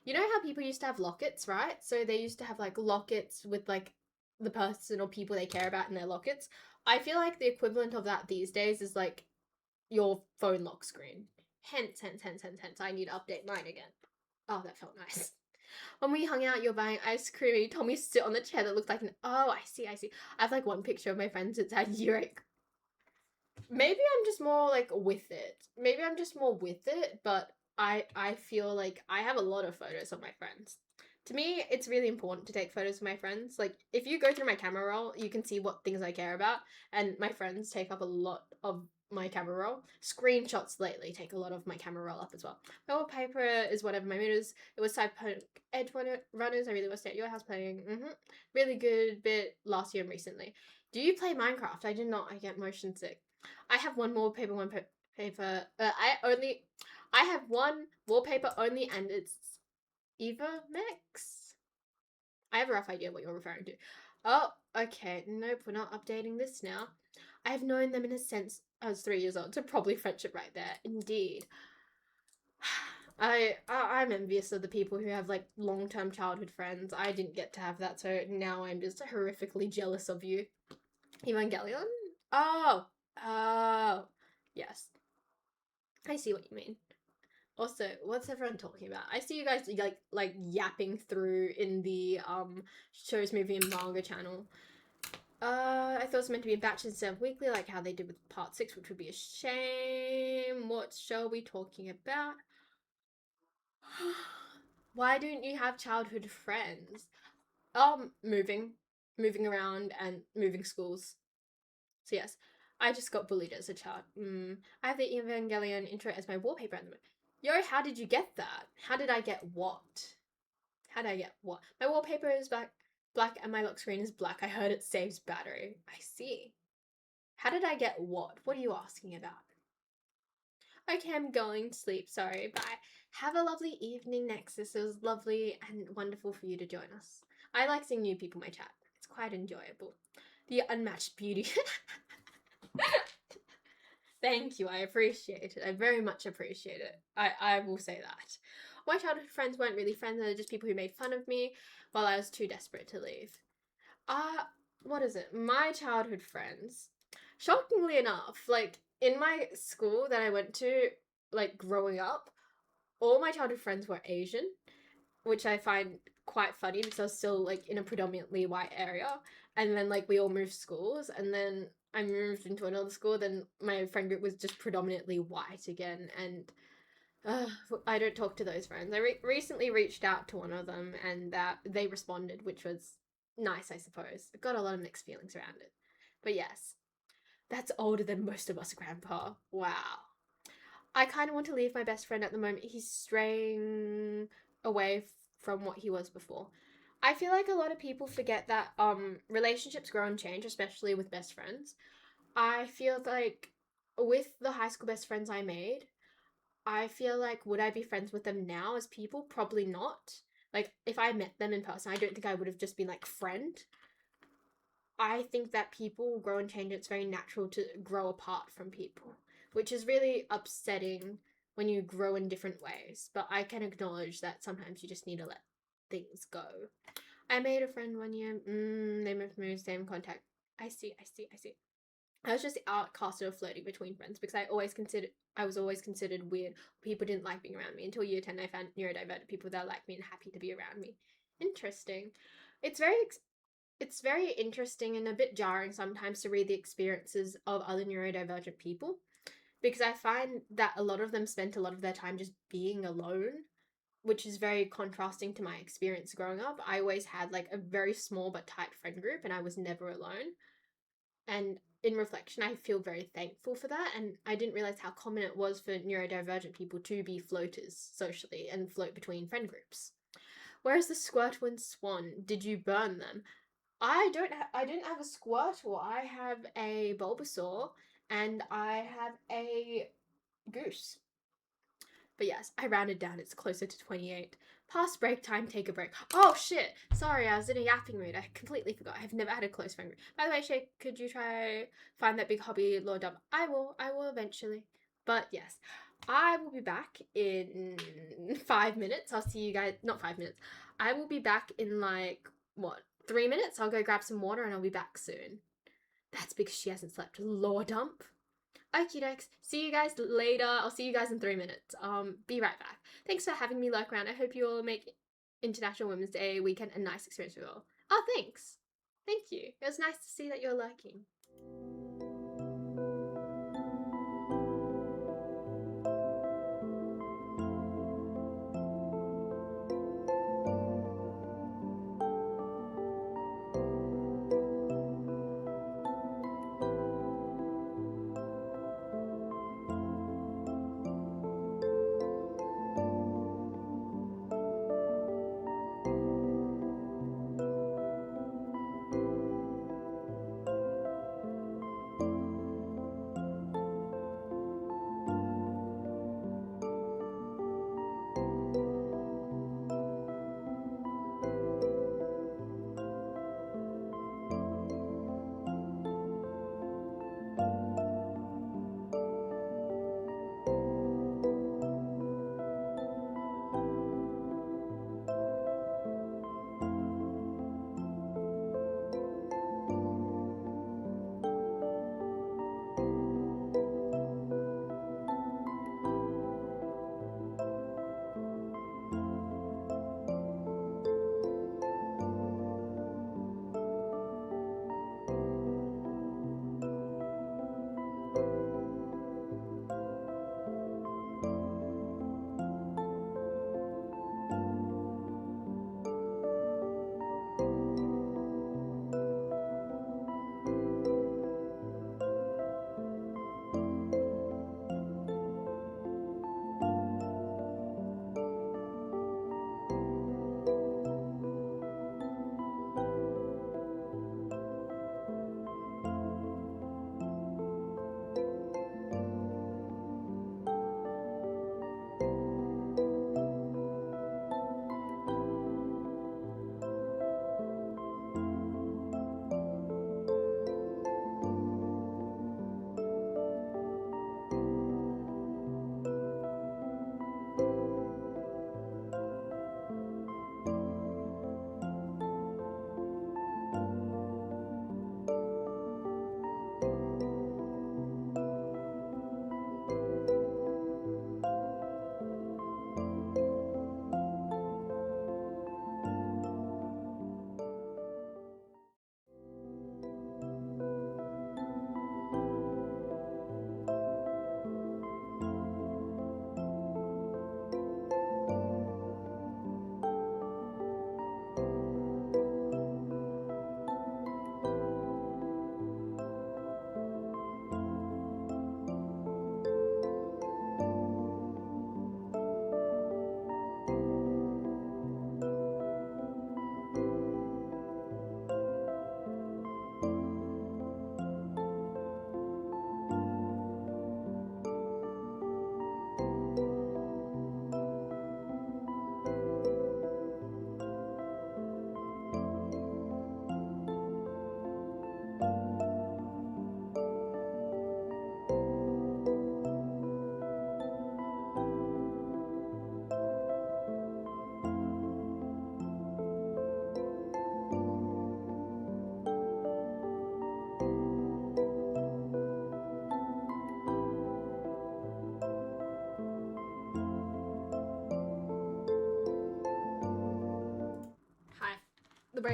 you know how people used to have lockets, right? So they used to have like lockets with like the person or people they care about in their lockets. I feel like the equivalent of that these days is like your phone lock screen. Hence, I need to update mine again. Oh, that felt nice. When we hung out, you're buying ice cream and you told me to sit on the chair that looked like an. Oh, I see. I have like one picture of my friends that's had earache. Maybe I'm just more like with it. Maybe I'm just more with it, but I feel like I have a lot of photos of my friends. To me, it's really important to take photos of my friends. Like if you go through my camera roll, you can see what things I care about, and my friends take up a lot of my camera roll. Screenshots lately take a lot of my camera roll up as well. My wallpaper is whatever my mood is. It was Cyberpunk Edge Runners. I really want to stay at your house playing. Really good bit last year and recently. Do you play Minecraft? I did not. I get motion sick. I have one wallpaper, paper. I have one wallpaper only, and it's Eva Max. I have a rough idea what you're referring to. Oh, okay. Nope, we're not updating this now. I have known them in a sense I was 3 years old, so probably friendship right there. Indeed. I'm envious of the people who have like long-term childhood friends. I didn't get to have that, so now I'm just horrifically jealous of you. Evangelion? Oh, oh, yes. I see what you mean. Also, what's everyone talking about? I see you guys like yapping through in the shows, movie, and manga channel. I thought it was meant to be a batch instead of weekly, like how they did with part 6, which would be a shame. What show are we talking about? Why don't you have childhood friends? Moving around and moving schools. So yes, I just got bullied as a child. I have the Evangelion intro as my wallpaper at the moment. Yo, how did you get that? How did I get what? How did I get what? My wallpaper is black and my lock screen is black. I heard it saves battery. I see. How did I get what? What are you asking about? Okay, I'm going to sleep. Sorry, bye. Have a lovely evening, Nexus. It was lovely and wonderful for you to join us. I like seeing new people in my chat. It's quite enjoyable. The unmatched beauty. Thank you. I appreciate it. I very much appreciate it. I will say that. My childhood friends weren't really friends. They're just people who made fun of me while I was too desperate to leave. What is it? My childhood friends. Shockingly enough, like in my school that I went to, like growing up, all my childhood friends were Asian, which I find quite funny because I was still like in a predominantly white area, and then like we all moved schools, and then I moved into another school. Then my friend group was just predominantly white again, and uh, I don't talk to those friends. I recently reached out to one of them, and that they responded, which was nice, I suppose. I got a lot of mixed feelings around it, but yes, that's older than most of us, Grandpa. Wow. I kind of want to leave my best friend at the moment. He's straying away from what he was before. I feel like a lot of people forget that relationships grow and change, especially with best friends. I feel like with the high school best friends I made, I feel like would I be friends with them now as people? Probably not. Like if I met them in person, I don't think I would have just been like friend. I think that people grow and change. It's very natural to grow apart from people, which is really upsetting when you grow in different ways. But I can acknowledge that sometimes you just need to let things go. I made a friend one year. They moved, same contact. I see, I see, I see. I was just outcasted of flirting between friends because I was always considered weird. People didn't like being around me until year 10. I found neurodivergent people that liked me and happy to be around me. Interesting. It's very it's very interesting and a bit jarring sometimes to read the experiences of other neurodivergent people because I find that a lot of them spent a lot of their time just being alone, which is very contrasting to my experience growing up. I always had like a very small but tight friend group and I was never alone. And in reflection, I feel very thankful for that. And I didn't realize how common it was for neurodivergent people to be floaters socially and float between friend groups. Whereas the Squirtle and Swan, did you burn them? I didn't have a Squirtle. I have a Bulbasaur and I have a Goose. But yes, I rounded down. It's closer to 28. Past break time, take a break. Oh shit! Sorry, I was in a yapping mood. I completely forgot. I've never had a close friend group. By the way, Shay, could you try find that big hobby lore dump? I will eventually. But yes, I will be back in 5 minutes. I'll see you guys. Not 5 minutes. I will be back in like what 3 minutes. I'll go grab some water and I'll be back soon. That's because she hasn't slept. Lore dump. Okie dokes. See you guys later. I'll see you guys in 3 minutes. Be right back. Thanks for having me lurk around. I hope you all make International Women's Day weekend a nice experience for you all. Oh, thanks. Thank you. It was nice to see that you're lurking.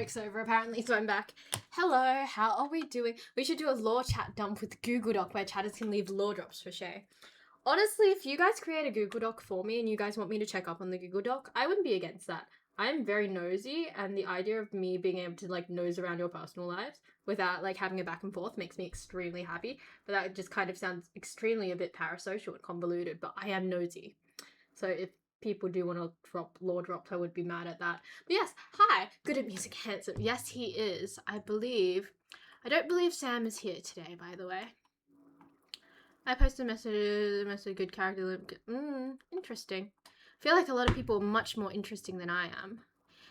joke's over apparently, so I'm back. Hello, how are we doing? We should do a lore chat dump with Google Doc where chatters can leave lore drops for Shay. Honestly, if you guys create a Google Doc for me and you guys want me to check up on the Google Doc, I wouldn't be against that. I'm very nosy, and the idea of me being able to like nose around your personal lives without like having a back and forth makes me extremely happy. But that just kind of sounds extremely a bit parasocial and convoluted, but I am nosy. So if people do want to drop lore drops, I would be mad at that. But yes, hi, good at music, handsome. Yes, he is. I don't believe Sam is here today, by the way. I posted a message, good character. Interesting. I feel like a lot of people are much more interesting than I am.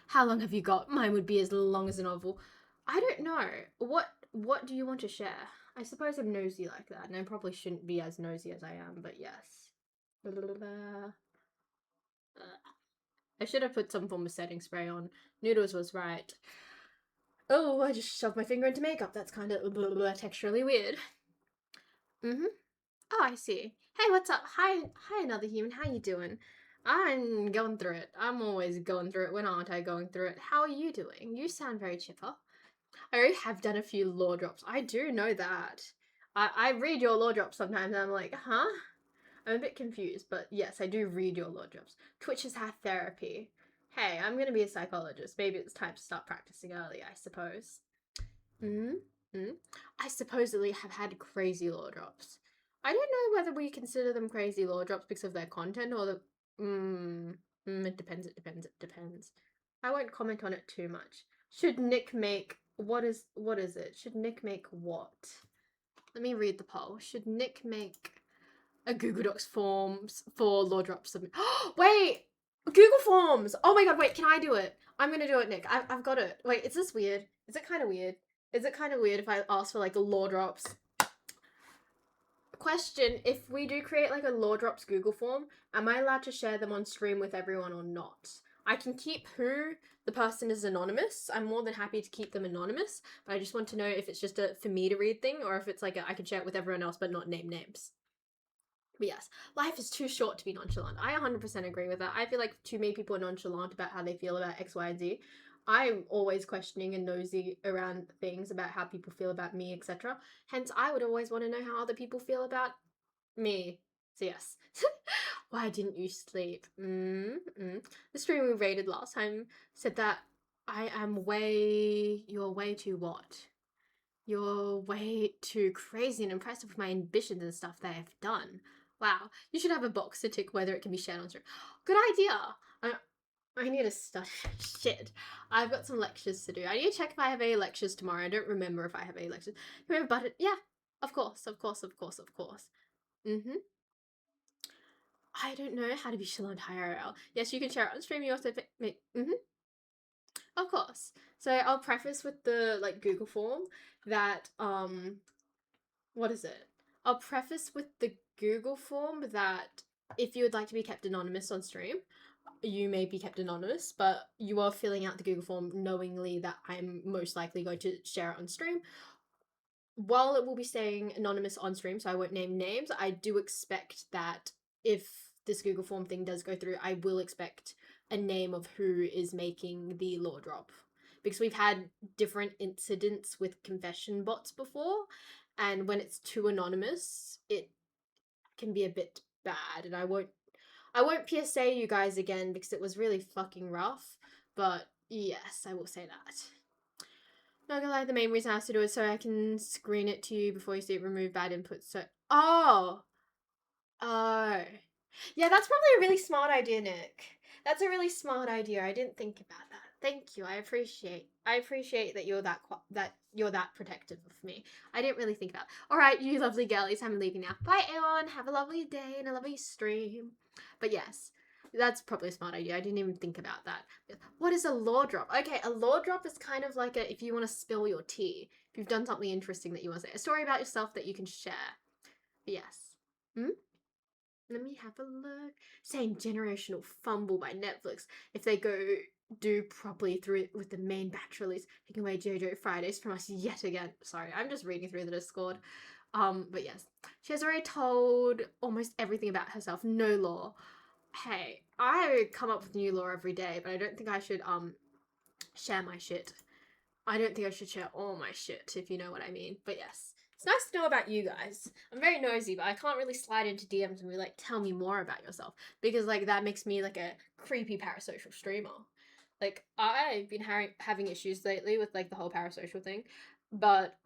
How long have you got? Mine would be as long as a novel. I don't know. What do you want to share? I suppose I'm nosy like that, and I probably shouldn't be as nosy as I am, but yes. I should have put some form of setting spray on. Noodles was right. Oh, I just shoved my finger into makeup. That's kind of texturally weird. Oh, I see. Hey, what's up? Hi, another human. How you doing? I'm going through it. I'm always going through it. When aren't I going through it? How are you doing? You sound very chipper. I already have done a few lore drops. I do know that. I read your lore drops sometimes and I'm like, huh? I'm a bit confused, but yes, I do read your lore drops. Twitch has had therapy. Hey, I'm gonna be a psychologist. Maybe it's time to start practicing early, I suppose. I supposedly have had crazy lore drops. I don't know whether we consider them crazy lore drops because of their content or the. It depends. I won't comment on it too much. Should Nick make. What is it? Should Nick make what? Let me read the poll. Should Nick make a Google Docs forms for lore drops? Wait! Google Forms! Oh my god, wait, can I do it? I'm gonna do it, Nick. I've got it. Wait, is this weird? Is it kind of weird? Is it kind of weird if I ask for like lore drops? Question, if we do create like a lore drops Google form, am I allowed to share them on stream with everyone or not? I can keep who the person is anonymous. I'm more than happy to keep them anonymous, but I just want to know if it's just a for me to read thing or if it's like I can share it with everyone else but not name names. But yes, life is too short to be nonchalant. I 100% agree with that. I feel like too many people are nonchalant about how they feel about X, Y, and Z. I'm always questioning and nosy around things about how people feel about me, etc. Hence, I would always want to know how other people feel about me. So yes. Why didn't you sleep? The stream we rated last time said that you're way too what? You're way too crazy and impressive with my ambitions and stuff that I've done. Wow, you should have a box to tick whether it can be shared on stream. Good idea. I need to study. Shit. I've got some lectures to do. I need to check if I have any lectures tomorrow. I don't remember if I have any lectures. Can we have a button? Yeah, of course. I don't know how to be Shalon IRL. Yes, you can share it on stream. You also make. Of course. So I'll preface with the like Google form that what is it? I'll preface with the Google form that if you would like to be kept anonymous on stream, you may be kept anonymous, but you are filling out the Google form knowingly that I'm most likely going to share it on stream. While it will be staying anonymous on stream, so I won't name names, I do expect that if this Google form thing does go through, I will expect a name of who is making the lore drop. Because we've had different incidents with confession bots before, and when it's too anonymous, it can be a bit bad, and I won't PSA you guys again because it was really fucking rough, but yes, I will say that. Not gonna lie, the main reason I have to do it so I can screen it to you before you see it, remove bad input, so... Oh! Yeah, that's probably a really smart idea, Nick. That's a really smart idea. I didn't think about that. Thank you. I appreciate that you're that protective of me. I didn't really think about it. Alright, you lovely girlies, I'm leaving now. Bye, everyone. Have a lovely day and a lovely stream. But yes, that's probably a smart idea. I didn't even think about that. What is a lore drop? Okay, a lore drop is kind of like if you want to spill your tea. If you've done something interesting that you want to say. A story about yourself that you can share. But yes. Let me have a look. Saying Generational Fumble by Netflix. If they go do properly through it with the main batch release, taking away JoJo Fridays from us yet again. Sorry, I'm just reading through the Discord. But yes. She has already told almost everything about herself. No lore. Hey, I come up with new lore every day, but I don't think I should share my shit. I don't think I should share all my shit, if you know what I mean. But yes, it's nice to know about you guys. I'm very nosy, but I can't really slide into DMs and be like, tell me more about yourself. Because, like, that makes me, like, a creepy parasocial streamer. Like, I've been having issues lately with, like, the whole parasocial thing. But,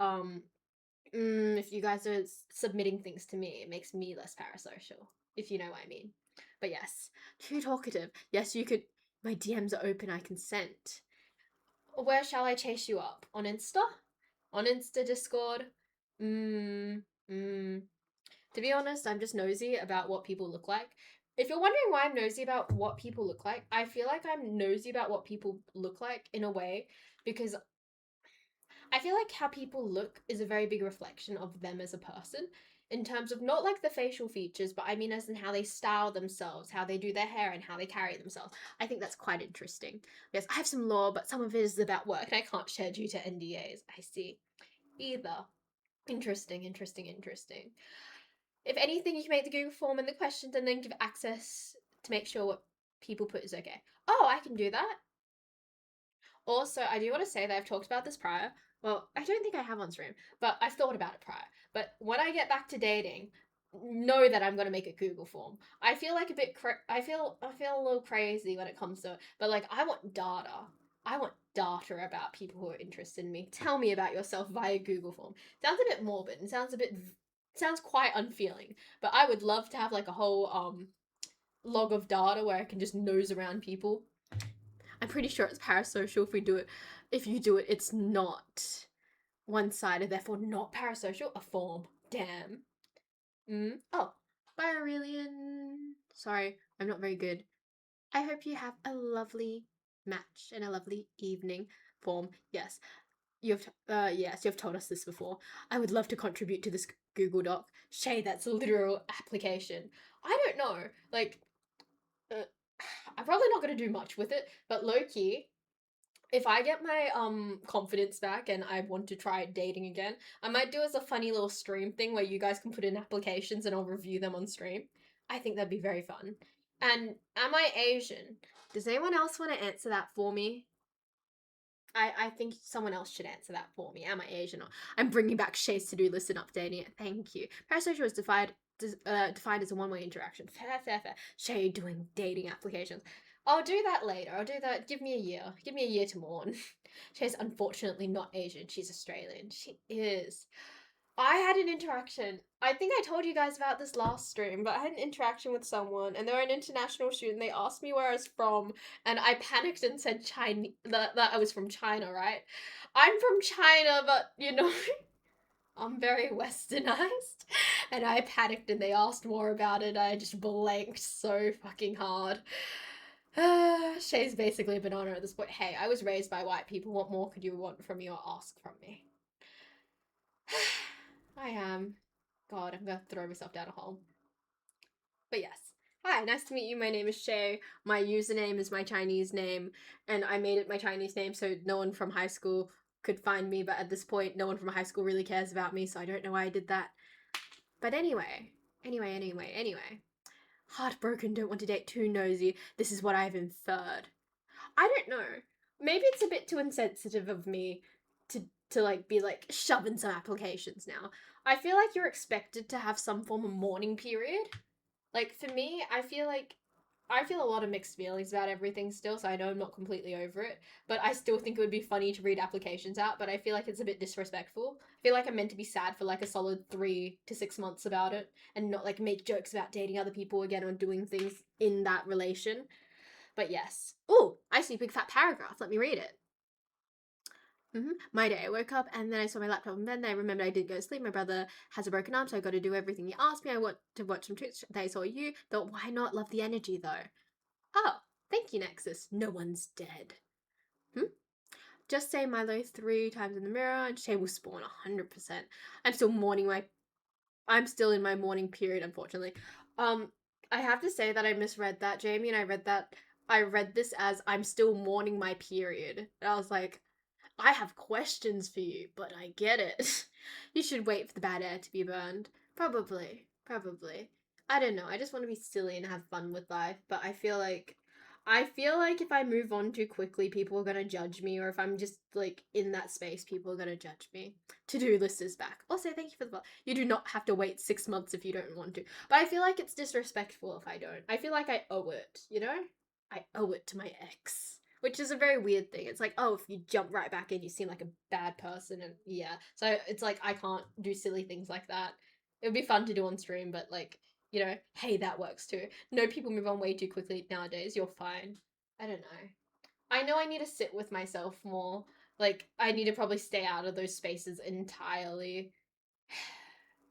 if you guys are submitting things to me, it makes me less parasocial, if you know what I mean. But yes, too talkative. Yes, you could. My DMs are open, I consent. Where shall I chase you up? On Insta? On Insta, Discord? To be honest, I'm just nosy about what people look like. If you're wondering why I'm nosy about what people look like, I feel like I'm nosy about what people look like in a way because I feel like how people look is a very big reflection of them as a person in terms of not like the facial features, but I mean as in how they style themselves, how they do their hair, and how they carry themselves. I think that's quite interesting. Yes, I have some lore, but some of it is about work and I can't share due to NDAs. I see. Either. Interesting, interesting, interesting. If anything, you can make the Google form and the questions and then give access to make sure what people put is okay. Oh, I can do that. Also, I do want to say that I've talked about this prior. Well, I don't think I have on stream, but I've thought about it prior. But when I get back to dating, know that I'm gonna make a Google form. I feel like a bit. I feel a little crazy when it comes to it, but like I want data. I want data about people who are interested in me. Tell me about yourself via Google form. Sounds a bit morbid and sounds quite unfeeling. But I would love to have like a whole log of data where I can just nose around people. I'm pretty sure it's parasocial if we do it. If you do it, it's not one-sided, therefore not parasocial. A form. Damn. Oh, bye, Aurelian. Sorry, I'm not very good. I hope you have a lovely match and a lovely evening. Form. Yes. You've told us this before. I would love to contribute to this Google Doc. Shay, that's a literal application. I don't know. Like, I'm probably not gonna do much with it, but low key, if I get my confidence back and I want to try dating again, I might do as a funny little stream thing where you guys can put in applications and I'll review them on stream. I think that'd be very fun. And am I Asian? Does anyone else want to answer that for me? I think someone else should answer that for me. Am I Asian? Or I'm bringing back Shay's to-do list and updating it. Thank you. Parasocial is defined as a one-way interaction. Fair. Shay doing dating applications. I'll do that later. I'll do that. Give me a year. Give me a year to mourn. Shay's unfortunately not Asian. She's Australian. She is. I had an interaction. I think I told you guys about this last stream, but I had an interaction with someone, and they were an international student. They asked me where I was from, and I panicked and said China, that I was from China, right? I'm from China, but you know, I'm very westernized, and I panicked, and they asked more about it. I just blanked so fucking hard. Shay's basically a banana at this point. Hey, I was raised by white people. What more could you want from me or ask from me? I am. God, I'm gonna throw myself down a hole. But yes. Hi, nice to meet you. My name is Shay. My username is my Chinese name, and I made it my Chinese name so no one from high school could find me, but at this point, no one from high school really cares about me, so I don't know why I did that. But anyway. Heartbroken, don't want to date, too nosy. This is what I've inferred. I don't know. Maybe it's a bit too insensitive of me to like be like shoving some applications now. I feel like you're expected to have some form of mourning period. Like for me, I feel a lot of mixed feelings about everything still, so I know I'm not completely over it, but I still think it would be funny to read applications out, but I feel like it's a bit disrespectful. I feel like I'm meant to be sad for like a solid 3 to 6 months about it and not like make jokes about dating other people again or doing things in that relation. But yes. Oh, I see a big fat paragraph. Let me read it. My day. I woke up and then I saw my laptop and then I remembered I didn't go to sleep. My brother has a broken arm, so I got to do everything he asked me. I want to watch some Twitch. They saw you. Thought, why not? Love the energy though. Oh, thank you, Nexus. No one's dead. Just say Milo 3 times in the mirror and Shay will spawn 100%. I'm still in my mourning period, unfortunately. I have to say that I misread that, Jamie, and I read this as I'm still mourning my period. And I was like, I have questions for you, but I get it. You should wait for the bad air to be burned. Probably. I don't know. I just want to be silly and have fun with life, but I feel like I feel like if I move on too quickly, people are gonna judge me, or if I'm just like in that space, people are gonna judge me. To-do list is back. Also, thank you for the follow. You do not have to wait 6 months if you don't want to. But I feel like it's disrespectful if I don't. I feel like I owe it, you know? I owe it to my ex. Which is a very weird thing. It's like, oh, if you jump right back in, you seem like a bad person, and yeah. So it's like, I can't do silly things like that. It would be fun to do on stream, but like, you know, hey, that works too. No, people move on way too quickly nowadays. You're fine. I don't know. I know I need to sit with myself more. Like, I need to probably stay out of those spaces entirely.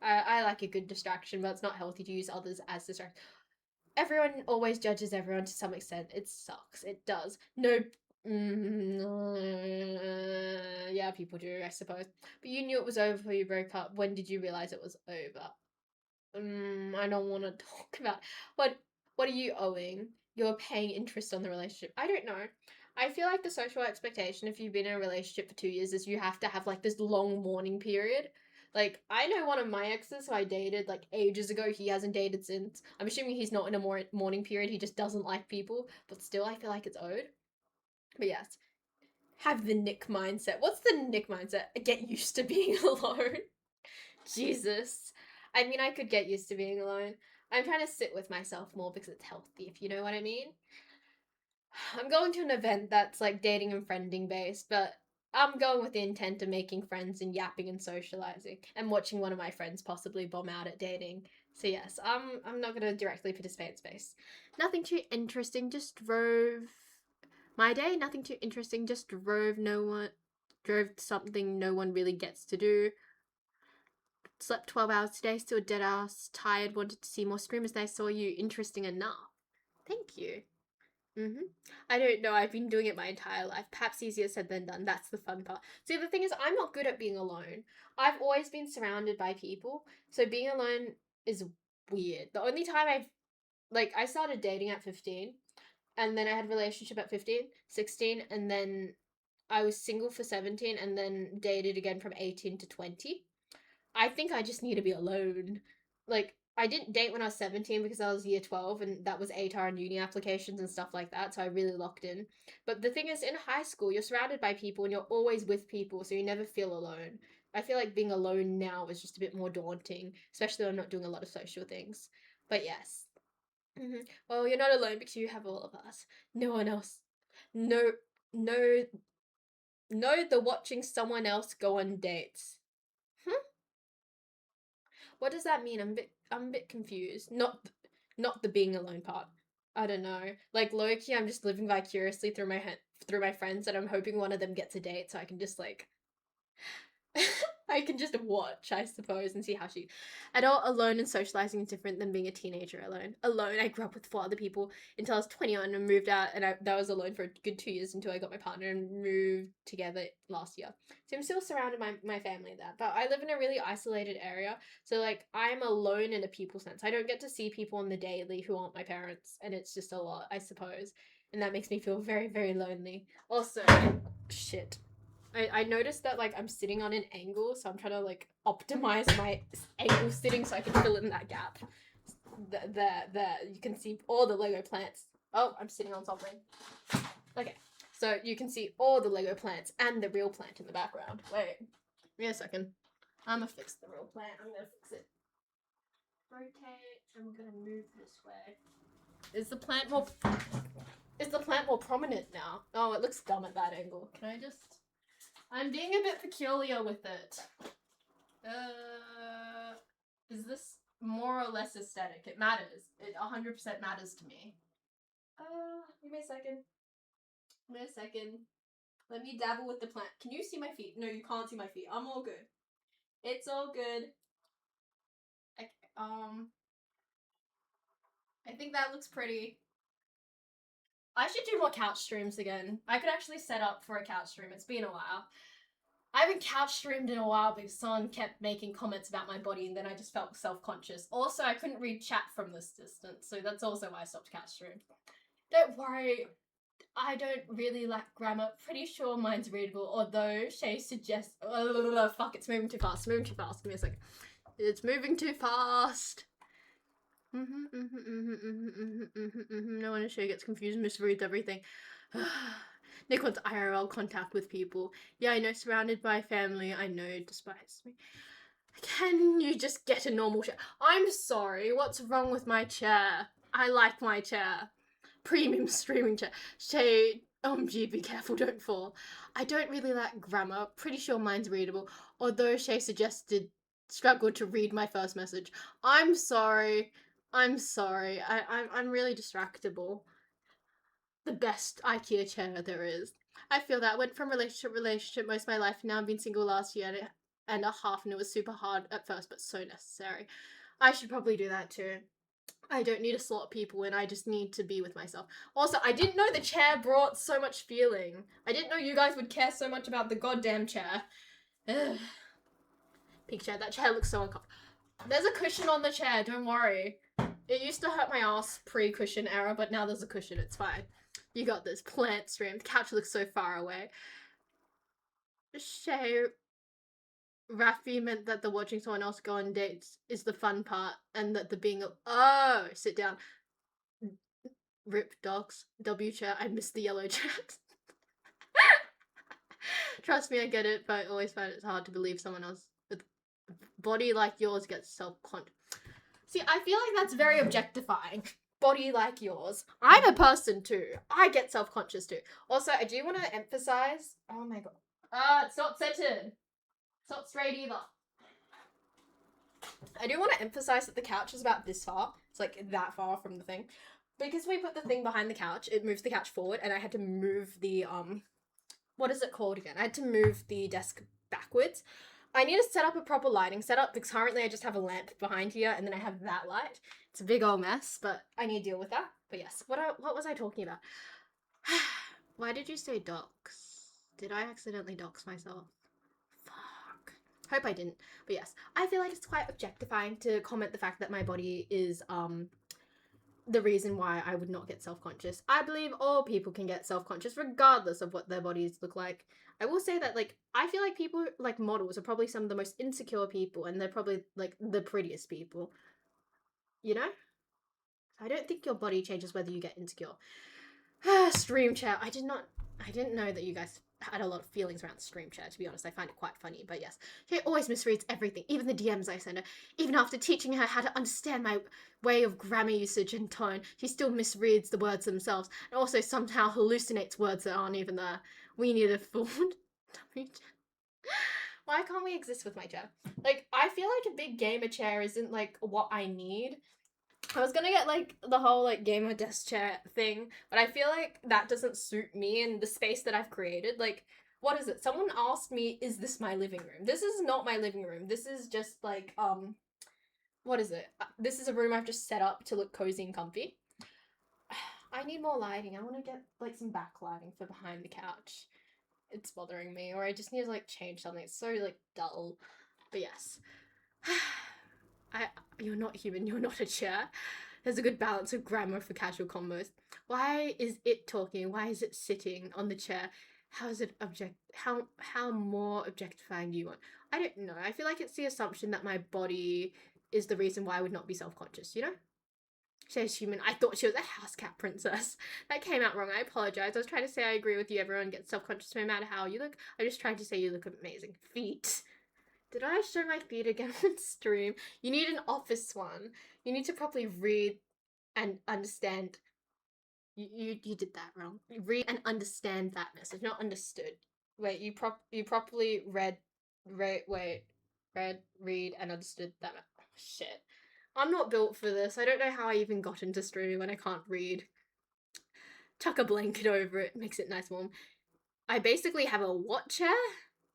I like a good distraction, but it's not healthy to use others as distraction. Everyone always judges everyone to some extent. It sucks. It does. No. Yeah, people do, I suppose. But you knew it was over before you broke up. When did you realize it was over? I don't want to talk about what. What are you owing? You're paying interest on the relationship. I don't know. I feel like the social expectation if you've been in a relationship for 2 years is you have to have like this long mourning period. Like, I know one of my exes who I dated like ages ago. He hasn't dated since. I'm assuming he's not in a more mourning period. He just doesn't like people. But still, I feel like it's owed. But yes, have the Nick mindset. What's the Nick mindset? Get used to being alone. Jesus. I mean, I could get used to being alone. I'm trying to sit with myself more because it's healthy, if you know what I mean. I'm going to an event that's like dating and friending based, but I'm going with the intent of making friends and yapping and socializing and watching one of my friends possibly bomb out at dating. So yes, I'm not gonna directly participate in space. Nothing too interesting, just drove my day, nothing too interesting, just drove something no one really gets to do. Slept 12 hours today, still dead ass, tired, wanted to see more streamers than I saw you. Interesting enough. Thank you. I don't know, I've been doing it my entire life. Perhaps easier said than done. That's the fun part. See, the thing is, I'm not good at being alone. I've always been surrounded by people, so being alone is weird. The only time I started dating at 15, and then I had a relationship at 15, 16, and then I was single for 17, and then dated again from 18 to 20. I think I just need to be alone. Like, I didn't date when I was 17 because I was year 12 and that was ATAR and uni applications and stuff like that, so I really locked in. But the thing is, in high school, you're surrounded by people and you're always with people, so you never feel alone. I feel like being alone now is just a bit more daunting, especially when I'm not doing a lot of social things. But yes. Well, you're not alone because you have all of us. No one else. No, no, no, the watching someone else go on dates. What does that mean? I'm a bit confused. Not the being alone part. I don't know. Like, low-key, I'm just living vicariously through my friends, and I'm hoping one of them gets a date so I can just like I can just watch, I suppose, and see how she. Adult alone and socializing is different than being a teenager alone. Alone, I grew up with 4 other people until I was 21 and moved out, and that was alone for a good 2 years until I got my partner and moved together last year. So I'm still surrounded by my family and that, but I live in a really isolated area, so like I'm alone in a people sense. I don't get to see people on the daily who aren't my parents, and it's just a lot, I suppose, and that makes me feel very, very lonely. Also, shit. I noticed that like I'm sitting on an angle, so I'm trying to like optimize my angle sitting so I can fill in that gap. There, you can see all the Lego plants. Oh, I'm sitting on something. Okay, so you can see all the Lego plants and the real plant in the background. Wait, give me a second. I'm gonna fix the real plant. I'm gonna fix it. Rotate. I'm gonna move this way. Is the plant more prominent now? Oh, it looks dumb at that angle. Can I just? I'm being a bit peculiar with it. Is this more or less aesthetic? It matters. It 100% matters to me. Give me a second. Give me a second. Let me dabble with the plant. Can you see my feet? No, you can't see my feet. I'm all good. It's all good. Okay, I think that looks pretty. I should do more couch streams again. I could actually set up for a couch stream. It's been a while. I haven't couch streamed in a while because someone kept making comments about my body and then I just felt self-conscious. Also, I couldn't read chat from this distance, so that's also why I stopped couch stream. Don't worry, I don't really like grammar. Pretty sure mine's readable, although Shay suggests... fuck, it's moving too fast. Give me a second. It's moving too fast. No one Shay gets confused, misreads everything. Nick wants IRL contact with people. Yeah, I know, surrounded by family. I know, despises me. Can you just get a normal chair? I'm sorry, what's wrong with my chair? I like my chair. Premium streaming chair. Shay, OMG, be careful, don't fall. I don't really like grammar. Pretty sure mine's readable. Although Shay suggested struggled to read my first message. I'm sorry. I'm sorry. I'm really distractible. The best IKEA chair there is. I feel that. I went from relationship to relationship most of my life. Now I've been single last year and a half, and it was super hard at first, but so necessary. I should probably do that too. I don't need to slot people in, I just need to be with myself. Also, I didn't know the chair brought so much feeling. I didn't know you guys would care so much about the goddamn chair. Ugh. Pink chair, that chair looks so uncomfortable. There's a cushion on the chair, don't worry. It used to hurt my ass pre-cushion era, but now there's a cushion, it's fine. You got this plant stream. The couch looks so far away. Shay, Rafi meant that the watching someone else go on dates is the fun part, and that the being oh, sit down. Rip dogs. W chair. I miss the yellow chairs. Trust me, I get it, but I always find it hard to believe someone else with a body like yours gets self-conscious. See, I feel like that's very objectifying. Body like yours. I'm a person too. I get self-conscious too. Also, I do want to emphasize. Oh my god. It's not centered. It's not straight either. I do want to emphasize that the couch is about this far. It's like that far from the thing. Because we put the thing behind the couch, it moves the couch forward, and I had to move the, what is it called again? I had to move the desk backwards. I need to set up a proper lighting setup, because currently I just have a lamp behind here, and then I have that light. It's a big old mess, but I need to deal with that. But yes, what was I talking about? Why did you say dox? Did I accidentally dox myself? Fuck. Hope I didn't. But yes, I feel like it's quite objectifying to comment the fact that my body is, the reason why I would not get self-conscious. I believe all people can get self-conscious regardless of what their bodies look like. I will say that, like, I feel like people, like, models are probably some of the most insecure people, and they're probably, like, the prettiest people. You know? I don't think your body changes whether you get insecure. Stream chair. I didn't know that you guys had a lot of feelings around the stream chair, to be honest. I find it quite funny, but yes. She always misreads everything, even the DMs I send her. Even after teaching her how to understand my way of grammar usage and tone, she still misreads the words themselves, and also somehow hallucinates words that aren't even there. We need a full Why can't we exist with my chair? Like, I feel like a big gamer chair isn't, like, what I need. I was gonna get, like, the whole, like, gamer desk chair thing, but I feel like that doesn't suit me and the space that I've created. Like, what is it? Someone asked me, is this my living room? This is not my living room. This is just, like, what is it? This is a room I've just set up to look cozy and comfy. I need more lighting. I want to get, like, some backlighting for behind the couch. It's bothering me, or I just need to, like, change something. It's so, like, dull. But yes. You're not human, you're not a chair. There's a good balance of grammar for casual combos. Why is it talking? Why is it sitting on the chair? How is it how more objectifying do you want? I don't know. I feel like it's the assumption that my body is the reason why I would not be self-conscious, you know? She's human. I thought she was a house cat princess. That came out wrong. I apologize. I was trying to say I agree with you. Everyone gets self-conscious no matter how you look. I just tried to say you look amazing. Feet. Did I show my feet again on stream? You need an office one. You need to properly read and understand. You did that wrong. Read and understand that message, not understood. Wait, you properly read, read and understood that. Oh, shit. I'm not built for this. I don't know how I even got into streaming when I can't read. Tuck a blanket over it, makes it nice warm. I basically have a what chair?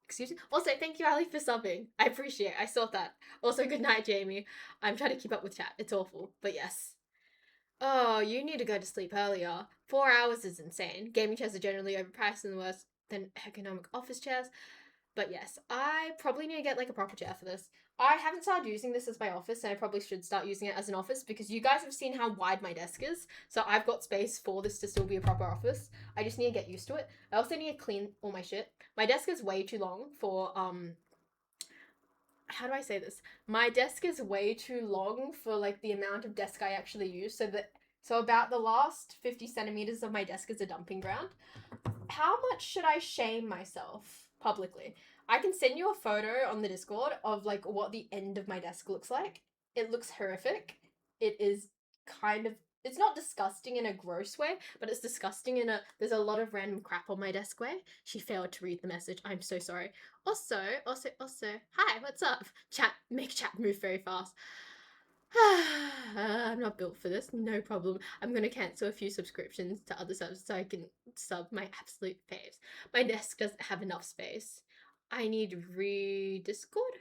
Excuse me? Also, thank you, Ali, for subbing. I appreciate it. I saw that. Also, good night, Jamie. I'm trying to keep up with chat. It's awful, but yes. Oh, you need to go to sleep earlier. 4 hours is insane. Gaming chairs are generally overpriced and worse than ergonomic office chairs. But yes, I probably need to get, like, a proper chair for this. I haven't started using this as my office, and I probably should start using it as an office, because you guys have seen how wide my desk is, so I've got space for this to still be a proper office. I just need to get used to it. I also need to clean all my shit. My desk is way too long for, how do I say this? My desk is way too long for like the amount of desk I actually use. So about the last 50 centimeters of my desk is a dumping ground. How much should I shame myself publicly? I can send you a photo on the Discord of like what the end of my desk looks like. It looks horrific. It is kind of, it's not disgusting in a gross way, but it's disgusting in a, there's a lot of random crap on my desk way. She failed to read the message. I'm so sorry. Also, hi, what's up? Make chat move very fast. I'm not built for this. No problem. I'm gonna cancel a few subscriptions to other subs so I can sub my absolute faves. My desk doesn't have enough space. I need Discord,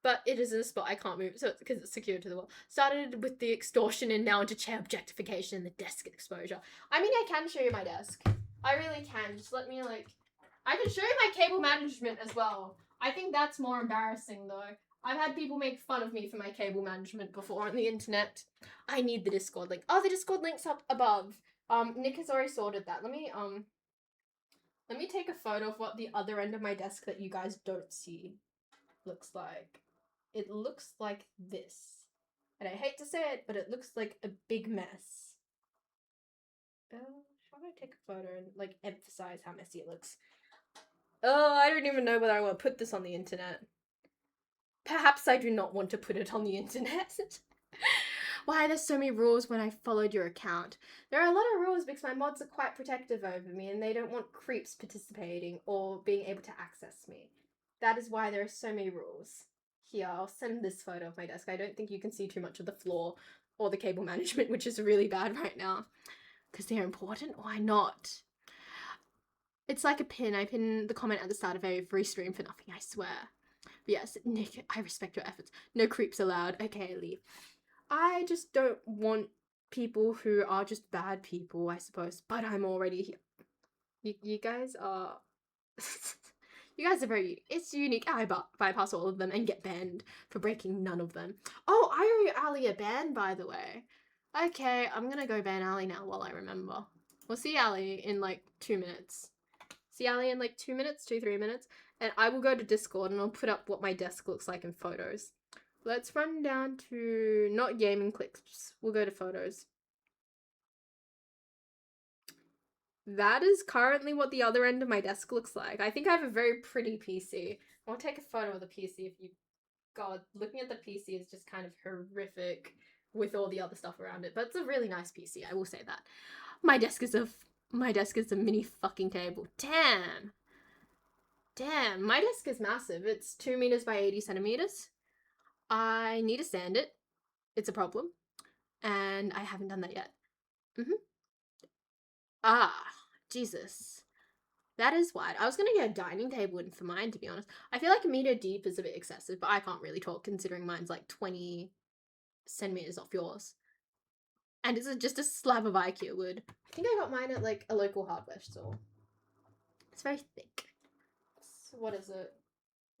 but it is in a spot I can't move, so it's because it's secured to the wall. Started with the extortion and now into chair objectification and the desk exposure. I mean, I can show you my desk. I really can. Just let me like. I can show you my cable management as well. I think that's more embarrassing though. I've had people make fun of me for my cable management before on the internet. I need the Discord link. Oh, the Discord link's up above. Nick has already sorted that. Let me take a photo of what the other end of my desk that you guys don't see looks like. It looks like this. And I hate to say it, but it looks like a big mess. How do I take a photo and like emphasize how messy it looks? Oh, I don't even know whether I want to put this on the internet. Perhaps I do not want to put it on the internet. Why there's so many rules when I followed your account? There are a lot of rules because my mods are quite protective over me and they don't want creeps participating or being able to access me. That is why there are so many rules. Here, I'll send this photo of my desk. I don't think you can see too much of the floor or the cable management, which is really bad right now. Because they're important? Why not? It's like a pin. I pin the comment at the start of every stream for nothing, I swear. But yes, Nick, I respect your efforts. No creeps allowed. Okay, leave. I just don't want people who are just bad people, I suppose. But I'm already here. You guys are... you guys are very... It's unique. I bypass all of them and get banned for breaking none of them. Oh, I owe Ali a ban, by the way. Okay, I'm gonna go ban Ali now while I remember. We'll see Ali in like 2 minutes. See Ali in like 2 minutes, 3 minutes. And I will go to Discord and I'll put up what my desk looks like in photos. Let's run down to not gaming clips. We'll go to photos. That is currently what the other end of my desk looks like. I think I have a very pretty PC. I'll take a photo of the PC if you... God, looking at the PC is just kind of horrific with all the other stuff around it. But it's a really nice PC, I will say that. My desk is a mini fucking table. Damn. Damn, my desk is massive. It's 2 meters by 80 centimeters. I need to sand it. It's a problem. And I haven't done that yet. Ah, Jesus. That is wide. I was going to get a dining table in for mine, to be honest. I feel like a meter deep is a bit excessive, but I can't really talk considering mine's like 20 centimeters off yours. And it's just a slab of IKEA wood. I think I got mine at like a local hardware store. It's very thick. What is it?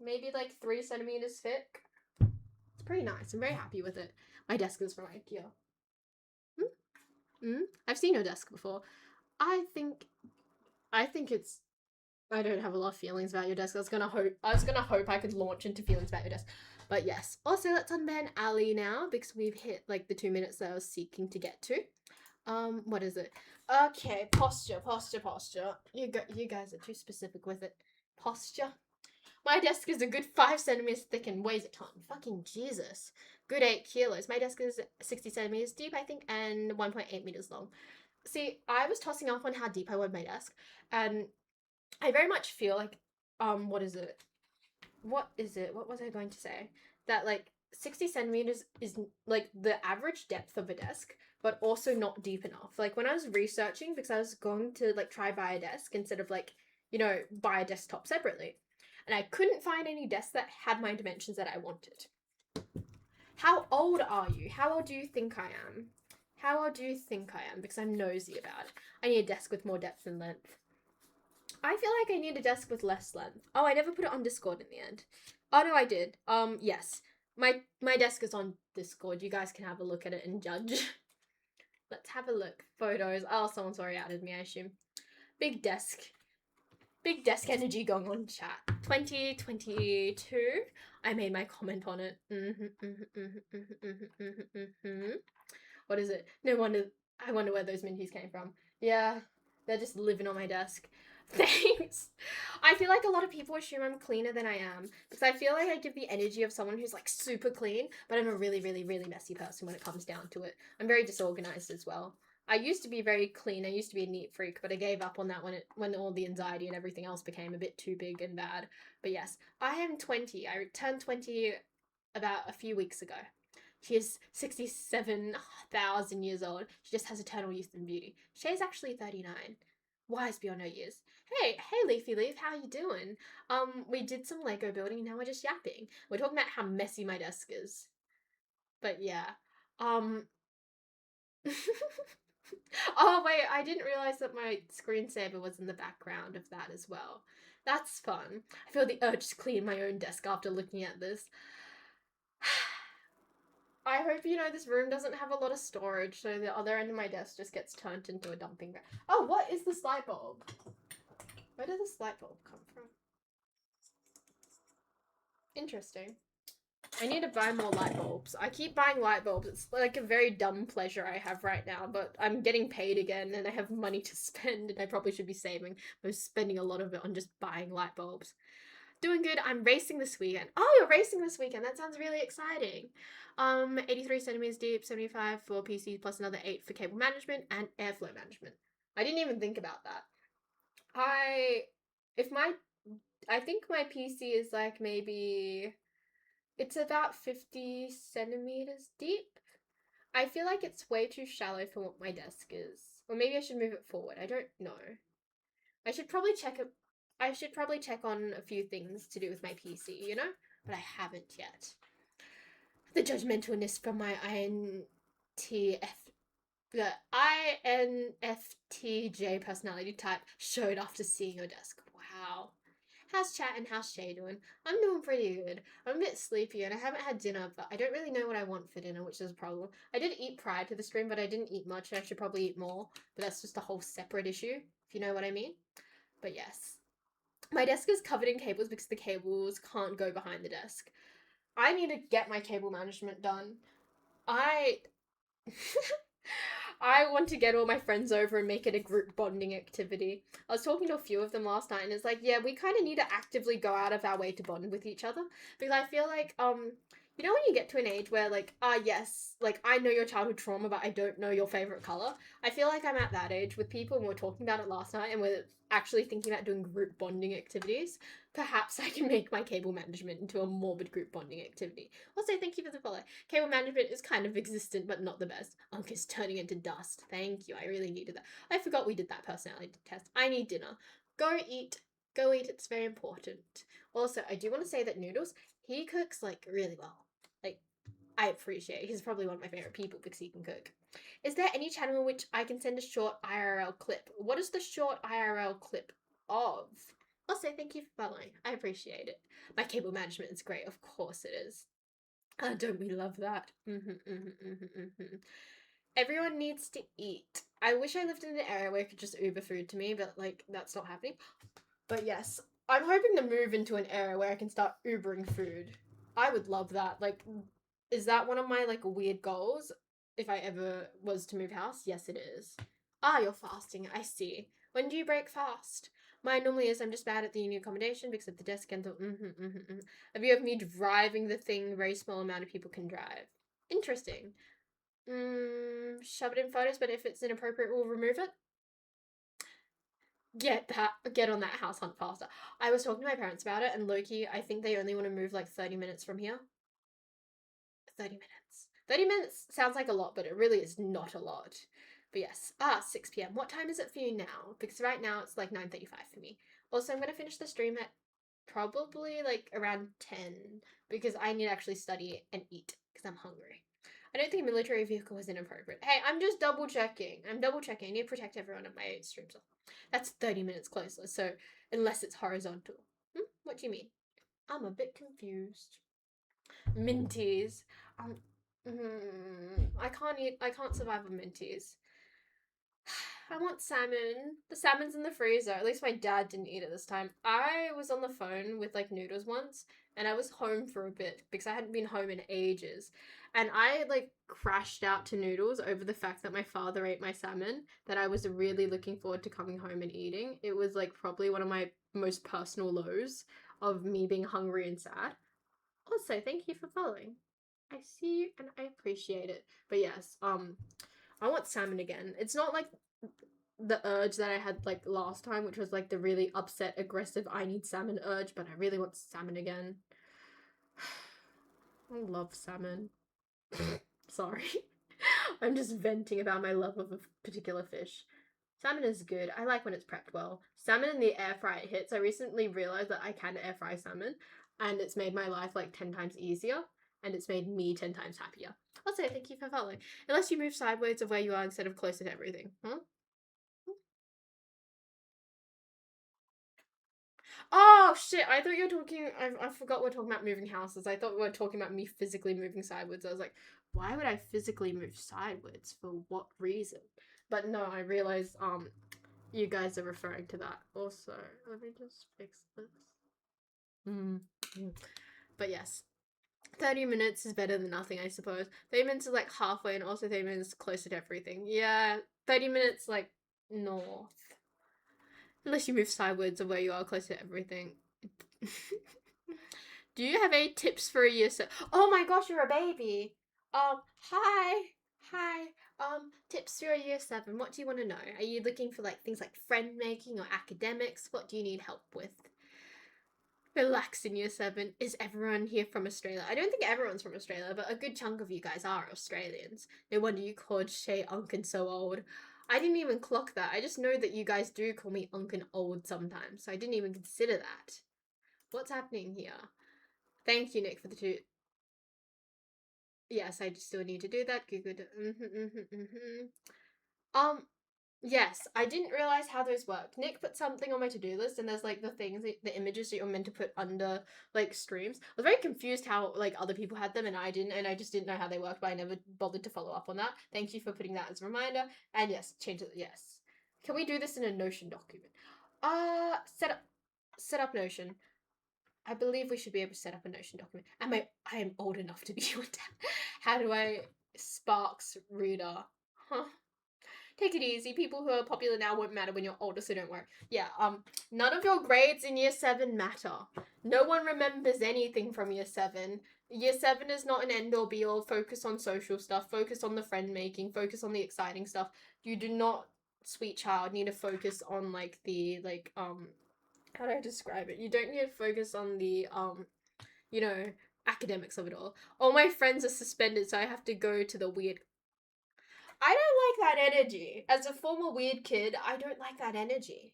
Maybe like 3 centimeters thick. It's pretty nice. I'm very happy with it. My desk is from IKEA. I've seen your desk before. I think it's... I don't have a lot of feelings about your desk. I was gonna hope I could launch into feelings about your desk. But yes. Also, let's unban Ali now because we've hit like the 2 minutes that I was seeking to get to. What is it? Okay, posture. You guys are too specific with it. Posture. My desk is a good 5 centimeters thick and weighs a ton. Fucking Jesus. Good 8 kilos. My desk is 60 centimeters deep, I think, and 1.8 meters long. See, I was tossing off on how deep I want my desk, and I very much feel like, what is it? What was I going to say? That, like, 60 centimeters is, like, the average depth of a desk, but also not deep enough. Like, when I was researching, because I was going to, like, try buy a desk instead of, like, you know, buy a desktop separately. And I couldn't find any desks that had my dimensions that I wanted. How old are you? How old do you think I am? How old do you think I am? Because I'm nosy about it. I need a desk with more depth and length. I feel like I need a desk with less length. Oh, I never put it on Discord in the end. Oh, no, I did. Yes. My desk is on Discord. You guys can have a look at it and judge. Let's have a look. Photos. Oh, someone's already added me, I assume. Big desk. Big desk energy going on, chat. 2022. I made my comment on it. What is it? No wonder. I wonder where those minties came from. Yeah, they're just living on my desk. Thanks. I feel like a lot of people assume I'm cleaner than I am because I feel like I give the energy of someone who's like super clean, but I'm a really, really, really messy person when it comes down to it. I'm very disorganized as well. I used to be very clean. I used to be a neat freak, but I gave up on that when all the anxiety and everything else became a bit too big and bad. But yes, I am 20. I turned 20 about a few weeks ago. She is 67,000 years old. She just has eternal youth and beauty. Shay's actually 39. Wise beyond her years. Hey, Leafy Leaf, how you doing? We did some Lego building and now we're just yapping. We're talking about how messy my desk is. But yeah. Oh wait, I didn't realize that my screensaver was in the background of that as well. That's fun. I feel the urge to clean my own desk after looking at this. I hope you know this room doesn't have a lot of storage, so the other end of my desk just gets turned into a dumping ground. Oh, what is this light bulb? Where did this light bulb come from? Interesting. I need to buy more light bulbs. I keep buying light bulbs. It's like a very dumb pleasure I have right now, but I'm getting paid again and I have money to spend and I probably should be saving. I'm spending a lot of it on just buying light bulbs. Doing good. I'm racing this weekend. Oh, you're racing this weekend. That sounds really exciting. 83 centimeters deep, 75 for PC, plus another 8 for cable management and airflow management. I didn't even think about that. I think my PC is like maybe it's about 50 centimeters deep. I feel like it's way too shallow for what my desk is. Or maybe I should move it forward. I don't know. I should probably check on a few things to do with my PC, you know? But I haven't yet. The judgmentalness from my the INFTJ personality type showed after seeing your desk. Wow. How's chat and how's Shay doing? I'm doing pretty good. I'm a bit sleepy and I haven't had dinner, but I don't really know what I want for dinner, which is a problem. I did eat prior to the stream, but I didn't eat much and I should probably eat more. But that's just a whole separate issue, if you know what I mean. But yes. My desk is covered in cables because the cables can't go behind the desk. I need to get my cable management done. I I want to get all my friends over and make it a group bonding activity. I was talking to a few of them last night and it's like, yeah, we kind of need to actively go out of our way to bond with each other because I feel like you know when you get to an age where like yes, like I know your childhood trauma but I don't know your favorite color. I feel like I'm at that age with people and we were talking about it last night and we're actually thinking about doing group bonding activities. Perhaps I can make my cable management into a morbid group bonding activity. Also, thank you for the follow. Cable management is kind of existent, but not the best. Unk is turning into dust. Thank you. I really needed that. I forgot we did that personality test. I need dinner. Go eat. Go eat. It's very important. Also, I do want to say that Noodles, he cooks like really well. Like, I appreciate it. He's probably one of my favorite people because he can cook. Is there any channel in which I can send a short IRL clip? What is the short IRL clip of? Also, thank you for following. I appreciate it. My cable management is great. Of course it is. Don't we love that? Everyone needs to eat. I wish I lived in an area where I could just Uber food to me, but like that's not happening. But yes, I'm hoping to move into an area where I can start Ubering food. I would love that. Like, is that one of my like weird goals? If I ever was to move house? Yes, it is. Ah, you're fasting. I see. When do you break fast? Mine normally is I'm just bad at the new accommodation because of the desk and the Have you of me driving the thing very small amount of people can drive? Interesting. Shove it in photos, but if it's inappropriate, we'll remove it. Get on that house hunt faster. I was talking to my parents about it, and Loki, I think they only want to move like 30 minutes from here. 30 minutes. 30 minutes sounds like a lot, but it really is not a lot. But yes. 6 p.m. What time is it for you now? Because right now it's like 9:35 for me. Also, I'm going to finish the stream at probably like around 10 because I need to actually study and eat because I'm hungry. I don't think a military vehicle is inappropriate. Hey, I'm just double checking. I need to protect everyone on my streams. That's 30 minutes closer, so unless it's horizontal. What do you mean? I'm a bit confused. Minties. I can't survive on minties. I want salmon. The salmon's in the freezer. At least my dad didn't eat it this time. I was on the phone with like noodles once, and I was home for a bit because I hadn't been home in ages. And I like crashed out to noodles over the fact that my father ate my salmon that I was really looking forward to coming home and eating. It was like probably one of my most personal lows of me being hungry and sad. Also, thank you for following. I see you and I appreciate it. But yes, I want salmon again. It's not like the urge that I had like last time, which was like the really upset, aggressive, I need salmon urge, but I really want salmon again. I love salmon. Sorry. I'm just venting about my love of a particular fish. Salmon is good. I like when it's prepped well. Salmon in the air fry hits. I recently realized that I can air fry salmon, and it's made my life like 10 times easier, and it's made me 10 times happier. I'll say thank you for following. Unless you move sideways of where you are instead of closer to everything. Huh? Oh shit! I thought you were talking. I forgot we're talking about moving houses. I thought we were talking about me physically moving sideways. I was like, why would I physically move sideways? For what reason? But no, I realized you guys are referring to that. Also, let me just fix this. Mm. But yes, 30 minutes is better than nothing, I suppose. 30 minutes is like halfway, and also 30 minutes closer to everything. Yeah, 30 minutes like north. Unless you move sideways of where you are close to everything. Do you have any tips for a year seven? Oh my gosh, you're a baby. Hi. Hi. Tips for a year seven. What do you want to know? Are you looking for like things like friend making or academics? What do you need help with? Relax in year seven. Is everyone here from Australia? I don't think everyone's from Australia, but a good chunk of you guys are Australians. No wonder you called Shay Unkin so old. I didn't even clock that. I just know that you guys do call me Unkin old sometimes, so I didn't even consider that. What's happening here? Thank you, Nick, for the two. Yes, I still need to do that. Google. Um, yes, I didn't realize how those work. Nick put something on my to-do list, and there's like the things, the images that you're meant to put under like streams. I was very confused how like other people had them and I didn't, and I just didn't know how they worked, but I never bothered to follow up on that. Thank you for putting that as a reminder. And yes, change it. Yes, can we do this in a Notion document? Set up Notion. I believe we should be able to set up a Notion document. I am old enough to be your dad. How do I Sparks Reader? Huh. Take it easy. People who are popular now won't matter when you're older, so don't worry. Yeah, none of your grades in year seven matter. No one remembers anything from year seven. Year seven is not an end or be all. Focus on social stuff, focus on the friend making, focus on the exciting stuff. You do not, sweet child, need to focus on like the how do I describe it? You don't need to focus on the you know, academics of it all. All my friends are suspended, so I have to go to the weird. I don't like that energy. As a former weird kid, I don't like that energy.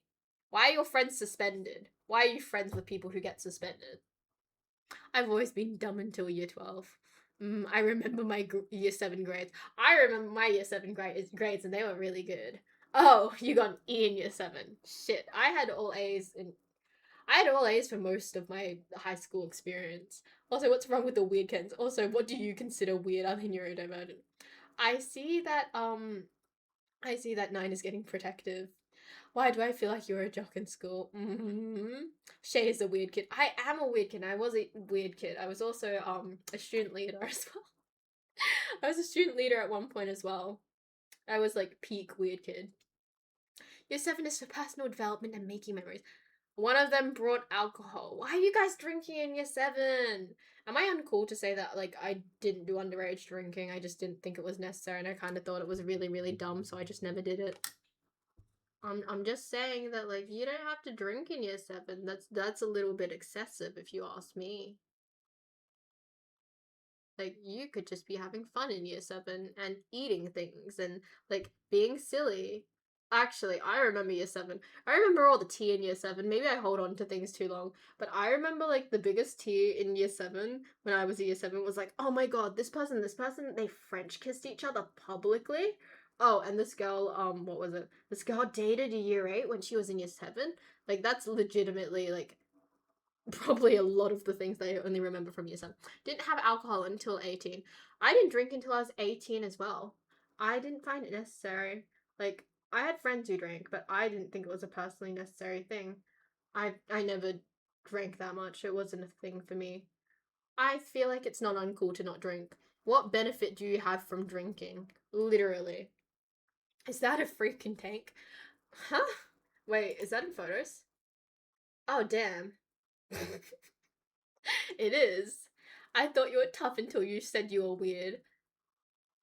Why are your friends suspended? Why are you friends with people who get suspended? I've always been dumb until year 12. I remember my year 7 grades. I remember my year 7 grades, and they were really good. Oh, you got an E in year 7. Shit, I had all A's for most of my high school experience. Also, what's wrong with the weird kids? Also, what do you consider weird other than neurodivergent? I see that I see that 9 is getting protective. Why do I feel like you're a jock in school? Shay is a weird kid. I am a weird kid. I was a weird kid. I was also a student leader as well. I was a student leader at one point as well. I was like peak weird kid. Year 7 is for personal development and making memories. One of them brought alcohol. Why are you guys drinking in year 7? Am I uncool to say that like I didn't do underage drinking? I just didn't think it was necessary, and I kind of thought it was really really dumb, so I just never did it. I'm just saying that like you don't have to drink in year 7. That's a little bit excessive if you ask me. Like you could just be having fun in year 7 and eating things and like being silly. Actually, I remember year 7. I remember all the tea in year 7. Maybe I hold on to things too long, but I remember like the biggest tea in year 7 when I was a year 7 was like, oh my god, this person, they French kissed each other publicly. Oh, and this girl, what was it? This girl dated a year 8 when she was in year 7. Like, that's legitimately like probably a lot of the things that I only remember from year 7. Didn't have alcohol until 18. I didn't drink until I was 18 as well. I didn't find it necessary. Like, I had friends who drank, but I didn't think it was a personally necessary thing. I never drank that much. It wasn't a thing for me. I feel like it's not uncool to not drink. What benefit do you have from drinking? Literally. Is that a freaking tank? Huh? Wait, is that in photos? Oh, damn. It is. I thought you were tough until you said you were weird.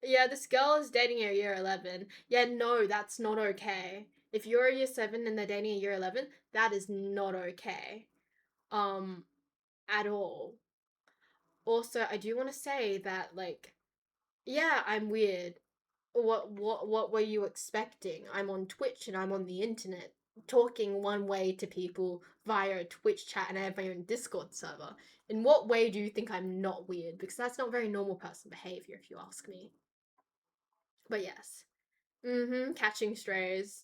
Yeah, this girl is dating a year 11. Yeah, no, that's not okay. If you're a year 7 and they're dating a year 11, that is not okay. Um, at all. Also, I do want to say that, like, yeah, I'm weird. What were you expecting? I'm on Twitch and I'm on the internet talking one way to people via a Twitch chat, and I have my own Discord server. In what way do you think I'm not weird? Because that's not very normal person behavior, if you ask me. But yes. Catching strays.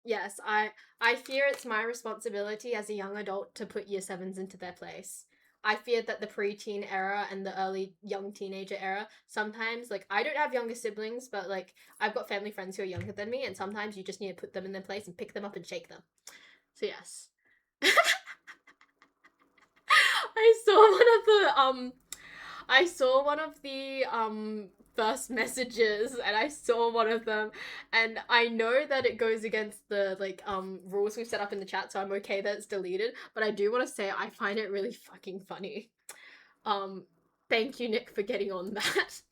Yes, I fear it's my responsibility as a young adult to put year sevens into their place. I fear that the preteen era and the early young teenager era, sometimes, like, I don't have younger siblings, but, like, I've got family friends who are younger than me, and sometimes you just need to put them in their place and pick them up and shake them. So yes. I saw one of the first messages, and I saw one of them, and I know that it goes against the, like, rules we've set up in the chat, so I'm okay that it's deleted, but I do want to say I find it really fucking funny. Thank you, Nick, for getting on that.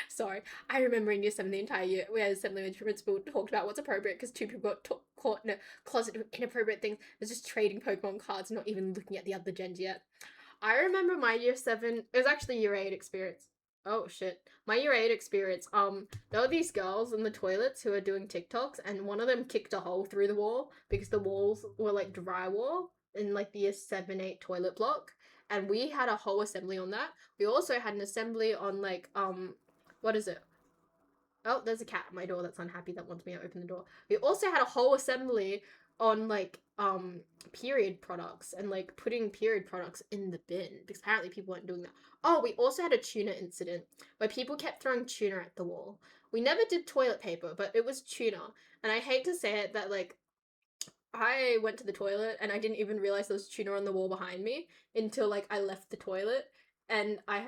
Sorry, I remember in year 7 the entire year we had assembly when principal talked about what's appropriate because two people got caught in a closet with inappropriate things. It was just trading Pokemon cards, not even looking at the other gens yet. I remember my year 7, it was actually year 8 experience. Oh shit. My year 8 experience, there were these girls in the toilets who were doing TikToks, and one of them kicked a hole through the wall because the walls were like drywall in like the year 7, 8 toilet block. And we had a whole assembly on that. We also had an assembly on, like, what is it? Oh, there's a cat at my door that's unhappy that wants me to open the door. We also had a whole assembly on, like, period products and, like, putting period products in the bin because apparently people weren't doing that. Oh, we also had a tuna incident where people kept throwing tuna at the wall. We never did toilet paper, but it was tuna. And I hate to say it that, like, I went to the toilet and I didn't even realize there was tuna on the wall behind me until, like, I left the toilet, and I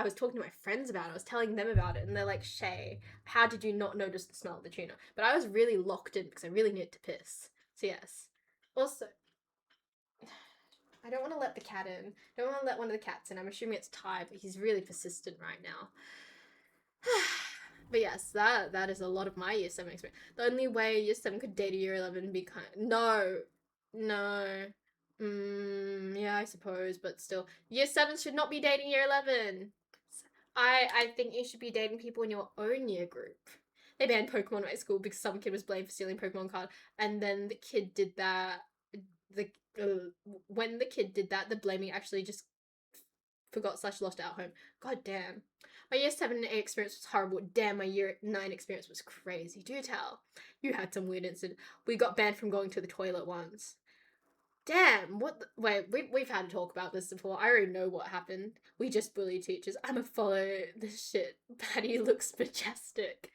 was talking to my friends about it. I was telling them about it, and they're like, Shay, how did you not notice the smell of the tuna? But I was really locked in because I really needed to piss. So yes. Also, I don't want to let the cat in. I don't want to let one of the cats in. I'm assuming it's Ty, but he's really persistent right now. But yes, that is a lot of my year 7 experience. The only way year 7 could date a year 11 and be kind of, no. Yeah, I suppose, but still. Year 7 should not be dating year 11. I think you should be dating people in your own year group. They banned Pokemon at my school because some kid was blamed for stealing Pokemon card, and then the kid did that. The when the kid did that, the blaming actually just forgot slash lost at home. God damn. My year 7 and 8 experience was horrible. Damn, my year 9 experience was crazy. Do tell. You had some weird incident. We got banned from going to the toilet once. Damn, what the, wait, we've had to talk about this before. I already know what happened. We just bully teachers. I'ma follow this shit. Patty looks majestic.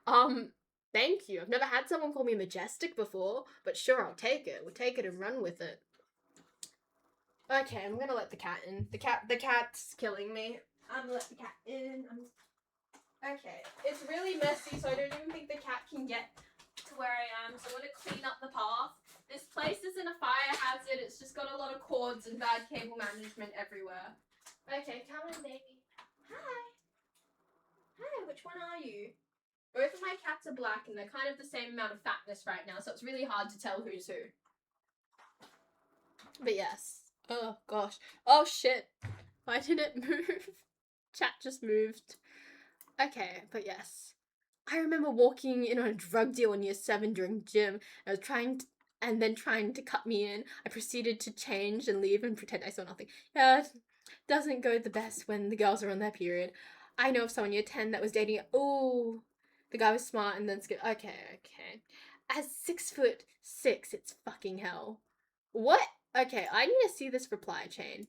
Um, thank you. I've never had someone call me majestic before, but sure, I'll take it. We'll take it and run with it. Okay, I'm gonna let the cat in. The cat's killing me. I'm gonna let the cat in. Okay, it's really messy, so I don't even think the cat can get to where I am. So I'm gonna clean up the path. This place isn't a fire hazard. It's just got a lot of cords and bad cable management everywhere. Okay, come on, baby. Hi. Hi. Which one are you? Both of my cats are black, and they're kind of the same amount of fatness right now, so it's really hard to tell who's who. But yes. Oh gosh. Oh shit. Why did it move? Chat just moved. Okay, but yes. I remember walking in on a drug deal in year 7 during gym. I was trying to cut me in. I proceeded to change and leave and pretend I saw nothing. Yeah, it doesn't go the best when the girls are on their period. I know of someone year 10 that was dating. Oh, the guy was smart and then okay. As 6'6", it's fucking hell. What? Okay, I need to see this reply chain.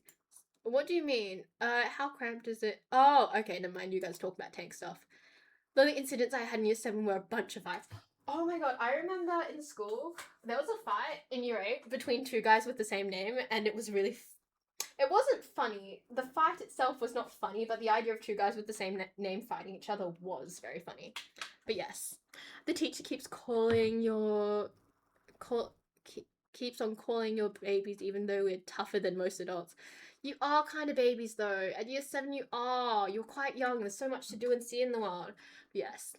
What do you mean? How cramped is it? Oh, okay, never mind. You guys talk about tank stuff. The only incidents I had in year 7 were a bunch of fights. Oh my god, I remember in school, there was a fight in year 8 between two guys with the same name, and it was really. It wasn't funny. The fight itself was not funny, but the idea of two guys with the same name fighting each other was very funny. But yes, the teacher keeps calling your. Call, keeps on calling your babies, even though we're tougher than most adults. You are kind of babies, though. At year 7, you are. You're quite young. There's so much to do and see in the world. Yes.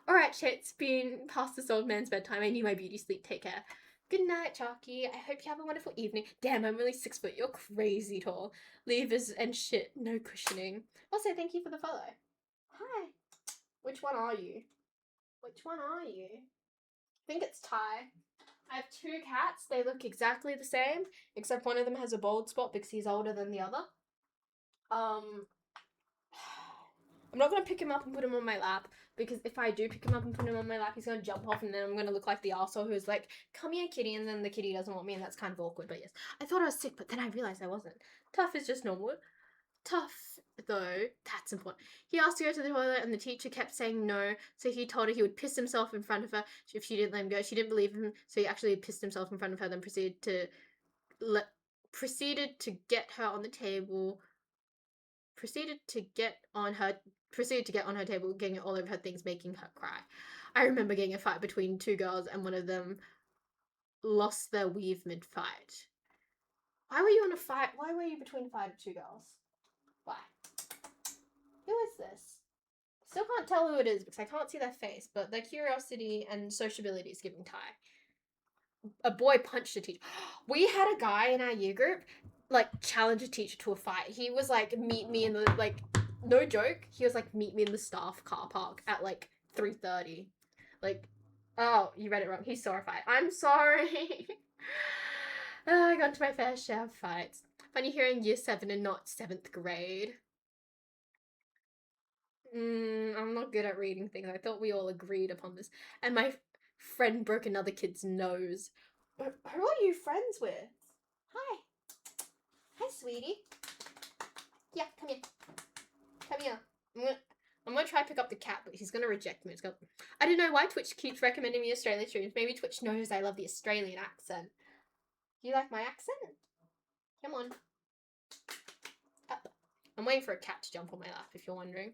Alright, shit, it's been past this old man's bedtime. I need my beauty sleep. Take care. Good night, Chalky. I hope you have a wonderful evening. Damn, I'm only 6 foot. You're crazy tall. Levers and shit. No cushioning. Also, thank you for the follow. Hi. Which one are you? Which one are you? I think it's Ty. I have two cats. They look exactly the same, except one of them has a bald spot because he's older than the other. I'm not going to pick him up and put him on my lap, because if I do pick him up and put him on my lap, he's going to jump off, and then I'm going to look like the arsehole who's like, come here, kitty, and then the kitty doesn't want me, and that's kind of awkward. But yes, I thought I was sick, but then I realized I wasn't. Tough is just normal. Tough, though, that's important. He asked to go to the toilet, and the teacher kept saying no, so he told her he would piss himself in front of her if she didn't let him go. She didn't believe him, so he actually pissed himself in front of her, then proceeded to get her on the table. Proceeded to get on her table, getting it all over her things, making her cry. I remember getting a fight between two girls, and one of them lost their weave mid-fight. Why were you on a fight? Why were you between a fight of two girls? Why? Who is this? Still can't tell who it is because I can't see their face, but their curiosity and sociability is giving Ty. A boy punched a teacher. We had a guy in our year group, like, challenge a teacher to a fight. He was like, meet me in the, like, no joke, he was like, meet me in the staff car park at like 3:30. Like, oh, you read it wrong. He saw a fight. I'm sorry. Oh, I got into my fair share of fights. Funny hearing year 7 and not 7th grade. I'm not good at reading things. I thought we all agreed upon this. And my friend broke another kid's nose. Who are you friends with? Hi. Hi, sweetie. Yeah, come here. Come here. I'm gonna try to pick up the cat, but he's gonna reject me. I don't know why Twitch keeps recommending me Australian streams. Maybe Twitch knows I love the Australian accent. Do you like my accent? Come on. Up. I'm waiting for a cat to jump on my lap, if you're wondering.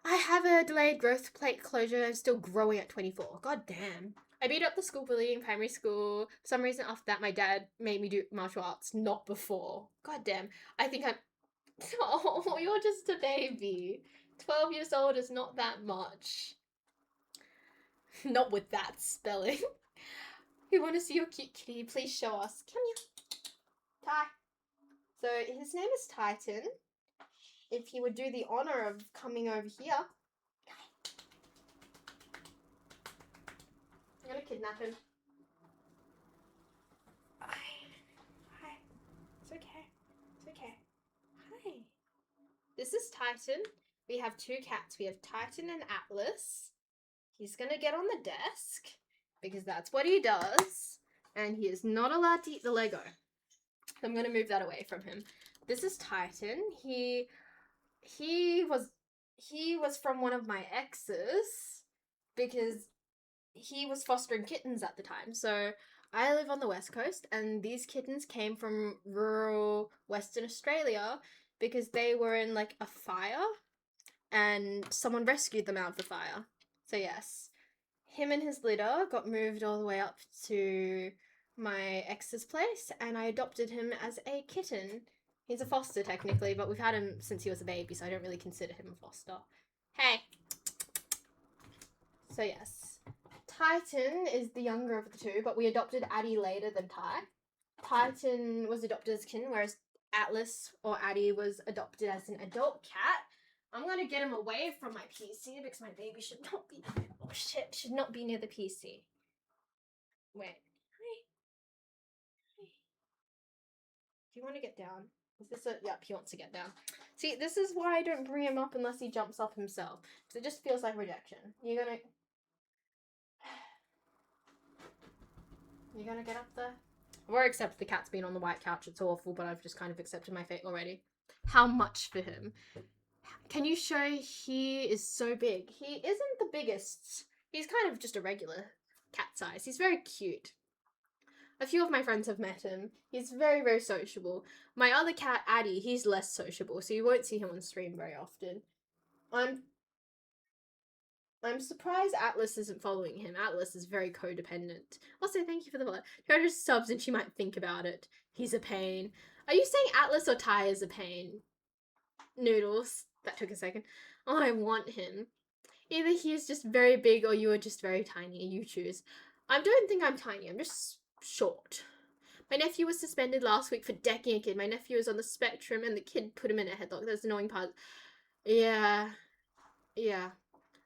I have a delayed growth plate closure. I'm still growing at 24. God damn. I beat up the school bully in primary school. For some reason after that, my dad made me do martial arts, not before. God damn. I think I'm... Oh, you're just a baby. 12 years old is not that much. Not with that spelling. We want to see your cute kitty. Please show us. Come here. Ty. So, his name is Titan. If he would do the honor of coming over here. I'm gonna kidnap him. Hi. It's okay. It's okay. Hi. This is Titan. We have two cats. We have Titan and Atlas. He's gonna get on the desk because that's what he does. And he is not allowed to eat the Lego. So I'm gonna move that away from him. This is Titan. He was from one of my exes because he was fostering kittens at the time. So I live on the West Coast, and these kittens came from rural Western Australia because they were in like a fire and someone rescued them out of the fire. So yes, him and his litter got moved all the way up to my ex's place, and I adopted him as a kitten. He's a foster technically, but we've had him since he was a baby, so I don't really consider him a foster. Hey! So yes, Titan is the younger of the two, but we adopted Addie later than Ty. Titan was adopted as a kitten, whereas Atlas or Addie was adopted as an adult cat. I'm gonna get him away from my PC because my baby should not be, oh shit, should not be near the PC. Wait. Hi. Do you want to get down? Is this a... Yep, he wants to get down. See, this is why I don't bring him up unless he jumps up himself. Because it just feels like rejection. You're gonna get up there? I've already accepted the cat's been on the white couch. It's awful, but I've just kind of accepted my fate already. How much for him? Can you show he is so big? He isn't the biggest. He's kind of just a regular cat size. He's very cute. A few of my friends have met him. He's very, very sociable. My other cat, Addie, he's less sociable, so you won't see him on stream very often. I'm surprised Atlas isn't following him. Atlas is very codependent. Also, thank you for the follow. 200 subs and she might think about it. He's a pain. Are you saying Atlas or Ty is a pain? Noodles. That took a second. Oh, I want him. Either he is just very big or you are just very tiny. You choose. I don't think I'm tiny. I'm just short. My nephew was suspended last week for decking a kid. My nephew is on the spectrum and the kid put him in a headlock. That's the annoying part. Yeah. Yeah.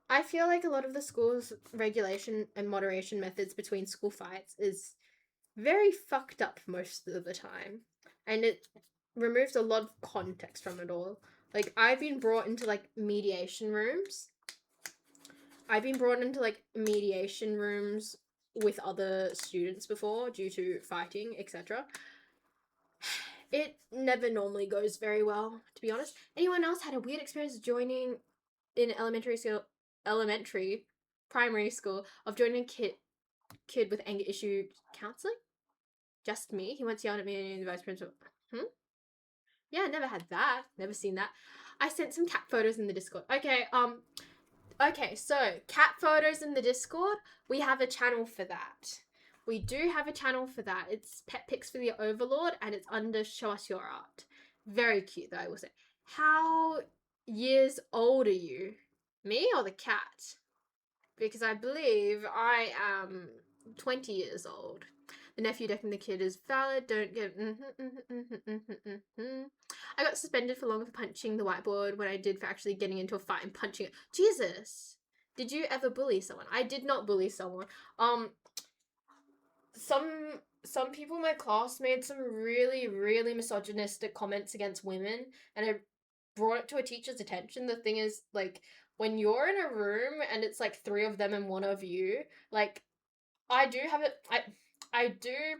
I feel like a lot of the school's regulation and moderation methods between school fights is very fucked up most of the time. And it removes a lot of context from it all. Like, I've been brought into, like, mediation rooms. With other students before due to fighting, etc. It never normally goes very well, to be honest. Anyone else had a weird experience joining in primary school, of joining a kid with anger issue counseling? Just me? He once yelled at me and the vice principal. Yeah, never had that. Never seen that. I sent some cat photos in the Discord. Okay, so cat photos in the Discord, we have a channel for that. We do have a channel for that. It's Pet Pics for the Overlord, and it's under Show Us Your Art. Very cute, though, I will say. How years old are you? Me or the cat? Because I believe I am 20 years old. The nephew decking the kid is valid. Don't get. I got suspended for longer for punching the whiteboard when I did for actually getting into a fight and punching it. Jesus! Did you ever bully someone? I did not bully someone. Some people in my class made some really, really misogynistic comments against women, and I brought it to a teacher's attention. The thing is, like, when you're in a room and it's like 3 of them and 1 of you, like, I do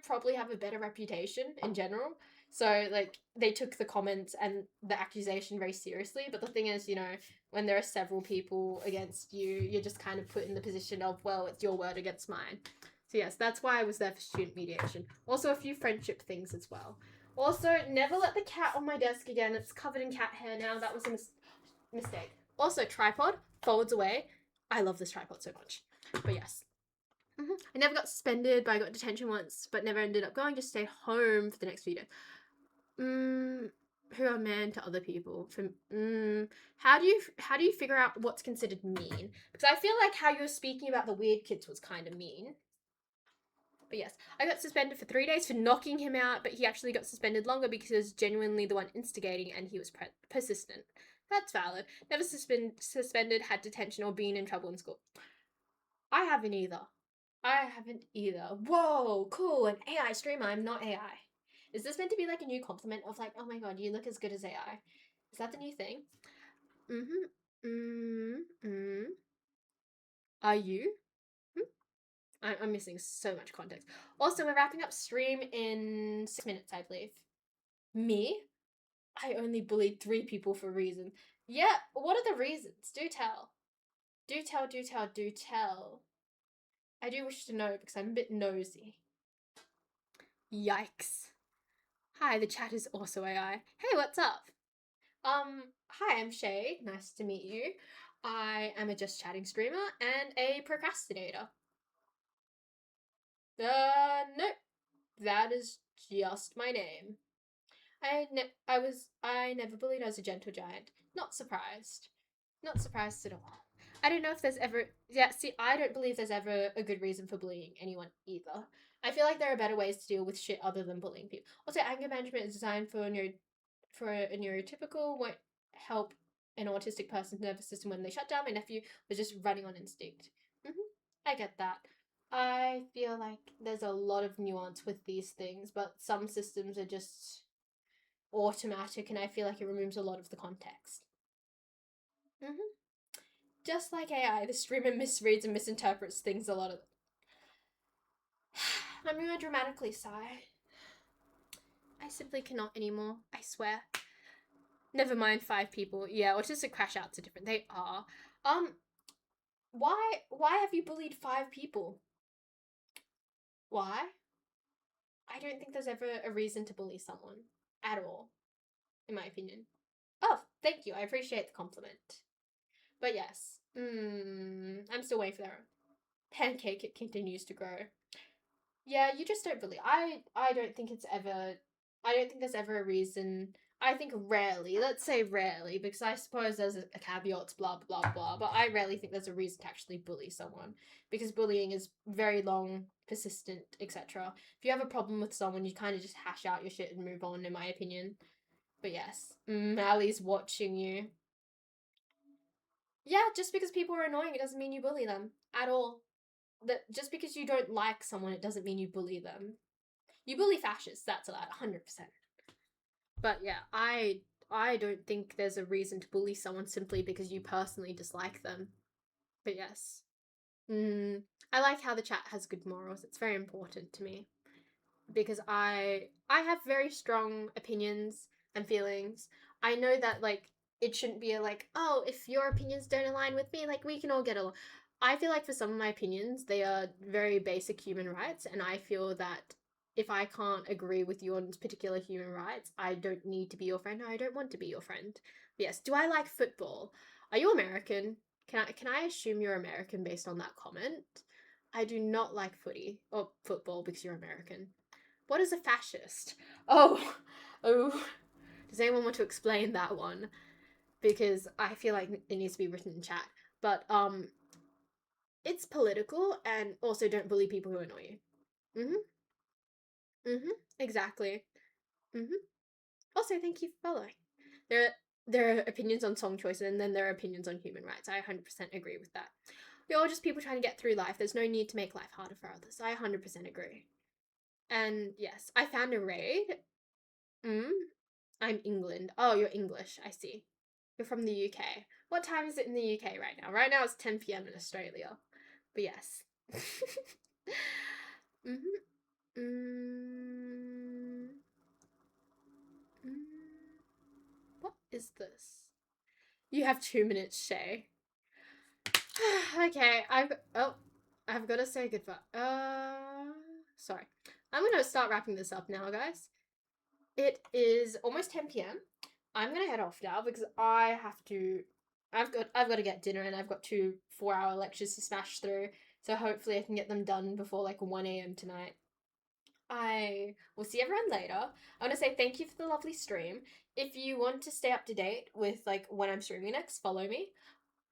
probably have a better reputation in general. So, like, they took the comments and the accusation very seriously. But the thing is, you know, when there are several people against you, you're just kind of put in the position of, well, it's your word against mine. So, yes, that's why I was there for student mediation. Also, a few friendship things as well. Also, never let the cat on my desk again. It's covered in cat hair now. That was a mistake. Also, tripod folds away. I love this tripod so much. But yes. I never got suspended, but I got detention once, but never ended up going. Just stayed home for the next few days. Who are man to other people? How do you figure out what's considered mean? Because I feel like how you were speaking about the weird kids was kind of mean. But yes, I got suspended for 3 days for knocking him out, but he actually got suspended longer because he was genuinely the one instigating and he was persistent. That's valid. Never suspended, had detention, or been in trouble in school. I haven't either. Whoa, cool, an AI streamer. I'm not AI. Is this meant to be like a new compliment of like, oh my god, you look as good as AI? Is that the new thing? Are you? I'm missing so much context. Also, we're wrapping up stream in 6 minutes, I believe. Me? I only bullied 3 people for a reason. Yeah, what are the reasons? Do tell. Do tell. I do wish to know because I'm a bit nosy. Yikes. Hi, the chat is also AI. Hey, what's up? Hi, I'm Shay. Nice to meet you. I am a just chatting streamer and a procrastinator. Nope. That is just my name. I never bullied as a gentle giant. Not surprised. Not surprised at all. I don't know if there's ever... Yeah, see, I don't believe there's ever a good reason for bullying anyone either. I feel like there are better ways to deal with shit other than bullying people. Also, anger management is designed for a neurotypical, won't help an autistic person's nervous system when they shut down. My nephew was just running on instinct. I get that. I feel like there's a lot of nuance with these things, but some systems are just automatic, and I feel like it removes a lot of the context. Just like AI, the streamer misreads and misinterprets things a lot of. I'm gonna dramatically sigh. simply cannot anymore. I swear. Never mind 5 people. Yeah, autistic crash outs are different. They are. Why have you bullied 5 people? Why? I don't think there's ever a reason to bully someone at all, in my opinion. Oh, thank you. I appreciate the compliment. But yes, I'm still waiting for that pancake. It continues to grow. Yeah, you just don't believe. I don't think it's ever. I don't think there's ever a reason. I think rarely. Let's say rarely, because I suppose there's a caveat. Blah blah blah. But I rarely think there's a reason to actually bully someone, because bullying is very long, persistent, etc. If you have a problem with someone, you kind of just hash out your shit and move on. In my opinion. But yes, Mally's watching you. Yeah, just because people are annoying, it doesn't mean you bully them at all. That just because you don't like someone, it doesn't mean you bully them. You bully fascists, that's allowed, 100%. But yeah, I don't think there's a reason to bully someone simply because you personally dislike them. But yes. I like how the chat has good morals. It's very important to me. Because I have very strong opinions and feelings. I know that like it shouldn't be a like, oh, if your opinions don't align with me, like we can all get along. I feel like for some of my opinions, they are very basic human rights, and I feel that if I can't agree with you on particular human rights, I don't need to be your friend. I don't want to be your friend. But yes, do I like football? Are you American? Can I assume you're American based on that comment? I do not like footy or football because you're American. What is a fascist? Oh, oh. Does anyone want to explain that one? Because I feel like it needs to be written in chat. But it's political, and also don't bully people who annoy you. Exactly. Also, thank you for following. There are opinions on song choices, and then there are opinions on human rights. I 100% agree with that. We're all just people trying to get through life. There's no need to make life harder for others. I 100% agree. And yes, I found a raid. I'm England. Oh, you're English. I see. You're from the UK. What time is it in the UK right now? Right now it's 10 p.m. in Australia. But yes. What is this? You have 2 minutes, Shay. Okay, I've got to say goodbye. Sorry. I'm gonna start wrapping this up now, guys. It is almost 10 p.m. I'm gonna head off now because I have to. I've got to get dinner, and I've got 2 4-hour lectures to smash through. So hopefully I can get them done before like 1 a.m. tonight. I will see everyone later. I want to say thank you for the lovely stream. If you want to stay up to date with like when I'm streaming next, follow me.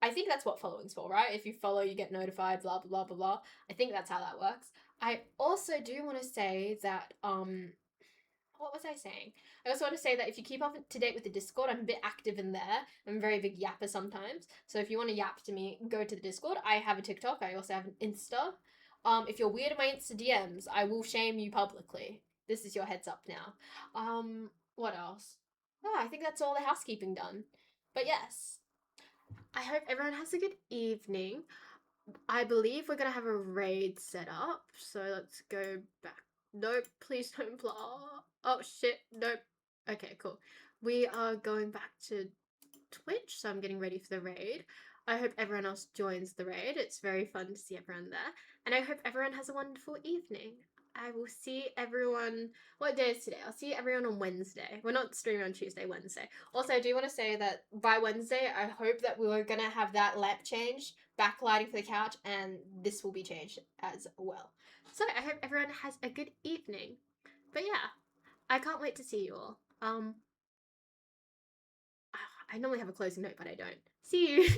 I think that's what following's for, right? If you follow, you get notified, blah, blah, blah, blah, blah. I think that's how that works. I also do want to say that, what was I saying? I also want to say that if you keep up to date with the Discord, I'm a bit active in there. I'm a very big yapper sometimes. So if you want to yap to me, go to the Discord. I have a TikTok. I also have an Insta. If you're weird in my Insta DMs, I will shame you publicly. This is your heads up now. What else? Oh, I think that's all the housekeeping done. But yes, I hope everyone has a good evening. I believe we're gonna have a raid set up, so let's go back. Nope, please don't blah. Oh shit, nope. Okay, cool. We are going back to Twitch, so I'm getting ready for the raid. I hope everyone else joins the raid. It's very fun to see everyone there. And I hope everyone has a wonderful evening. I will see everyone. What day is today? I'll see everyone on Wednesday. We're not streaming on Tuesday, Wednesday. Also, I do want to say that by Wednesday, I hope that we were going to have that lamp changed, backlighting for the couch, and this will be changed as well. So I hope everyone has a good evening. But yeah, I can't wait to see you all. I normally have a closing note, but I don't. See you.